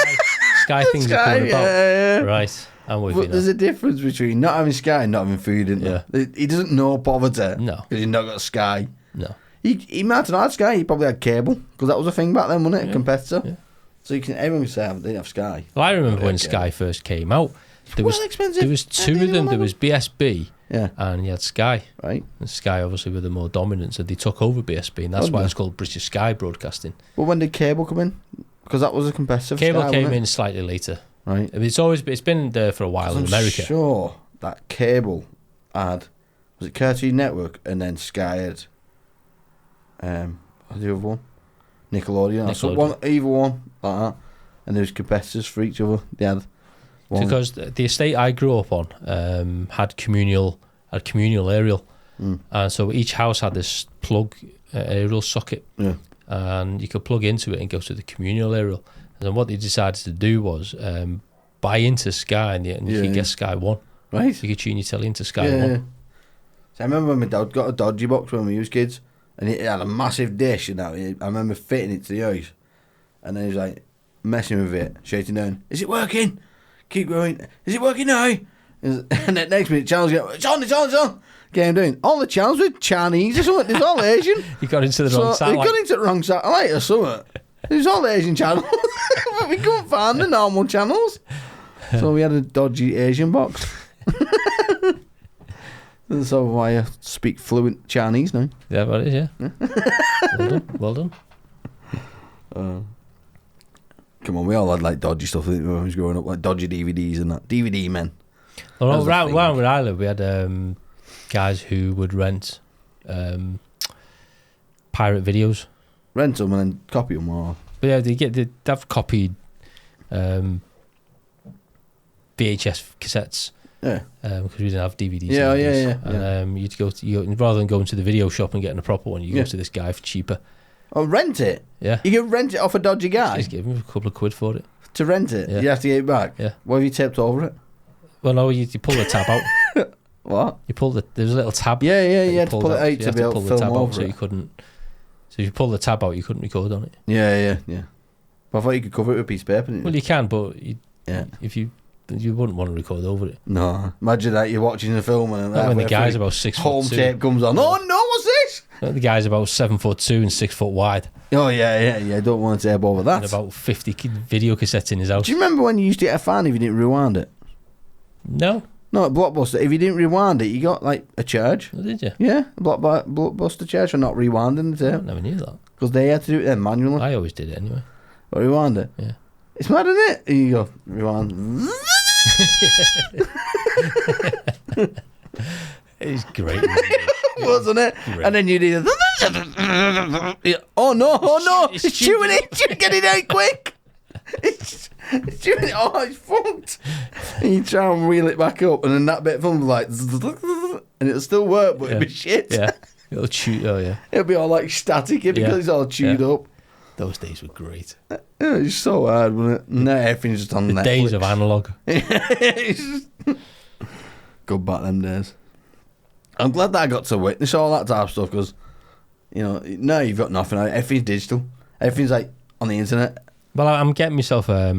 these Sky things are coming about. Yeah. Right. I'm with you But now. there's a difference between not having Sky and not having food, isn't there? He doesn't know poverty. No. Because he's not got Sky. No. He might have had Sky. He probably had cable. Because that was a thing back then, wasn't it? A competitor. Yeah. So everyone can say they didn't have Sky. Well, I remember when Okay. Sky first came out. There Well was expensive. there was two of them. There was BSB Yeah. and you had Sky. Right. And Sky obviously were the more dominant, so they took over BSB, and that's Oh, why yeah. it's called British Sky Broadcasting. But when did cable come in? Because that was a competitive. Cable Sky, came wasn't in slightly later. it? Right. It's been there for a while in I'm America. sure that cable had, was it Cartoon Network, and then Sky had what's the other one? Nickelodeon. So Nickelodeon. either one like that, and there was competitors for each other. They had one. Because the estate I grew up on had communal aerial, and so each house had this plug aerial socket, Yeah. and you could plug into it and go to the communal aerial. And then what they decided to do was buy into Sky, and you Yeah, could yeah. get Sky One. Right. You could tune your telly into Sky Yeah. One. So I remember when my dad got a dodgy box when we was kids, and it had a massive dish, and I remember fitting it to the house, and then he was like messing with it, shouting down, "Is it working? Keep going. Is it working now?" And then next minute, channels go, it's on. Game doing. All the channels with Chinese or something. It's all Asian. You got into the wrong satellite. You got into the wrong satellite or something. It was all Asian channels. But we couldn't find the normal channels. So we had a dodgy Asian box. And so why I speak fluent Chinese now. Yeah, well, it is, yeah. Well done. Come on, we all had like dodgy stuff when we was growing up, like dodgy DVDs and that. DVD men. Well, around where I live, we had guys who would rent pirate videos. Rent them and then copy them or... But yeah, they'd have copied VHS cassettes. Yeah. Because we didn't have DVDs. Yeah. And you'd go to, rather than going to the video shop and getting a proper one, you go to this guy for cheaper. Oh, rent it? Yeah. You can rent it off a dodgy guy? Just give him a couple of quid for it. To rent it? Yeah. You have to get it back? Yeah. What have you taped over it? Well, no, you pull the tab out. What? There's a little tab. Yeah, you had to pull it out to be able to film over so it. you couldn't. So if you pull the tab out, you couldn't record on it. Yeah. But I thought you could cover it with a piece of paper, didn't you? Well, you can, but if you wouldn't want to record over it. No. Imagine that you're watching the film and when the guy's about 6 foot home 2. tape comes on. Oh no, what's this? The guy's about 7'2" and 6 foot wide. Oh yeah. Don't want to tape over that. And about 50 video cassettes in his house. Do you remember when you used to get a fan if you didn't rewind it? No. No, at Blockbuster, if you didn't rewind it, you got like a charge. Oh, did you? Yeah, a Blockbuster charge for not rewinding the I tape. never knew that. Because they had to do it then manually. I always did it anyway. Or rewind it. Yeah. It's mad, isn't it? And you go, rewind. It's great. Wasn't it? Great. And then you did oh no, it's chewing it. Get it out quick. It's chewing it. Oh, it's fucked. And you try and reel it back up, and then that bit of film was like, and it'll still work, but it'll be shit. Yeah. It'll chew. Oh, yeah. It'll be all like static because it's all chewed up. Those days were great. It's so hard, wasn't it? No, everything's just on The Netflix. days of analog. Good back them days. I'm glad that I got to witness all that type of stuff because, now you've got nothing. Everything's digital. Everything's like on the internet. Well, I'm getting myself a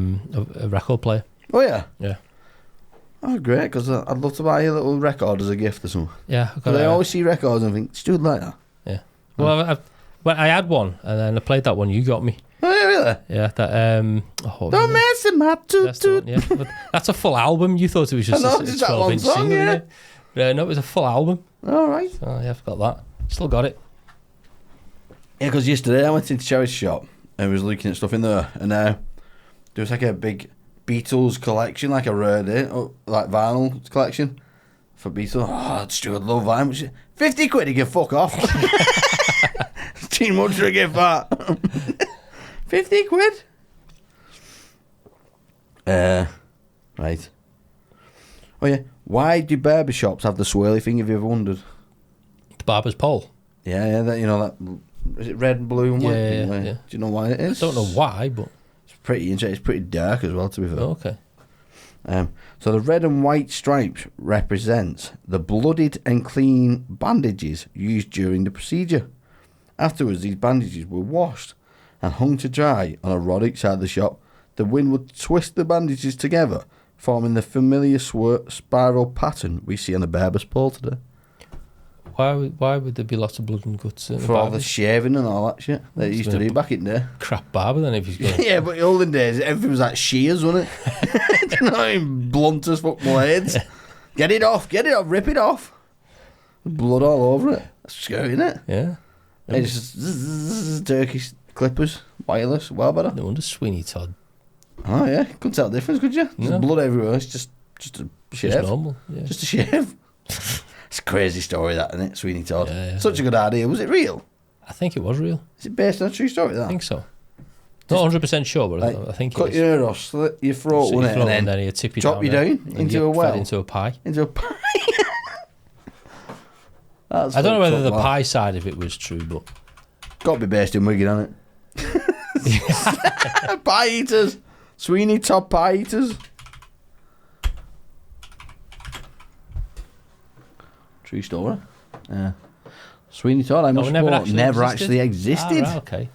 record player. Oh, yeah? Yeah. Oh, great, because I'd love to buy you a little record as a gift or something. Yeah. Because I always see records and think, dude, like that. Yeah. Well, I had one, and then I played that one you got me. Oh, yeah, really? Yeah, that. Don't mess in my toot. Yeah, but that's a full album. You thought it was just I know, a just that 12-inch one song, single, yeah. didn't you? No, it was a full album. All right. Oh, yeah, I forgot that. Still got it. Yeah, because yesterday I went into charity shop and was looking at stuff in there, and there was like a big Beatles collection, like a rare day, like vinyl collection for Beatles. Oh, Stuart love vinyl. 50 quid, you can fuck off. Too much to give that. 50 quid? Right. Oh yeah, why do barber shops have the swirly thing, have you ever wondered? The barber's pole. Yeah, that, that, is it red and blue and white? Yeah. Do you know why it is? I don't know why, but... It's pretty interesting. It's pretty dark as well, to be fair. Oh, okay. So the red and white stripes represents the bloodied and clean bandages used during the procedure. Afterwards, these bandages were washed and hung to dry on a rod outside the shop. The wind would twist the bandages together, forming the familiar spiral pattern we see on the barber's pole today. Why would there be lots of blood and guts in For all the shaving and all that shit that he used to do back in there. Crap barber then if he's going... Yeah, but in the olden days, everything was like shears, wasn't it? Do you know what I mean? Blunt as fuck blades. Get it off, rip it off. Blood all over it. That's scary, isn't it? Yeah. It's just zzz, Turkish clippers, wireless, well better. No wonder Sweeney Todd. Oh yeah, couldn't tell the difference, could you? There's No. blood everywhere. It's just a shave. Just normal. Yeah. Just a shave. It's a crazy story, that, isn't it? Sweeney Todd. Yeah. Such a good idea. Was it real? I think it was real. Is it based on a true story? That I think so. Not 100% sure, but like, I think cut it is. your ear off, slit your throat, So you wouldn't it? float And and then you tip you drop down, you there, down and into you a get well. fed into a pie. Into a pie. I don't know whether the pie side of it was true, but Got to be based in Wigan, hasn't it? Pie eaters. Sweeney Todd pie eaters. True story. Yeah. Sweeney Todd, I must report, never actually existed. Ah, right, okay.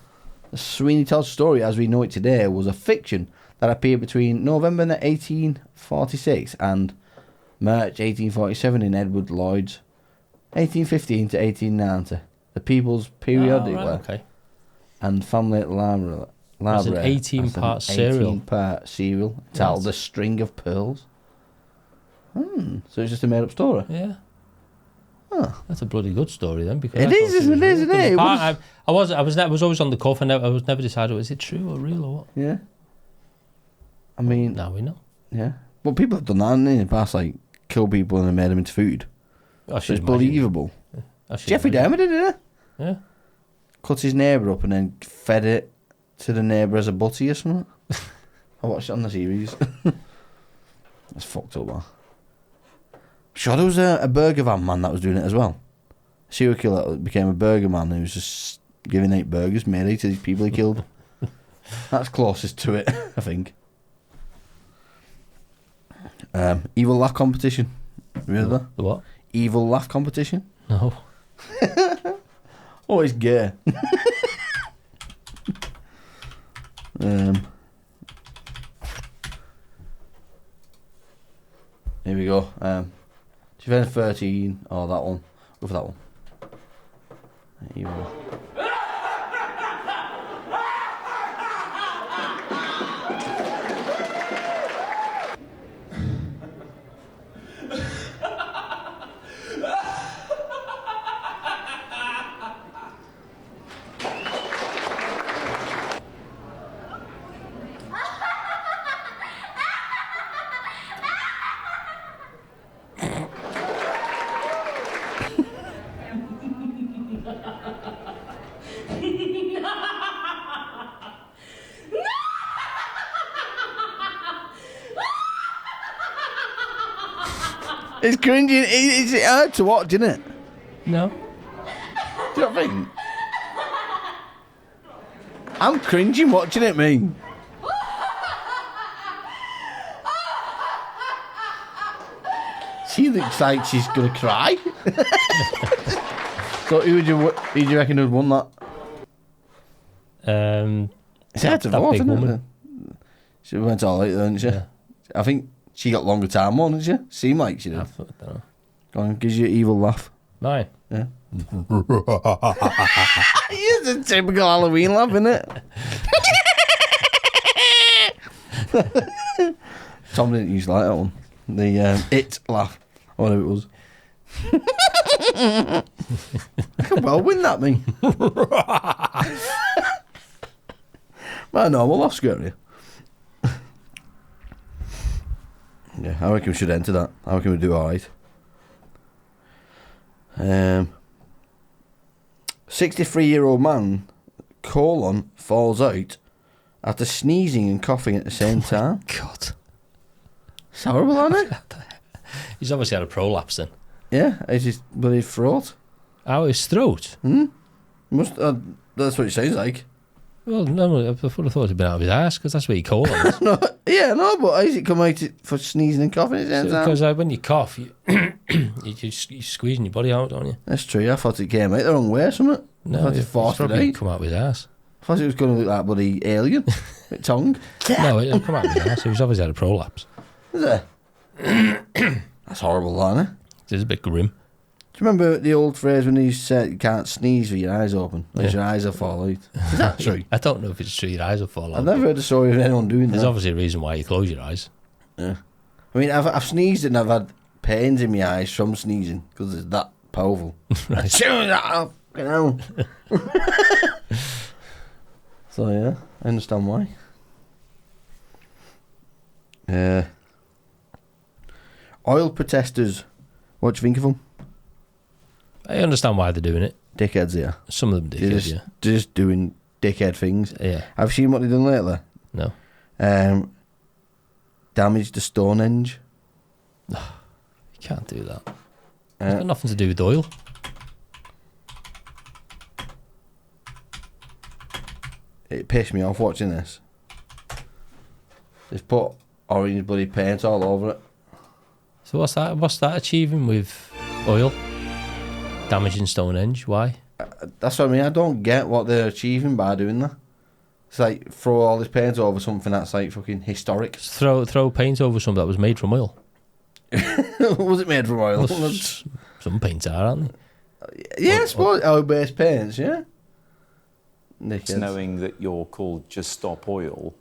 The Sweeney Todd story, as we know it today, was a fiction that appeared between November 1846 and March 1847 in Edward Lloyd's. 1815 to 1890. The People's Periodic. Okay. And Family Library. That's an 18-part serial. 18-part serial titled The String of Pearls. So it's just a made-up story? Yeah. Oh. That's a bloody good story then. Because It is, isn't it? I was always on the cuff, and I was never decided, is it true or real or what? Yeah. I mean... Now we know. Yeah. Well, people have done that in the past, like, kill people and then made them into food. So it's believable. Jeffrey Dahmer did it, yeah. Cut his neighbour up and then fed it to the neighbour as a butty or something. I watched it on the series. That's fucked up, man. Sure, there was a burger van man that was doing it as well. A serial killer that became a burger man who was just giving 8 burgers mainly to these people he killed. That's closest to it, I think. Evil laugh competition. Remember that? The what? Evil laugh competition. No. Oh, it's gay. Here we go. 2013. Oh, that one. Go for that one. Evil. It's cringy. It's hard to watch, isn't it? No. Do you not think? I'm cringing watching it, me. She looks like she's gonna cry. So who do you reckon would won that? It's hard to vote, isn't it? She went all right, didn't she? Yeah. I think she got longer time on, didn't she? Seemed like she did. I don't know. Go on, gives you an evil laugh. Mine? Yeah. It's a typical Halloween laugh, isn't it? Tom didn't use like that one. The it laugh. I wonder who it was. I can well win that, me. My normal laugh scary. Yeah, I reckon we should enter that. I reckon we do alright. 63-year-old man, falls out after sneezing and coughing at the same time. God. It's horrible, isn't it? He's obviously had a prolapse then. Yeah, it's his bloody throat. Oh, his throat? That's what it sounds like. Well, no, I would have thought it'd been out of his ass, because that's where you call it. No, but how does it come out for sneezing and coughing at the same time? Because when you cough, you're squeezing your body out, don't you? That's true. I thought it came out the wrong way or something. No, I thought it it's forced it probably out. come out of his ass. I thought it was going to look like bloody alien with tongue. No, it'll come out of his ass. He's obviously had a prolapse. Is it? That's horrible, isn't it? It's a bit grim. Do you remember the old phrase when you said you can't sneeze with your eyes open, because your eyes will fall out? Is that true? I don't know if it's true. Your eyes will fall out. I've never heard a story of anyone doing There's that. obviously a reason why you close your eyes. Yeah. I mean, I've sneezed and I've had pains in my eyes from sneezing because it's that powerful. Right. So yeah, I understand why. Oil protesters. What do you think of them? I understand why they're doing it. Dickheads here. Some of them dickheads, yeah. They're just doing dickhead things. Yeah. Have you seen what they've done lately? No. Damaged the Stonehenge. You can't do that. It's got nothing to do with oil. It pissed me off watching this. They've put orange bloody paint all over it. So what's that achieving with oil? Damaging Stonehenge? Why? That's what I mean. I don't get what they're achieving by doing that. It's like throw all this paint over something that's like fucking historic. Throw paint over something that was made from oil. Was it made from oil? Some paints are, aren't Yeah, I suppose oil-based paints, yeah. Knowing that you're called Just Stop Oil,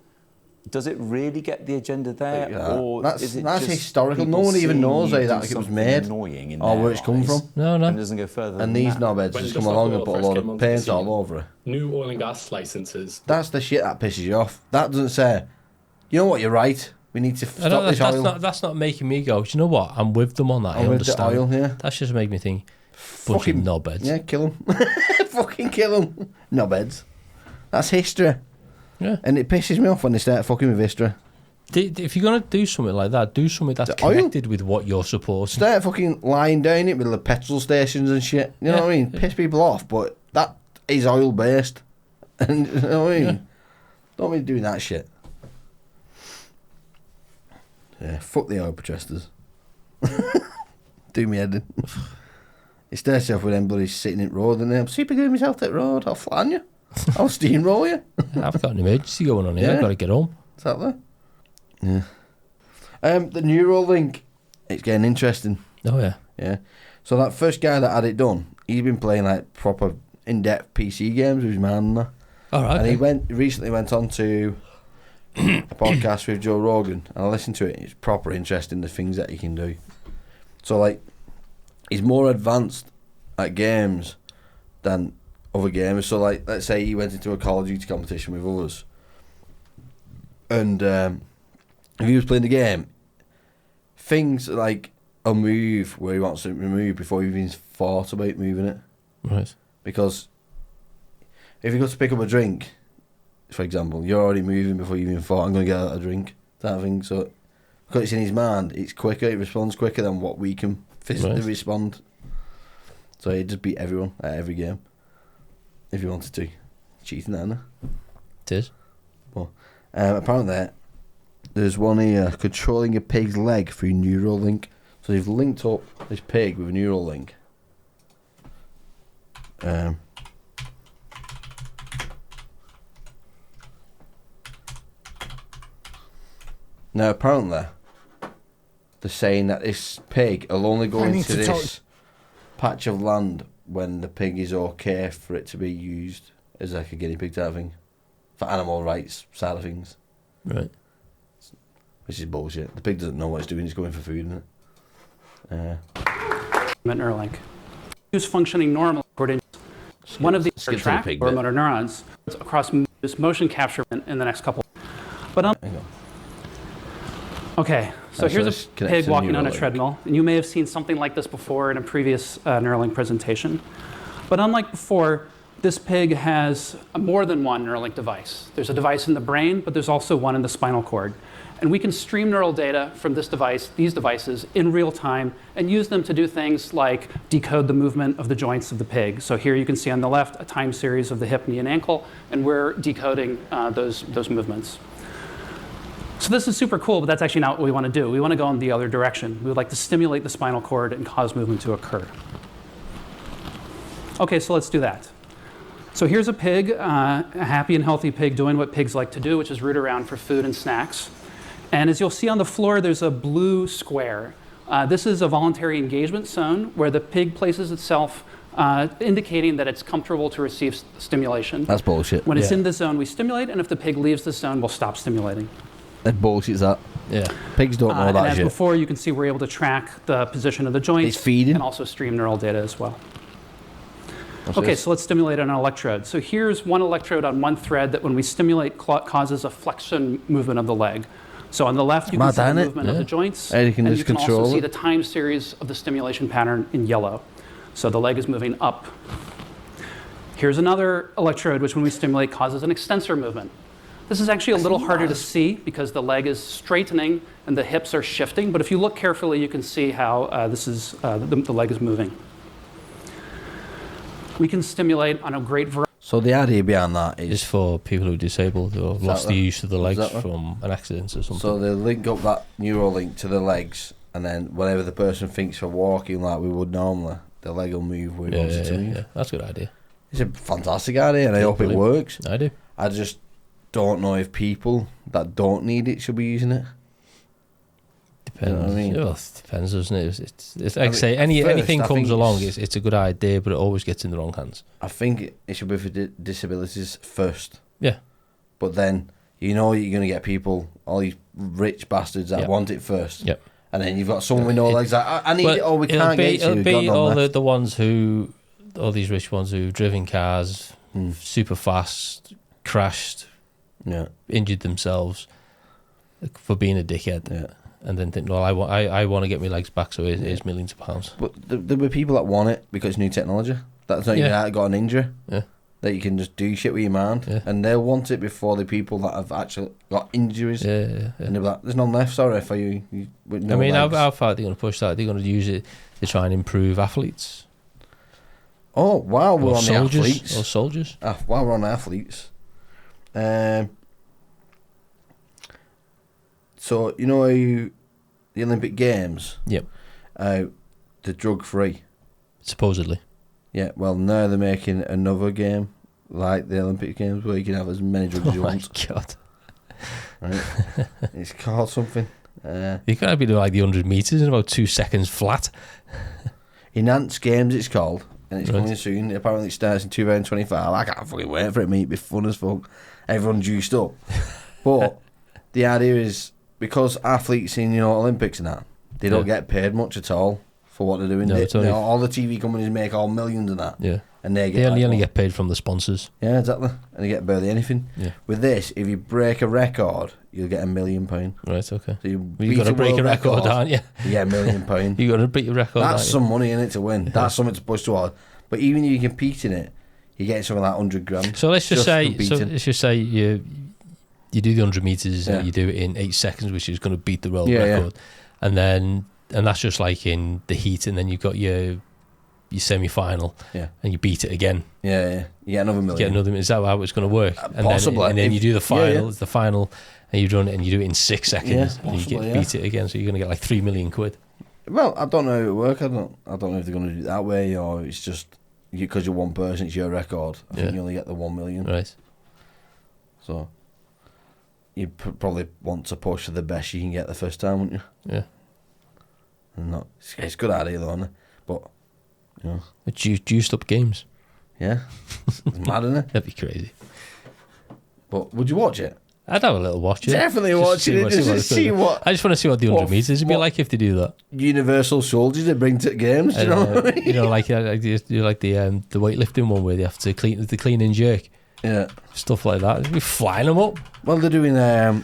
does it really get the agenda there? Or that's is it that's just historical. No one even knows that it was made annoying in or where it's come from. No. And it doesn't go further And than these that. knobheads When just Just come along and Stop put a Oil load first of came onto the paint all scene, over it. New oil and gas licenses. That's the shit that pisses you off. That doesn't say, you know what, you're right. We need to stop this oil. That's not making me go, do you know what? I'm with them on that. I I'm with the understand. oil, yeah. That's just making me think, bunch of knobheads. Yeah, kill them. Fucking kill them. Knobheads. That's history. Yeah. And it pisses me off when they start fucking with history. If you're going to do something like that, do something that's connected with what you're supporting. Start fucking lying down it with the petrol stations and shit. You know what I mean? Piss people off, but that is oil based. And you know what I mean? Yeah. Don't be doing that shit. Yeah, fuck the oil protesters. Do me head in. It starts off with them bloody sitting in road and I'm super good myself that road. I'll flatten you. I'll steamroll you. I've got an emergency going on here. Yeah. I've got to get home. Exactly. Yeah. The Neuralink, it's getting interesting. Oh, yeah. Yeah. So that first guy that had it done, he's been playing like proper in-depth PC games with his man and that. All right. And he recently went on to a podcast with Joe Rogan, and I listened to it. It's proper interesting, the things that he can do. So like, he's more advanced at games than other gamers. So like, let's say he went into a Call of Duty competition with others, and if he was playing the game, things like a move where he wants to move before he even thought about moving it. Right. Because if you go to pick up a drink, for example, you're already moving before you even thought, I'm going to get out a drink, that thing. So because it's in his mind, it's quicker, it responds quicker than what we can physically respond. So he'd just beat everyone at every game if he wanted to. Cheating, isn't it? It is. Well, apparently there's one here controlling a pig's leg through Neuralink. So they've linked up this pig with a Neuralink. Now apparently they're saying that this pig will only go into this patch of land when the pig is okay for it to be used as like a guinea pig type thing. For animal rights side of things. Right. Which is bullshit. The pig doesn't know what it's doing, it's going for food, isn't it? Neuralink. Who's functioning normally according to one of these track or motor neurons across this motion capture in the next couple. But okay, so here's a pig walking on a treadmill, and you may have seen something like this before in a previous Neuralink presentation. But unlike before, this pig has more than one Neuralink device. There's a device in the brain, but there's also one in the spinal cord. And we can stream neural data from this device, these devices, in real time and use them to do things like decode the movement of the joints of the pig. So here you can see on the left a time series of the hip, knee, and ankle, and we're decoding those movements. So this is super cool, but that's actually not what we want to do. We want to go in the other direction. We would like to stimulate the spinal cord and cause movement to occur. Okay, so let's do that. So here's a pig, a happy and healthy pig doing what pigs like to do, which is root around for food and snacks. And as you'll see on the floor, there's a blue square. This is a voluntary engagement zone where the pig places itself, indicating that it's comfortable to receive stimulation. That's bullshit. When it's in the zone, we stimulate, and if the pig leaves the zone, we'll stop stimulating. That bullshit's that. Yeah. Pigs don't know that and as shit. before, you can see we're able to track the position of the joints. It's feeding. And also stream neural data as well. Okay, so let's stimulate on an electrode. So here's one electrode on one thread that when we stimulate causes a flexion movement of the leg. So on the left, you can see the movement of the joints, and you can also see the time series of the stimulation pattern in yellow. So the leg is moving up. Here's another electrode, which when we stimulate causes an extensor movement. This is actually a little harder to see because the leg is straightening and the hips are shifting. But if you look carefully, you can see how the leg is moving. We can stimulate on a great variety. So the idea behind that is for people who are disabled or lost the use of the legs from an accident or something. So they link up that neural link to the legs, and then whatever the person thinks for walking like we would normally, the leg will move where it wants it to move. Yeah, that's a good idea. It's a fantastic idea, and I hope it works. I do. I just don't know if people that don't need it should be using it. Depends. You know what I mean? Well, it depends, doesn't it? It's like I mean, say, first, anything I comes think along, it's a good idea, but it always gets in the wrong hands. I think it should be for disabilities first. Yeah. But then, you're going to get people, all these rich bastards that want it first. Yep. And then you've got someone with no legs like, I need it, or we can't get It'll you. be all the ones who, all these rich ones who've driven cars super fast, crashed, injured themselves for being a dickhead. Yeah. And then think, well, I want to get my legs back, so here's millions of pounds. But there were people that want it because it's new technology. That's not even got an injury. Yeah. That you can just do shit with your mind. Yeah. And they'll want it before the people that have actually got injuries. Yeah. And they'll be like, there's none left, sorry, for you with no I mean, legs. how far are they going to push that? They're going to use it to try and improve athletes. Oh, while we're on soldiers, the athletes. Or soldiers. While we're on the athletes. So, you know how the Olympic Games? Yep. They're drug-free. Supposedly. Yeah, well, now they're making another game like the Olympic Games where you can have as many drugs as you want. Oh, my God. Right? It's called something. You're going to be doing like the 100 metres in about 2 seconds flat. Enhanced Games, it's called. And it's coming soon. Apparently it starts in 2025. I can't fucking wait for it, mate. It'll be fun as fuck. Everyone juiced up. But the idea is, because athletes in, Olympics and that, they don't get paid much at all for what they're doing. No, all the TV companies make all millions and that. Yeah. And they only get paid from the sponsors. Yeah, exactly. And they get barely anything. Yeah. With this, if you break a record, you'll get £1 million. Right, okay. So You've got to break a record, aren't you? You get £1 million. You've got to beat your record. That's some money in it to win. That's something to push towards. But even if you compete in it, you get something like 100 grand. So let's just say, competing. you do the 100 metres and you do it in 8 seconds, which is going to beat the world record. And that's just like in the heat, and then you've got your semi-final, and you beat it again. Yeah. You get another million. Is that how it's going to work? Possibly. And then you do the final. It's the final, and you run it, and you do it in 6 seconds, and you beat it again. So you're going to get like £3 million. Well, I don't know how it works. I don't know if they're going to do it that way, or it's just because you're one person, it's your record. I think you only get the 1 million. Right. So you probably want to push for the best you can get the first time, wouldn't you? Yeah. And it's a good idea though, isn't it? But Juiced up games. Yeah. It's mad, isn't it? That'd be crazy. But would you watch it? I'd have a little watch it. Definitely watch it. I just want to see what the 100 metres would be like if they do that. Universal soldiers they bring to games, do you know what I mean? You know, like the weightlifting one where they have to clean and jerk. Yeah. Stuff like that. They'd be flying them up. Well, they're doing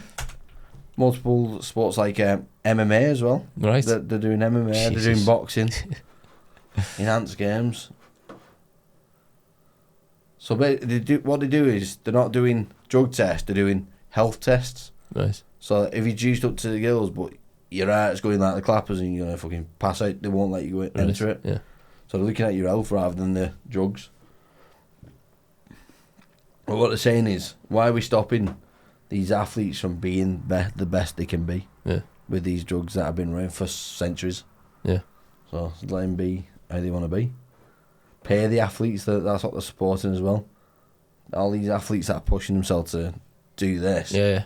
multiple sports like MMA as well. Right. They're doing MMA, Jesus. they're doing boxing, enhanced games. So what they do is they're not doing drug tests, they're doing health tests. Nice. So if you're juiced up to the gills, but your heart's going like the clappers and you're going to fucking pass out, they won't let you go enter it. Yeah. So they're looking at your health rather than the drugs. But what they're saying is, why are we stopping these athletes from being the best they can be with these drugs that have been around for centuries? Yeah. So let them be how they want to be. Pay the athletes, that's what they're supporting as well. All these athletes that are pushing themselves to do this. Yeah.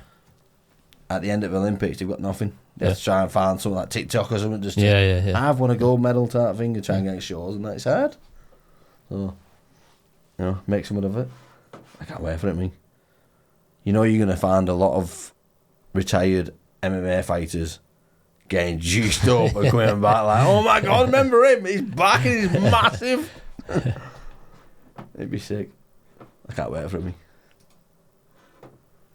At the end of the Olympics, they've got nothing. They have to try and find something like TikTok or something. Just I've won a gold medal type thing and try and get shows, and that's hard. So, make something of it. I can't wait for it, me. You're going to find a lot of retired MMA fighters getting juiced up and coming back like, oh my God, remember him? He's back and he's massive. It'd be sick. I can't wait for it, me.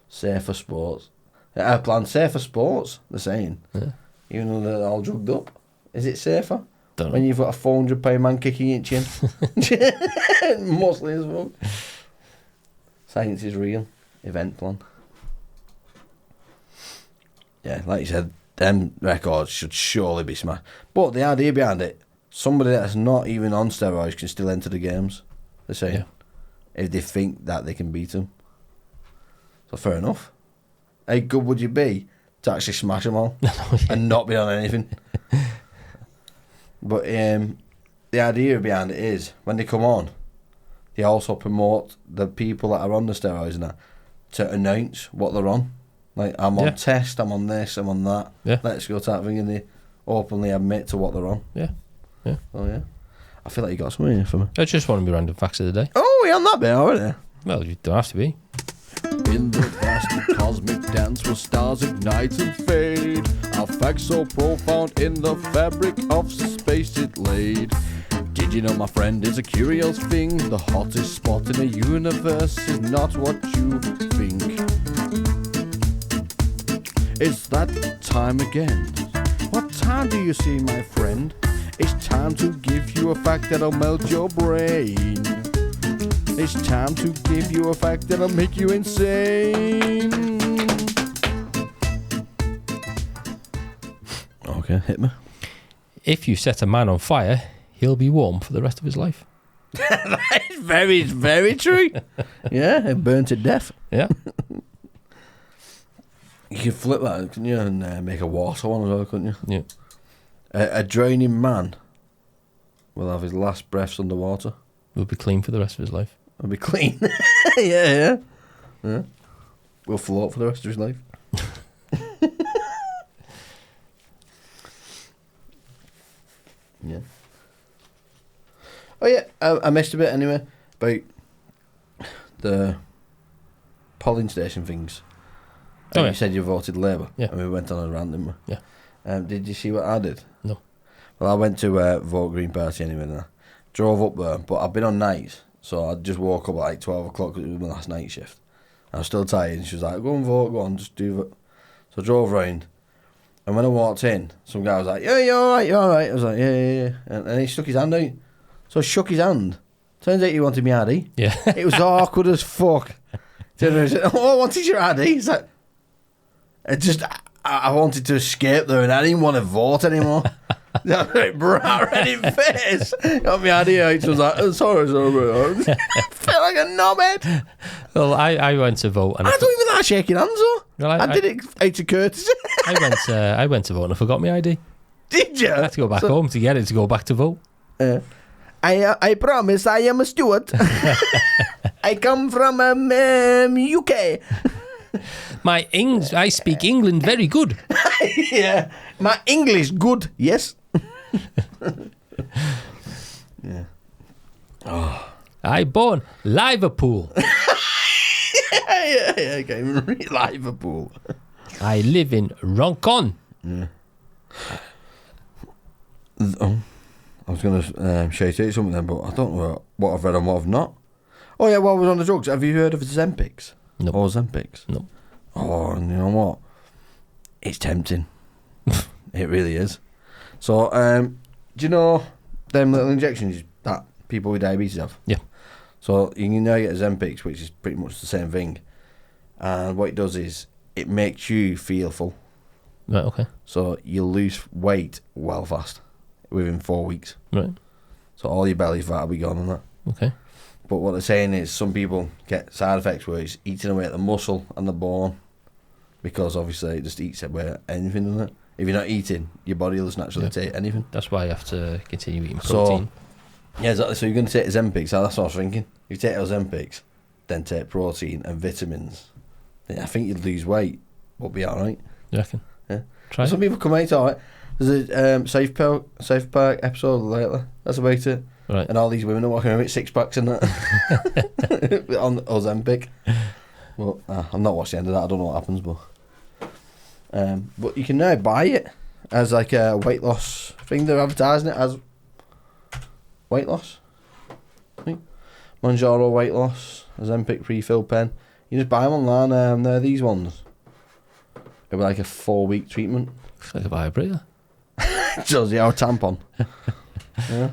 Safer sports. I plan safer sports, they're saying. Yeah. Even though they're all drugged up. Is it safer? Don't know. When you've got a £400 man kicking your chin? Mostly as well. Science is real. Event plan. Yeah, like you said, them records should surely be smashed. But the idea behind it, somebody that's not even on steroids can still enter the games. They're saying. If they think that they can beat them. So fair enough. How good would you be to actually smash them all and not be on anything? But the idea behind it is, when they come on, they also promote the people that are on the steroids and that to announce what they're on. Like, I'm on Yeah. test, I'm on this, I'm on that. Yeah. Let's go type thing, and they openly admit to what they're on. Yeah. Yeah. Oh, yeah. I feel like you got something here for me. I just want to be random facts of the day. Oh, we're on that bit already. Well, you don't have to be. In the vast cosmic dance where stars ignite and fade, our facts so profound in the fabric of space it laid. Did you know, my friend, is a curious thing? The hottest spot in the universe is not what you think. It's that time again. What time do you see, my friend? It's time to give you a fact that'll melt your brain. It's time to give you a fact that'll make you insane. Okay, hit me. If you set a man on fire, he'll be warm for the rest of his life. It's very, very true. Yeah, it burned to death. Yeah. You could flip that, couldn't you, and make a water one as well, couldn't you? Yeah. A drowning man will have his last breaths underwater. Will be clean for the rest of his life. It'll be clean. Yeah. Will float for the rest of his life. Yeah. Oh yeah, I missed a bit anyway about the polling station things. Oh, yeah. You said you voted Labour. Yeah. And we went on a rant, didn't we? Yeah. Did you see what I did? No. Well, I went to vote Green Party anyway, and I drove up there, but I've been on nights, so I just woke up at like 12 o'clock because it was my last night shift. I was still tired, and she was like, go and vote, go on, just do it. So I drove round, and when I walked in, some guy was like, yeah, you're alright, you're alright. I was like, yeah. And he stuck his hand out. So I shook his hand. Turns out he wanted my ID. Yeah. It was awkward as fuck. Turned around and said, oh, I wanted your ID. He's like, I wanted to escape there, and I didn't want to vote anymore. Right, red in face. Got my ID out. She was like, oh, sorry. I feel like a knobhead. Well, I went to vote. And I don't even like shaking hands, though. Well, I did it out of courtesy. I went to vote and I forgot my ID. Did you? I had to go back home to get it to go back to vote. I promise I am a Stuart. I come from UK. I speak England very good. Yeah, my English good. Yes. Yeah. Oh. I born Liverpool. yeah. Okay, Liverpool. I live in Roncon. Yeah. Oh, I was going to shout out something then, but I don't know what I've read and what I've not. Oh yeah, while we're on the drugs, have you heard of Zempics? No. Or Zempics? No. Oh, and you know what? It's tempting. It really is. So, do you know them little injections that people with diabetes have? Yeah. So you can now get Zempics, which is pretty much the same thing. And what it does is it makes you feel full. Right, okay. So you'll lose weight well fast within 4 weeks. Right. So all your belly fat will be gone and that. Okay. But what they're saying is some people get side effects where it's eating away at the muscle and the bone, because obviously it just eats away at anything, doesn't it? If you're not eating, your body will just naturally take anything. That's why you have to continue eating protein. Yeah, exactly. So you're going to take Ozempic. So that's what I was thinking. You take Ozempics, then take protein and vitamins. Then I think you'd lose weight, but be all right. You reckon? Yeah. Try Some it. people come out all right. There's a South Park episode lately. That's about it. Right. And all these women are walking around with 6-packs and that on Ozempic. Well, I've not watched the end of that. I don't know what happens, but you can now buy it as like a weight loss thing. They're advertising it as weight loss. Manjaro weight loss, Ozempic pre-filled pen. You just buy them online. They're these ones. It'll be like a 4-week treatment. It's like a vibrator. Does yeah, or tampon. Yeah.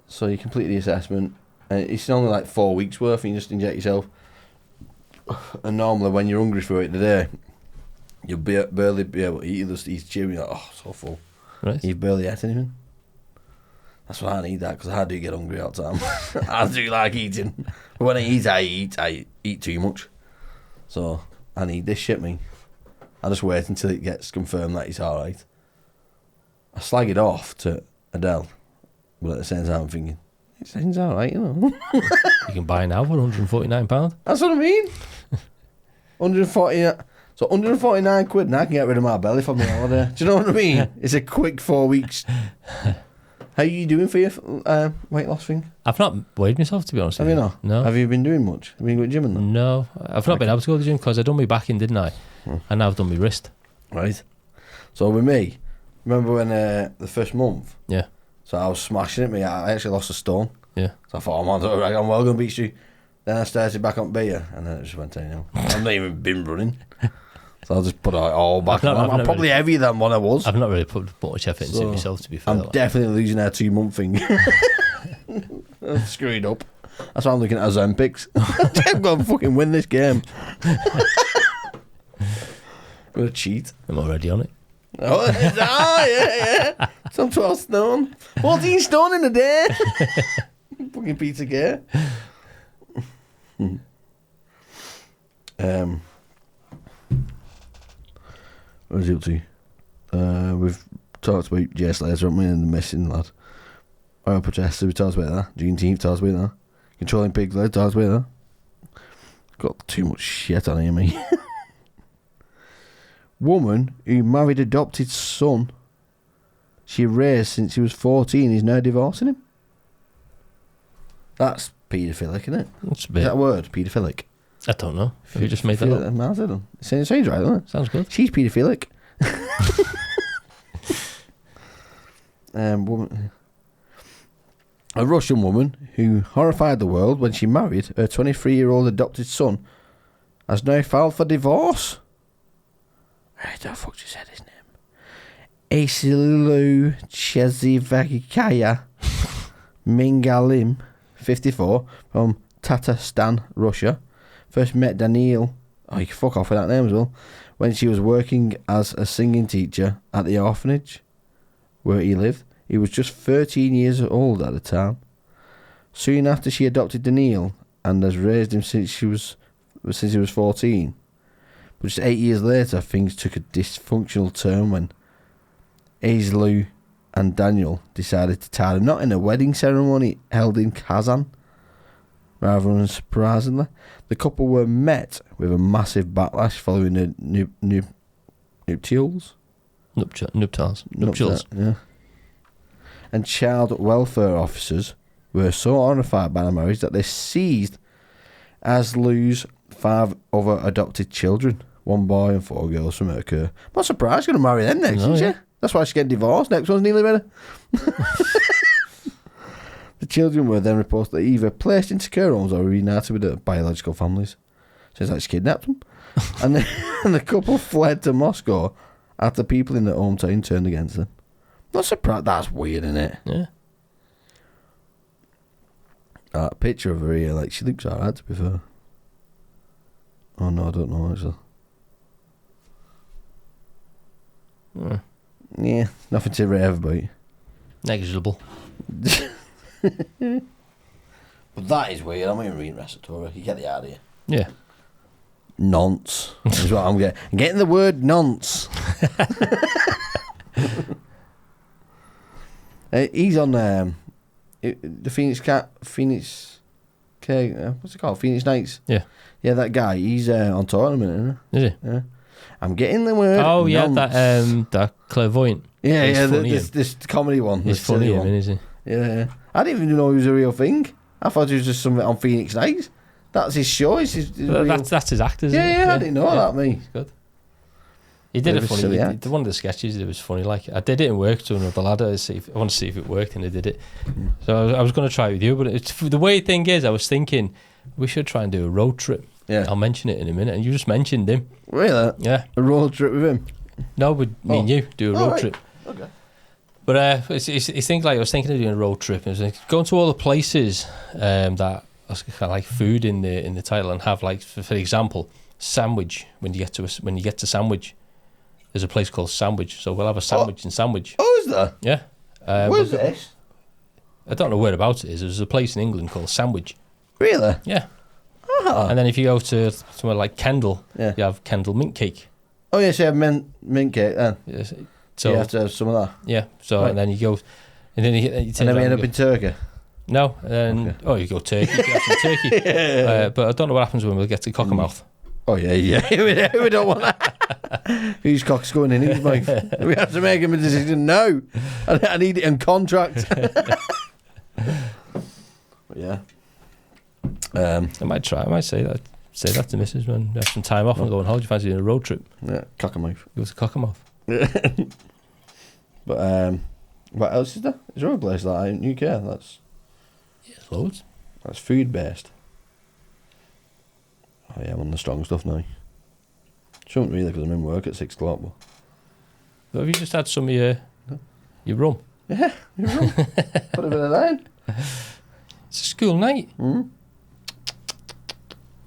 So you complete the assessment, and it's only like 4 weeks worth, and you just inject yourself. And normally, when you're hungry for it today, you'll barely be able to eat. You just eat chewing, you're like, oh, so full. Right. You've barely ate anything. That's why I need that, because I do get hungry all the time. I do like eating. But when I eat too much. So I need this shit, me. I just wait until it gets confirmed that it's alright. I slag it off to Adele, but at the same time I'm thinking, it seems alright, you know. You can buy now for £149. That's what I mean. 140. So 149 quid, and I can get rid of my belly for my holiday. Do you know what I mean? It's a quick 4 weeks. How are you doing for your weight loss thing? I've not weighed myself, to be honest. Have you not? No. Have you been doing much? Have you been going to the gym and that? No, I've not been able to go to the gym because I done my back in, didn't I? And now I've done my wrist. Right. So with me, remember when the first month? Yeah. So I was smashing it. I actually lost a stone. Yeah. So I thought, I'm well going to beat you. Then I started back on beer, and then it just went down. I've not even been running. So I'll just put it all back. I'm probably heavier than what I was. I've not really put much effort into it myself, to be fair. I'm definitely losing our 2 month thing. I'm screwed up. That's why I'm looking at Ozempics. I'm going to fucking win this game. I'm going to cheat. I'm already on it. Oh, yeah. Some 12 stone. 14 stone in a day. Fucking pizza gear. Where's he up to? We've talked about Jay Slater, haven't we, and the missing lad. Oil protester, we talked about that. Juneteenth, talked about that. Controlling pigs, lad, talked about that. Got too much shit on here, me. Woman who married adopted son she raised since she was 14 is now divorcing him. That's paedophilic, isn't it? That's a bit. Is that a word, paedophilic? I don't know. Have you just made that up? It sounds right, doesn't it? Sounds good. She's paedophilic. Woman. A Russian woman who horrified the world when she married her 23-year-old adopted son has now filed for divorce. How the fuck you said his name? Asilu Chezivakaya Mingalim, 54, from Tatarstan, Russia. First met Daniil, you can fuck off with that name as well, when she was working as a singing teacher at the orphanage where he lived. He was just 13 years old at the time. Soon after, she adopted Daniil and has raised him since he was 14. But just 8 years later, things took a dysfunctional turn when Aizlu and Daniel decided to tie them, not in a wedding ceremony held in Kazan. Rather unsurprisingly, the couple were met with a massive backlash following the nuptials. Nuptials. Yeah. And child welfare officers were so horrified by the marriage that they seized Aizlu's 5 other adopted children, 1 boy and 4 girls from her care. I'm not surprised she's going to marry them next, isn't she? That's why she's getting divorced. Next one's nearly ready. The children were then reportedly either placed into care homes or reunited with their biological families. So it's like she kidnapped them. and the couple fled to Moscow after people in their hometown turned against them. Not surprised. That's weird, isn't it? Yeah. That picture of her here, like, she looks alright, to be fair. Oh no, I don't know, actually. Yeah, nothing to rave about. Negligible. But that is weird. I'm not even reading Restatora. You get the idea. Yeah. Nonce is what I'm getting. I'm getting the word nonce. He's on the Phoenix what's it called? Phoenix Nights. Yeah. Yeah, that guy. He's on tour in a minute, isn't he? Is he? Yeah. I'm getting the word. Oh yeah, nonce. that clairvoyant. Yeah, this comedy one. He's funny, isn't he? Yeah. I didn't even know he was a real thing. I thought he was just something on Phoenix Nights. That's his show. That's his actor, isn't it? Yeah, I didn't know that, me. It's good. He did one of the sketches. It was funny. Like, I did it in work to another lad. I want to see if it worked, and I did it. So I was going to try it with you, but the way thing is, I was thinking we should try and do a road trip. Yeah, I'll mention it in a minute, and you just mentioned him. Really? Yeah. A road trip with him? No, with me and you do a road trip. Okay. But it's things like I was thinking of doing a road trip. It was like going to all the places that kind of like food in the title, and have, like, for example, Sandwich. When you get to Sandwich, there's a place called Sandwich, so we'll have a sandwich in Sandwich. Oh, is there? Yeah. Where's this? I don't know whereabouts it is. There's a place in England called Sandwich. Really? Yeah. Oh. And then if you go to somewhere like Kendal, you have Kendal mint cake. Oh yes, you have mint cake then. Yes. So you have to have some of that. Yeah. So right. And then you go, and then you end up in Turkey. No, and then you go Turkey. You have some turkey. But I don't know what happens when we get to Cockermouth. Oh, yeah. we don't want that. Whose cock's going in his mouth? We have to make him a decision now. I need it in contract. Yeah. I might say that to Mrs. when we have some time off and go on holiday. Fancy doing a road trip? Yeah, Cockermouth. Go to Cockermouth. But what else is there? Is there a place like that in UK? That's Loads. That's food based. Oh yeah, I'm on the strong stuff now. Shouldn't really because I'm in work at 6 o'clock. But have you just had some of your rum? Yeah, your rum. Put a bit of that in. It's a school night. Mm.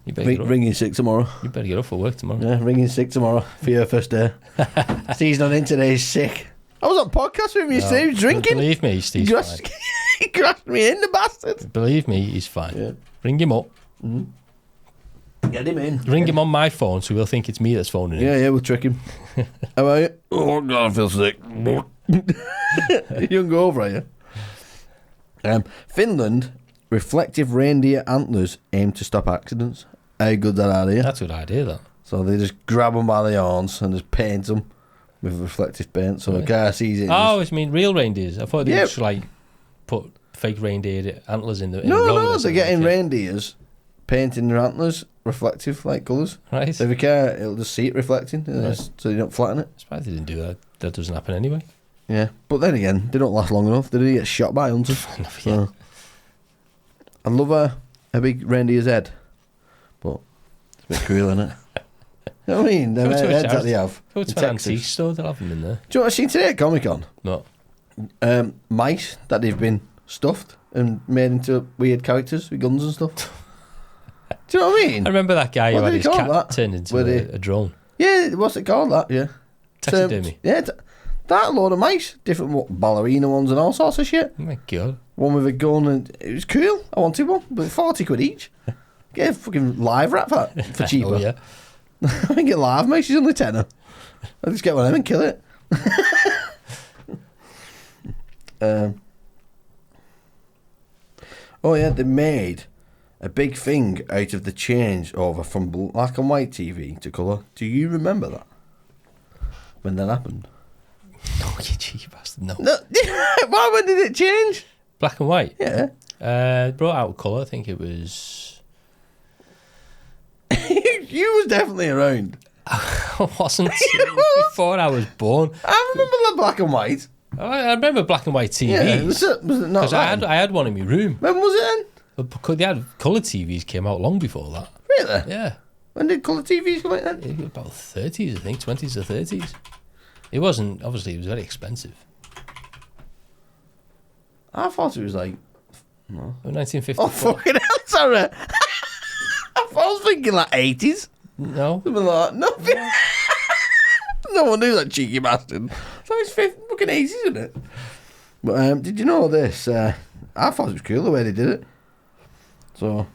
You better Ringing sick tomorrow. You better get up for work tomorrow. Yeah, ringing sick tomorrow for your first day. Steve's not in today, he's sick. I was on podcast with you, Steve, drinking. Believe me, Steve's fine. He crashed me in, the bastard. Believe me, he's fine. Yeah. Ring him up. Mm-hmm. Get him in. Ring him on my phone so he'll think it's me that's phoning him. Yeah, we'll trick him. How are you? Oh, God, I feel sick. You can go over, are you? Finland, reflective reindeer antlers aim to stop accidents. How good that idea? That's a good idea, that. So they just grab them by the horns and just paint them with reflective paint so the guy sees it. Oh, I mean real reindeers. I thought they just like put fake reindeer antlers in the No, they're getting reindeers painting their antlers reflective like colours. Right. So if you care, it'll just see it reflecting, so you don't flatten it. I'm surprised they didn't do that. That doesn't happen anyway. Yeah, but then again, they don't last long enough. They get shot by hunters. So. I love a big reindeer's head, but it's a bit cruel, isn't it? You know what I mean? The heads that they have. Go to an antique store, they'll have them in there. Do you know what I seen today at Comic Con? No. Mice that they've been stuffed and made into weird characters with guns and stuff. Do you know what I mean? I remember that guy who had his cat turned into a drone. Yeah, what's it called? That, yeah. Taxidermy. Yeah, that load of mice. Different ballerina ones and all sorts of shit. Oh my God. One with a gun, and it was cool. I wanted one, but 40 quid each. Get a fucking live rat for cheaper. Oh, yeah. I think get live mice, she's only tenner. I'll just get one of them and kill it. Oh yeah, they made a big thing out of the change over from black and white TV to colour. Do you remember that? When that happened? No, you cheeky bastard, no. Why, when did it change? Black and white? Yeah. Brought out colour, I think it was... You was definitely around. I wasn't. Before I was born. I remember the black and white. I remember black and white TVs. Yeah, was it not? Because I had one in my room. When was it then? Because they had colour TVs came out long before that. Really? Yeah. When did colour TVs come out then? About 30s, I think, 20s or 30s. It wasn't, obviously, it was very expensive. I thought it was like... No. 1954. Oh, fucking hell, sorry. I was thinking like 80s. No. Something like that. Nothing. No one knew that cheeky bastard. So it's fucking 80s, isn't it? But did you know this? I thought it was cool the way they did it. So,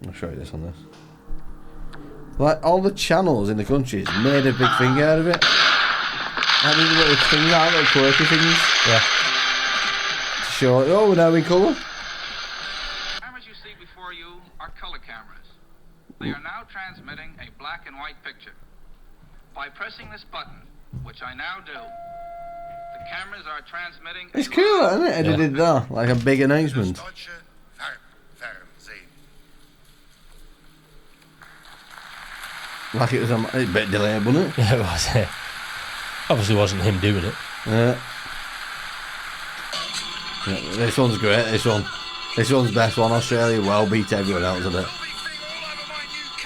I'll show you this on this. Like, all the channels in the countries made a big thing out of it. Like these little things, like little quirky things. Yeah. To show, oh, we're now in colour. Cameras you see before you are colour cameras. They are now transmitting a black and white picture. By pressing this button, which I now do, the cameras are transmitting... It's cool, isn't it? They did that, like a big announcement. Like it was a bit delayed, wasn't it? Yeah, it was. Obviously wasn't him doing it. Yeah. This one's great, this one. This one's best one. Australia well beat everyone else, isn't it?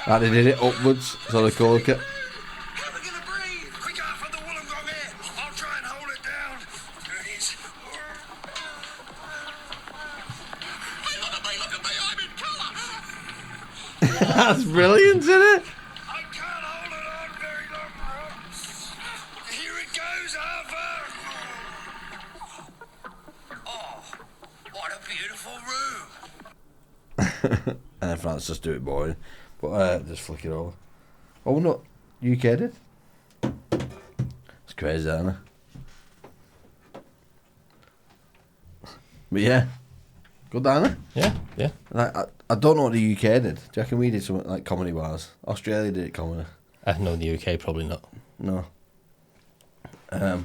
Like they did it upwards, so the colour cut. That's brilliant, isn't it? I can't hold it on very long. Here it goes, Arthur. Oh, what a beautiful room. And then France just do it boring. But just flick it over. Oh no, UK did? It's crazy, isn't it? But yeah. Good, Anna. Yeah, yeah. Like, I don't know what the UK did. Do you reckon we did something like comedy-wise? Australia did it comedy. No, in the UK, probably not. No. I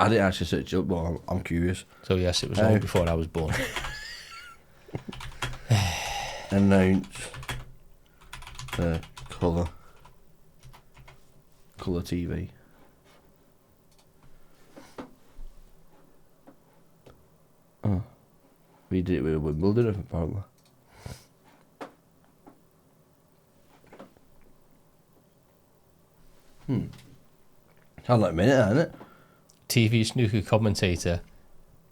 didn't actually search it up, but I'm curious. So, yes, it was long before I was born. Announce the colour TV. Oh. We did it with Wimbledon, apparently. Sound like a minute, isn't it? TV snooker commentator.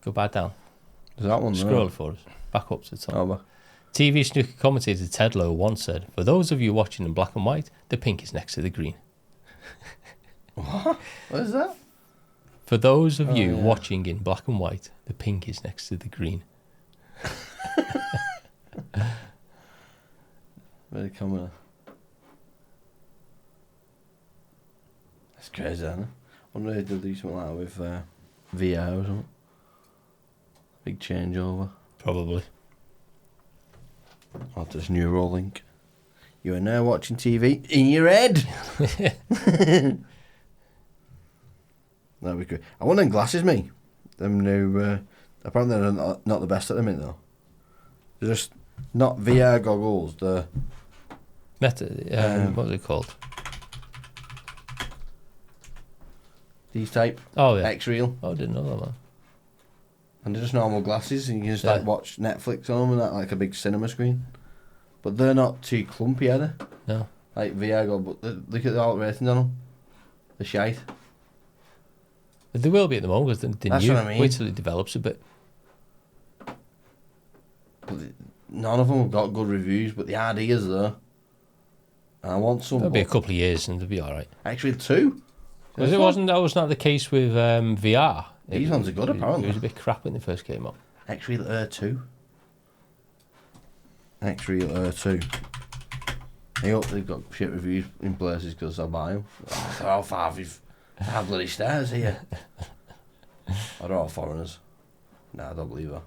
Go back down. Is that one Scroll there? for us. Back up to the top. Oh, back. TV snooker commentator Ted Lowe once said, "For those of you watching in black and white, the pink is next to the green." What? What is that? For those of you watching in black and white, the pink is next to the green. Very common. That's crazy, isn't it? I wonder if they'll do something like that with VR or something. Big changeover. Probably. After this Neuralink. You are now watching TV in your head. That'd be good. I want them glasses, me. Them new. Apparently they're not the best at the minute though. They're just not VR goggles. The what are they called? These type. Oh yeah. X-Real. Oh, I didn't know that, man. And they're just normal glasses, and you can just like watch Netflix on them and that, like a big cinema screen. But they're not too clumpy, are they? No. Like VR goggles, but look at the alt ratings on them. They're shite. They will be at the moment because That's what I mean. Wait till it develops a bit. None of them have got good reviews, but the ideas though. I want some. It'll be a couple of years and they'll be all right. Actually, 2. Because that was not the case with VR. These ones are good, apparently. It was a bit crap when they first came up. X-Real Air 2. X-Real Air 2. I hope they've got shit reviews in places because I'll buy them. They're all 5 bloody stars here. They're all foreigners. Nah, I don't believe her.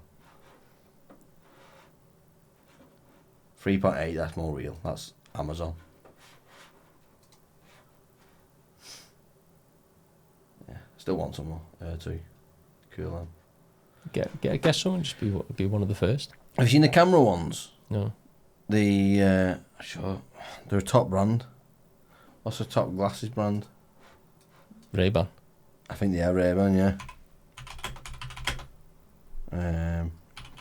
3.8, that's more real. That's Amazon. Yeah, still want some more. Air 2. Cool, man. Get someone, just be one of the first. Have you seen the camera ones? No. Sure. They're a top brand. What's the top glasses brand? Ray-Ban. I think they are Ray-Ban, yeah.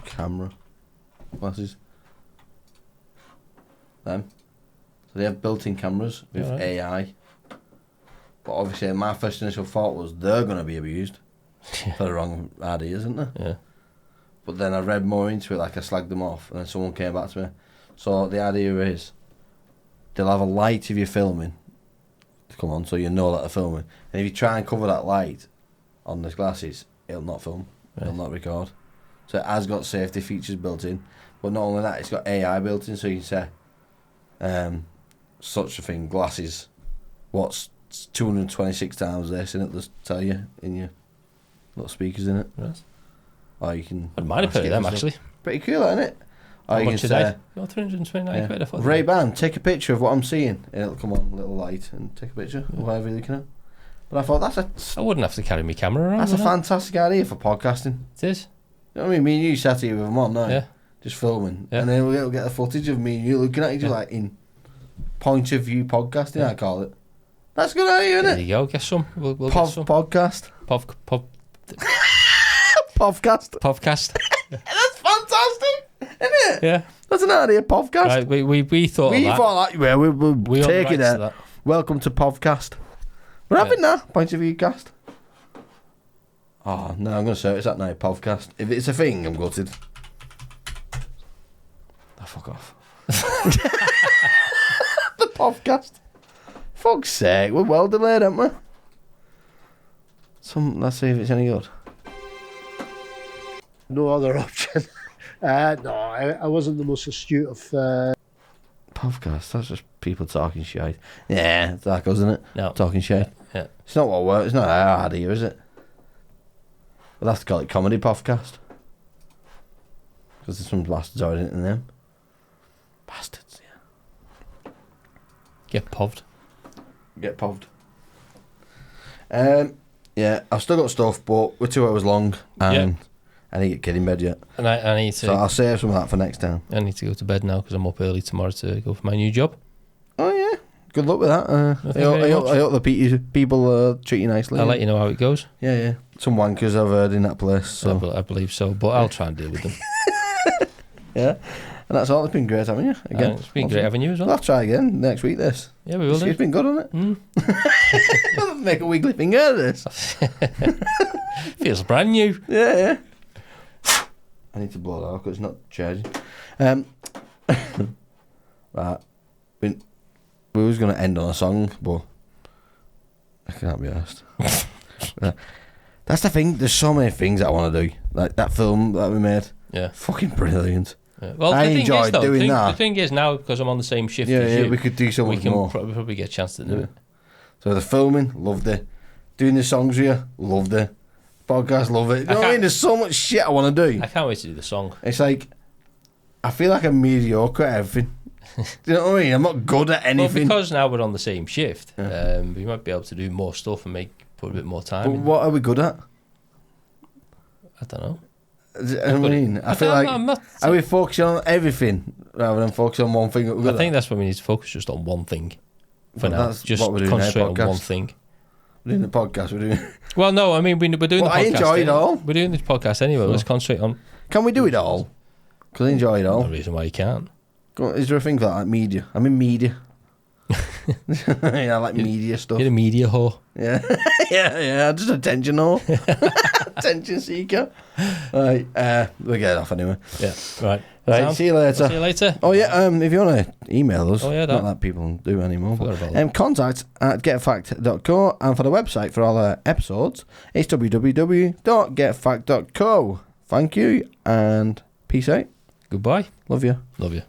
Camera glasses. Them. So they have built-in cameras with AI. But obviously my first initial thought was they're going to be abused. For the wrong ideas, isn't they? Yeah. But then I read more into it, like I slagged them off, and then someone came back to me. So the idea is, they'll have a light if you're filming to come on, so you know that they're filming. And if you try and cover that light on the glasses, it'll not film, it'll not record. So it has got safety features built in, but not only that, it's got AI built in, so you can say, such a thing, glasses, what's 226 times this, and it'll just tell you in your little speakers in it. Yes. Or you can. I might have heard of them actually. Pretty cool, isn't it? How much are they? Not 329 quid. I thought. Ray-Ban, take a picture of what I'm seeing, and it'll come on, little light, and take a picture of whatever you're looking at. But I thought I wouldn't have to carry my camera around. That's a fantastic idea for podcasting. It is. You know what I mean? Me and you sat here with them on now, Yeah. just filming, and then we'll get the footage of me and you looking at each other like in point of view podcasting. I call it. That's a good idea, isn't it? There you go. Get some. We'll get some. Podcast. Povcast. Povcast. That's fantastic, isn't it? Yeah. That's an idea, Povcast. Right, we thought we of that. thought that. Yeah, we're taking it. That. Welcome to Povcast. We're having that point of view cast. Oh no, I'm going to search that now. Povcast. If it's a thing, I'm gutted. Oh, fuck off. The Povcast. Fuck's sake, we're well delayed, aren't we? Let's see if it's any good. No other option. No, I wasn't the most astute of. Podcast. That's just people talking shit. Yeah, it's that goes, isn't it? No, talking shit. Yeah. It's not what works. It's not our idea, is it? We'll have to call it comedy podcast because there's some bastards already in them. Bastards, yeah. Get poved. Get poved. Yeah, I've still got stuff, but we're 2 hours long, and I need to get kid in bed yet. And I need to. So I'll save some of that for next time. I need to go to bed now because I'm up early tomorrow to go for my new job. Oh yeah, good luck with that. I hope the people treat you nicely. I'll let you know how it goes. Yeah. Some wankers I've heard in that place. So. I believe so, but I'll try and deal with them. Yeah. And that's all. It's been great having you again. It's been great having you as well. I'll try again next week. This. Yeah, we will. It's been good, hasn't it? I'll make a weekly thing out of this. Feels brand new. Yeah. I need to blow that off because it's not charging. Right. We was going to end on a song, but I can't be asked. That's the thing. There's so many things that I want to do. Like that film that we made. Yeah. Fucking brilliant. Yeah. Well, I enjoyed doing that. The thing is now, because I'm on the same shift as you, we could do so much more. We can probably get a chance to do it. So the filming, loved it. Doing the songs with you, loved it. Podcast, love it. You know what I mean? There's so much shit I want to do. I can't wait to do the song. It's like, I feel like I'm mediocre at everything. Do you know what I mean? I'm not good at anything. Well, because now we're on the same shift, we might be able to do more stuff and put a bit more time But in. what are we good at? I don't know. I feel like, are we focusing on everything rather than focusing on one thing? That we're good I think that's what we need to focus just on one thing for now. That's just what we're doing concentrate on podcast. one thing. We're doing the podcast. We're doing. Well, no, I mean we're doing the podcast. I enjoy it all. We're doing the podcast anyway. Let's concentrate on. Can we do it all? Because I enjoy it all. No reason why you can't. Is there a thing for that? Like media? I'm in media. I like media stuff. You're a media whore. Yeah. yeah. Just attention whore. Attention seeker. Right. We'll get it off anyway. Yeah. Right. Right. See you later. See you later. Oh yeah. If you want to email us, not that people do anymore. But, contact at getfact.co, and for the website for all our episodes, it's www.getfact.co. Thank you and peace out. Goodbye. Love you. Love you.